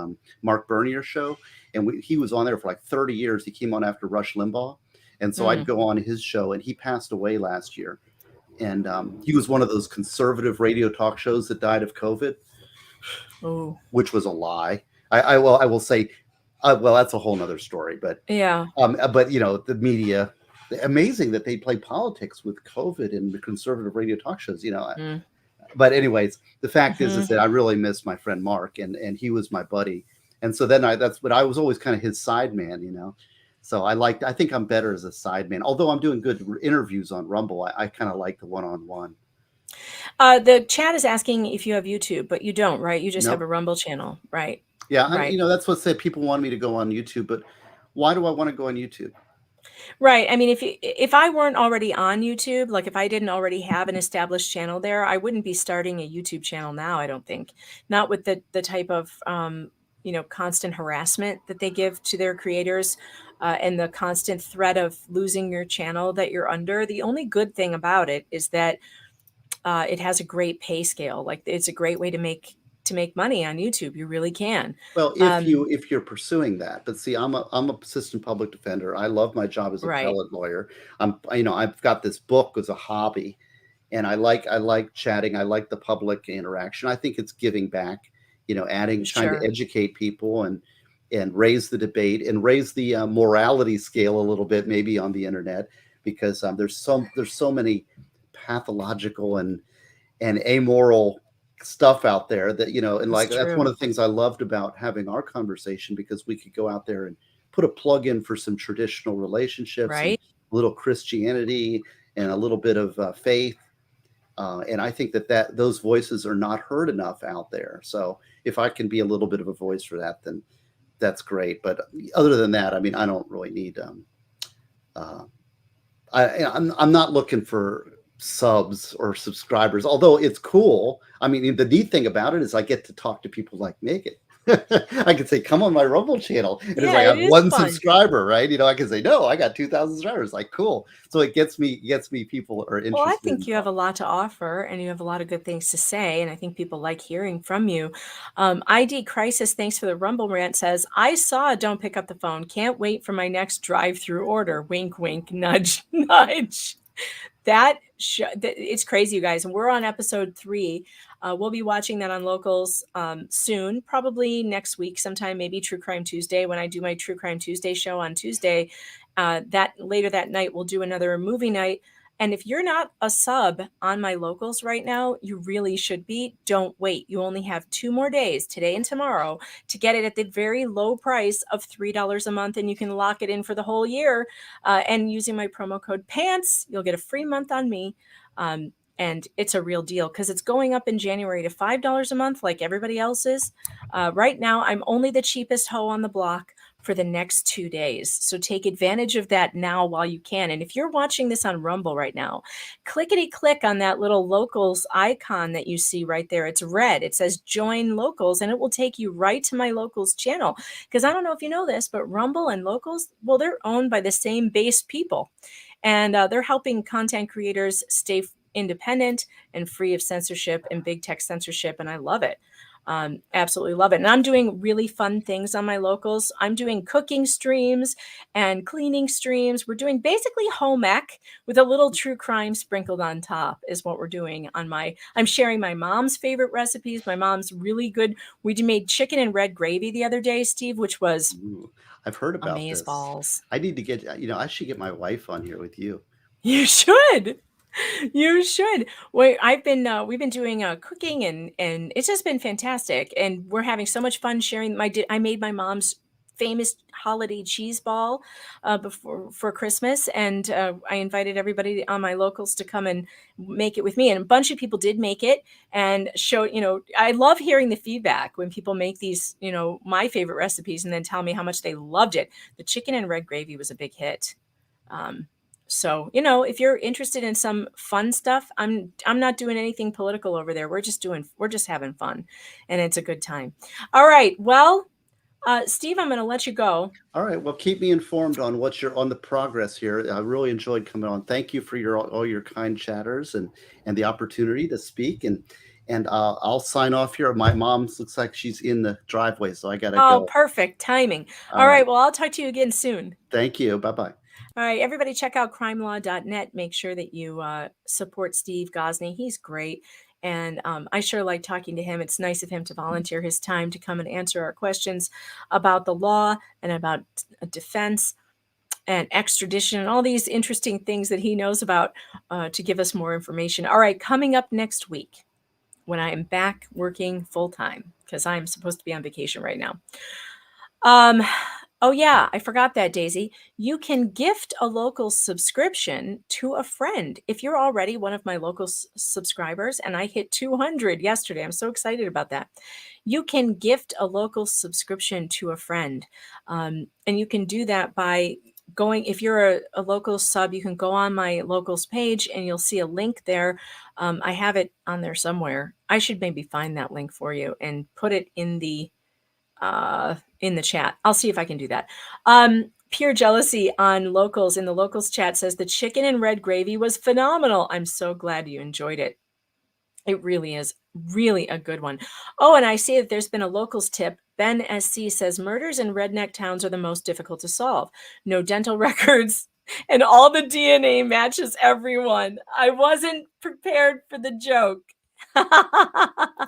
Mark Burnier's show, and he was on there for like 30 years. He came on after Rush Limbaugh. And so I'd go on his show, and he passed away last year. And he was one of those conservative radio talk shows that died of COVID, which was a lie. I will say, well, that's a whole nother story, but yeah. But the media, amazing that they play politics with COVID and the conservative radio talk shows, But anyways, the fact is that I really miss my friend Mark, and he was my buddy, and so then I was always kind of his side man, So I think I'm better as a side man, although I'm doing good interviews on Rumble. I kind of like the one-on-one. The chat is asking if you have YouTube, but you don't, right? You just Nope. have a Rumble channel, right? Yeah, Right. that's what said people wanted me to go on YouTube, but why do I want to go on YouTube? Right. I mean, if I weren't already on YouTube, like if I didn't already have an established channel there, I wouldn't be starting a YouTube channel now, I don't think. Not with the type of constant harassment that they give to their creators, and the constant threat of losing your channel that you're under. The only good thing about it is that it has a great pay scale. Like, it's a great way to make money on YouTube. You really can. Well, if you're pursuing that, but see, I'm a assistant public defender. I love my job as a Right. appellate lawyer. I've got this book as a hobby, and I like chatting. I like the public interaction. I think it's giving back. Trying Sure. to educate people and raise the debate and raise the morality scale a little bit, maybe on the internet, because there's so many pathological and amoral stuff out there that, and That's like, that's true. one of the things I loved about having our conversation, because we could go out there and put a plug in for some traditional relationships and Right. a little Christianity and a little bit of faith. And I think that those voices are not heard enough out there. So if I can be a little bit of a voice for that, then that's great. But other than that, I mean, I don't really need, I'm not looking for subs or subscribers, although it's cool. I mean, the neat thing about it is I get to talk to people like Megan. I can say, come on my Rumble channel. And it's Yeah, like, I it have is one fun. subscriber, right? I can say, no, I got 2,000 subscribers. Like, cool. So it gets me people are interested. Well, I think you have a lot to offer and you have a lot of good things to say. And I think people like hearing from you. ID Crisis, thanks for the Rumble rant, says, I saw Don't Pick Up the Phone. Can't wait for my next drive-through order. Wink, wink, nudge, nudge. It's crazy, you guys. And we're on episode 3. We'll be watching that on Locals soon, probably next week sometime, maybe True Crime Tuesday, when I do my True Crime Tuesday show on Tuesday. Later that night, we'll do another movie night. And if you're not a sub on my Locals right now, you really should be. Don't wait. You only have 2 more days, today and tomorrow, to get it at the very low price of $3 a month. And you can lock it in for the whole year. And using my promo code PANTS, you'll get a free month on me. And it's a real deal because it's going up in January to $5 a month like everybody else is. Right now, I'm only the cheapest hoe on the block for the next 2 days. So take advantage of that now while you can. And if you're watching this on Rumble right now, clickety-click on that little Locals icon that you see right there. It's red. It says Join Locals, and it will take you right to my Locals channel. Because I don't know if you know this, but Rumble and Locals, well, they're owned by the same base people. And they're helping content creators stay independent and free of censorship and big tech censorship. And I love it. Absolutely love it. And I'm doing really fun things on my Locals. I'm doing cooking streams and cleaning streams. We're doing basically home ec with a little true crime sprinkled on top is what we're doing on I'm sharing my mom's favorite recipes. My mom's really good. We made chicken and red gravy the other day, Steve, which was I've heard about this. amazeballs. I need to get, I should get my wife on here with you. You should. You should. Wait, we've been doing cooking and it's just been fantastic. And we're having so much fun sharing. I made my mom's famous holiday cheese ball for Christmas, and I invited everybody on my Locals to come and make it with me. And a bunch of people did make it and show. I love hearing the feedback when people make these, my favorite recipes, and then tell me how much they loved it. The chicken and red gravy was a big hit. So, if you're interested in some fun stuff, I'm not doing anything political over there. We're just having fun, and it's a good time. All right. Well, Steve, I'm going to let you go. All right. Well, keep me informed on on the progress here. I really enjoyed coming on. Thank you for all your kind chatters and the opportunity to speak. And I'll sign off here. My mom looks like she's in the driveway, so I got to go. Oh, perfect timing. All right. Well, I'll talk to you again soon. Thank you. Bye-bye. All right, everybody check out crimelaw.net. Make sure that you support Steve Gosney. He's great. And I sure like talking to him. It's nice of him to volunteer his time to come and answer our questions about the law and about defense and extradition and all these interesting things that he knows about to give us more information. All right, coming up next week when I am back working full time, because I'm supposed to be on vacation right now. Oh yeah, I forgot that, Daisy. You can gift a Local subscription to a friend. If you're already one of my Local subscribers, and I hit 200 yesterday, I'm so excited about that. You can gift a Local subscription to a friend. And you can do that by if you're a Local sub, you can go on my Locals page and you'll see a link there. I have it on there somewhere. I should maybe find that link for you and put it in the chat. I'll see if I can do that. Pure Jealousy on Locals in the Locals chat says the chicken and red gravy was phenomenal. I'm so glad you enjoyed it. It really is really a good one. Oh, and I see that there's been a Locals tip. Ben SC says murders in redneck towns are the most difficult to solve. No dental records and all the DNA matches everyone. I wasn't prepared for the joke. I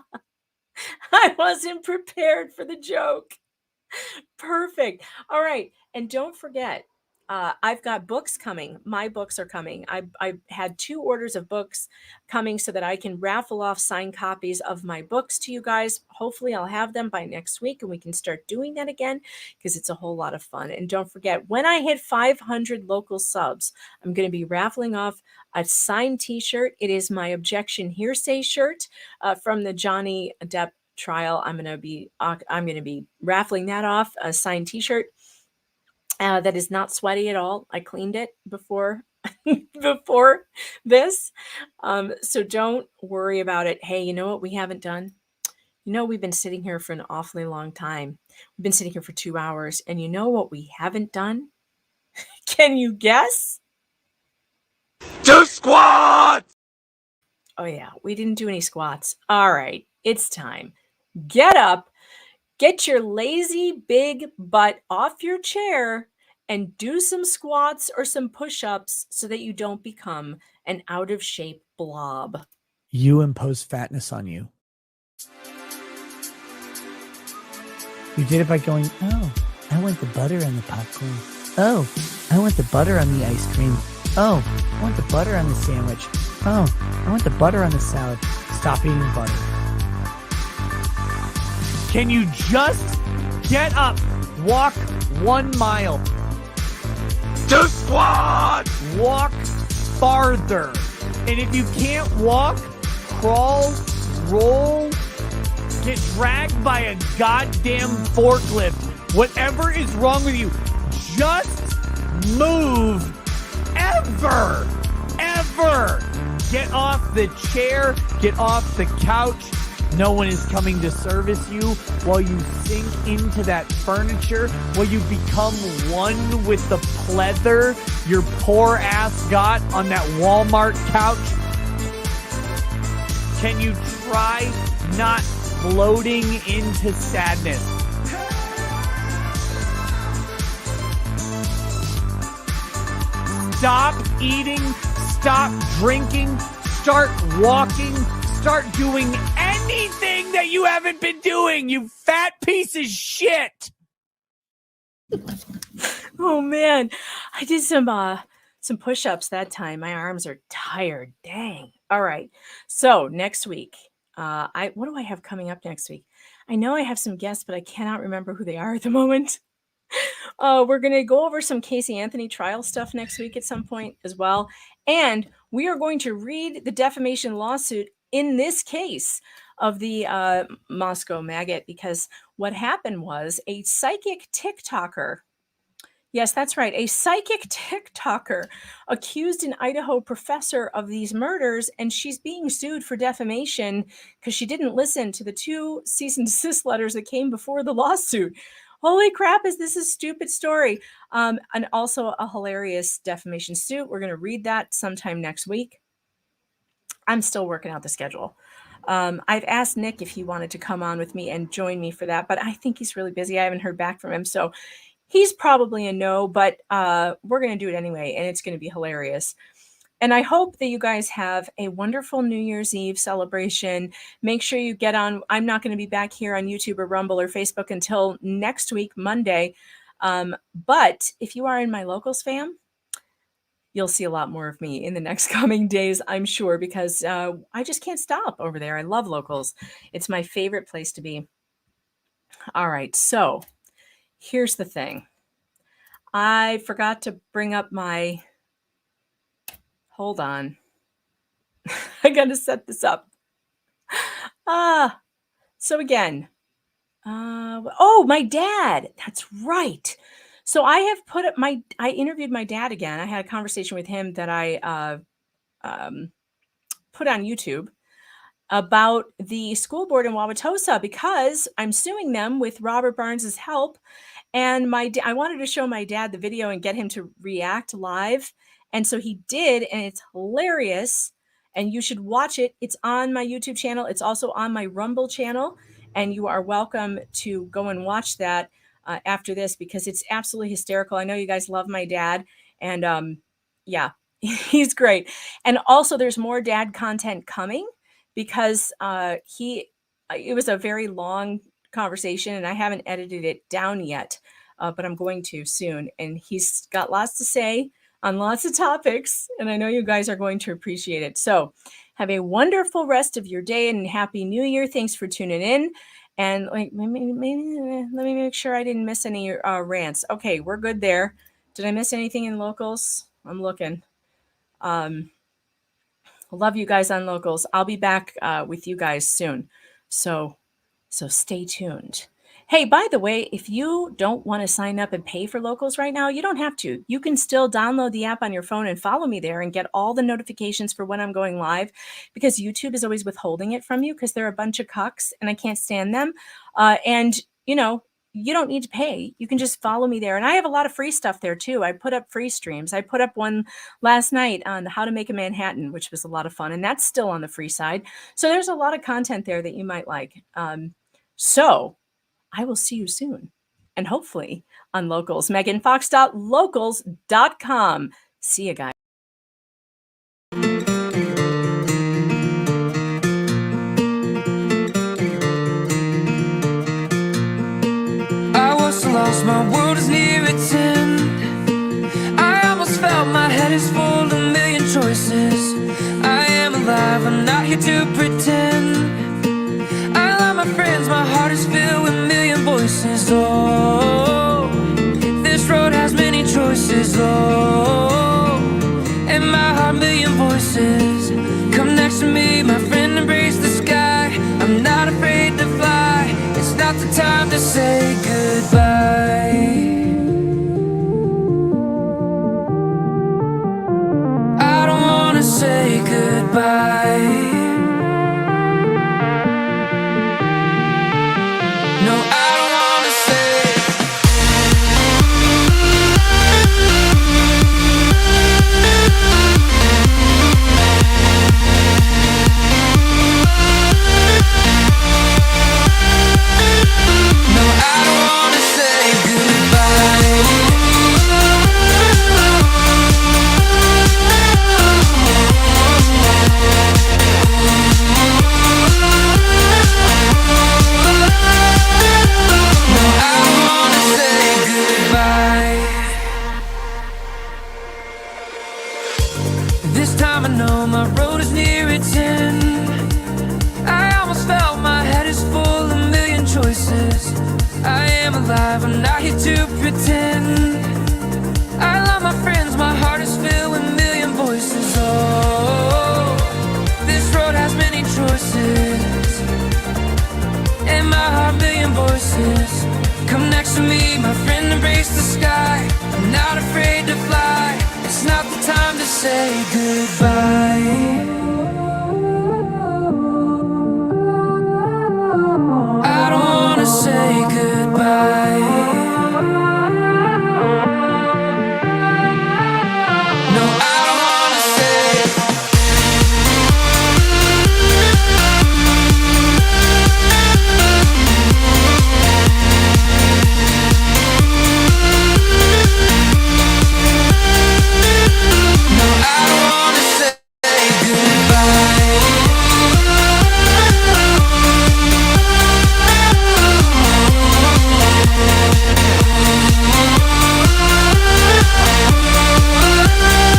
wasn't prepared for the joke. Perfect. All right. And don't forget, I've got books coming. My books are coming. I had 2 orders of books coming so that I can raffle off signed copies of my books to you guys. Hopefully I'll have them by next week and we can start doing that again because it's a whole lot of fun. And don't forget, when I hit 500 local subs, I'm going to be raffling off a signed t-shirt. It is my Objection Hearsay shirt from the Johnny Depp trial. I'm going to be raffling that off, a signed t-shirt. That is not sweaty at all. I cleaned it before before this. So don't worry about it. Hey, you know what we haven't done? You know, we've been sitting here for an awfully long time. We've been sitting here for 2 hours. And you know what we haven't done? Can you guess? 2 squats! Oh, yeah, we didn't do any squats. All right, it's time. Get up, get your lazy big butt off your chair, and do some squats or some push-ups so that you don't become an out-of-shape blob. You impose fatness on you. You did it by going, oh, I want the butter on the popcorn. Oh, I want the butter on the ice cream. Oh, I want the butter on the sandwich. Oh, I want the butter on the salad. Stop eating butter. Can you just get up, walk 1 mile? 2 squats! Walk farther. And if you can't walk, crawl, roll, get dragged by a goddamn forklift. Whatever is wrong with you, just move. Ever. Get off the chair, get off the couch. No one is coming to service you while you sink into that furniture, while you become one with the pleather your poor ass got on that Walmart couch. Can you try not floating into sadness? Stop eating, stop drinking, start walking, start doing anything that you haven't been doing, you fat piece of shit. Oh man, I did some push-ups that time. My arms are tired. Dang. All right. So next week, what do I have coming up next week? I know I have some guests, but I cannot remember who they are at the moment. We're going to go over some Casey Anthony trial stuff next week at some point as well. And we are going to read the defamation lawsuit in this case of the Moscow maggot, because what happened was a psychic TikToker, yes, that's right, a psychic TikToker accused an Idaho professor of these murders, and she's being sued for defamation because she didn't listen to the 2 cease and desist letters that came before the lawsuit. Holy crap, is this a stupid story? And also a hilarious defamation suit. We're going to read that sometime next week. I'm still working out the schedule. I've asked Nick if he wanted to come on with me and join me for that, but I think he's really busy. I haven't heard back from him. So he's probably a no, but we're going to do it anyway, and it's going to be hilarious. And I hope that you guys have a wonderful New Year's Eve celebration. Make sure you get on. I'm not going to be back here on YouTube or Rumble or Facebook until next week, Monday. But if you are in my Locals fam, you'll see a lot more of me in the next coming days, I'm sure, because I just can't stop over there. I love Locals. It's my favorite place to be. All right, so here's the thing. I forgot to bring up my... Hold on. I got to set this up. So again, oh, my dad. That's right. So I have I interviewed my dad again. I had a conversation with him that I put on YouTube about the school board in Wauwatosa, because I'm suing them with Robert Barnes's help. And I wanted to show my dad the video and get him to react live. And so he did, and it's hilarious. And you should watch it. It's on my YouTube channel. It's also on my Rumble channel. And you are welcome to go and watch that after this, because it's absolutely hysterical. I know you guys love my dad. And yeah, he's great. And also there's more dad content coming, because it was a very long conversation and I haven't edited it down yet. but I'm going to soon. And he's got lots to say on lots of topics, and I know you guys are going to appreciate it. So have a wonderful rest of your day and Happy New Year. Thanks for tuning in. And like, maybe, let me make sure I didn't miss any rants. Okay, we're good there. Did I miss anything in locals? I'm looking. Love you guys on locals. I'll be back with you guys soon. So stay tuned. Hey, by the way, if you don't want to sign up and pay for locals right now, you don't have to. You can still download the app on your phone and follow me there and get all the notifications for when I'm going live, because YouTube is always withholding it from you because they're a bunch of cucks and I can't stand them. And, you know, you don't need to pay. You can just follow me there. And I have a lot of free stuff there too. I put up free streams. I put up one last night on how to make a Manhattan, which was a lot of fun. And that's still on the free side. So there's a lot of content there that you might like. So I will see you soon. And hopefully on Locals, meganfox.locals.com. See you guys. Lost, my world is near its end. I almost felt my head is full of a million choices. I am alive, I'm not here to pretend. I love my friends, my heart is filled with a million voices. Oh, this road has many choices. Oh, and my heart, million voices. Come next to me, my friend, embrace the sky. I'm not afraid to fly. It's not the time to say goodbye. I don't wanna say goodbye. No, I don't wanna say. No, I don't wanna say goodbye. No, I don't wanna say goodbye. This time I know my road is near its end. I almost felt my head is full of a million choices. I am alive, I'm not here to pretend. I love my friends, my heart is filled with a million voices. Oh, this road has many choices. And my heart, million voices. Come next to me, my friend, embrace the sky. I'm not afraid to fly. It's not the time to say goodbye. I don't wanna say goodbye. No, I don't wanna say. No, I don't wanna say goodbye. No,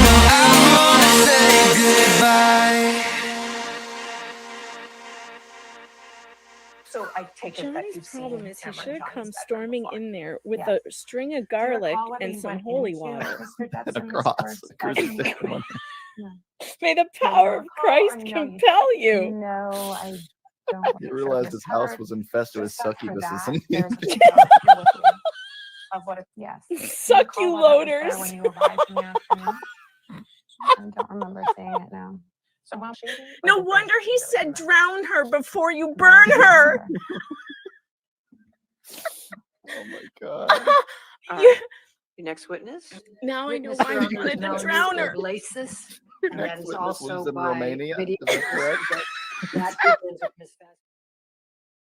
I don't wanna say goodbye. So I take it that Johnny's you've problem seen is he Cameron should have come Johnny's storming in there with Yeah. a string of Do you garlic recall whether and you some went holy into water. Mr. Jetson's Across first the crucifixion bedroom? one. May the Do you power of recall, Christ or no, compel you. No, I don't. You sure realized Miss his house Hubbard, was infested with just after succubuses that, and there's a photo here with you of what it, yes. Do you recall whether it was there when you arrived in the afternoon? I don't remember seeing it now. So while she No wonder he said drown her before you burn her. Oh my God. You- Your next witness? Now I know Witness why Your you wanted to Honor, drown her. Glacis, Your and next that is witness also lives in by Romania. video. Is that correct? That begins with Miss Fast.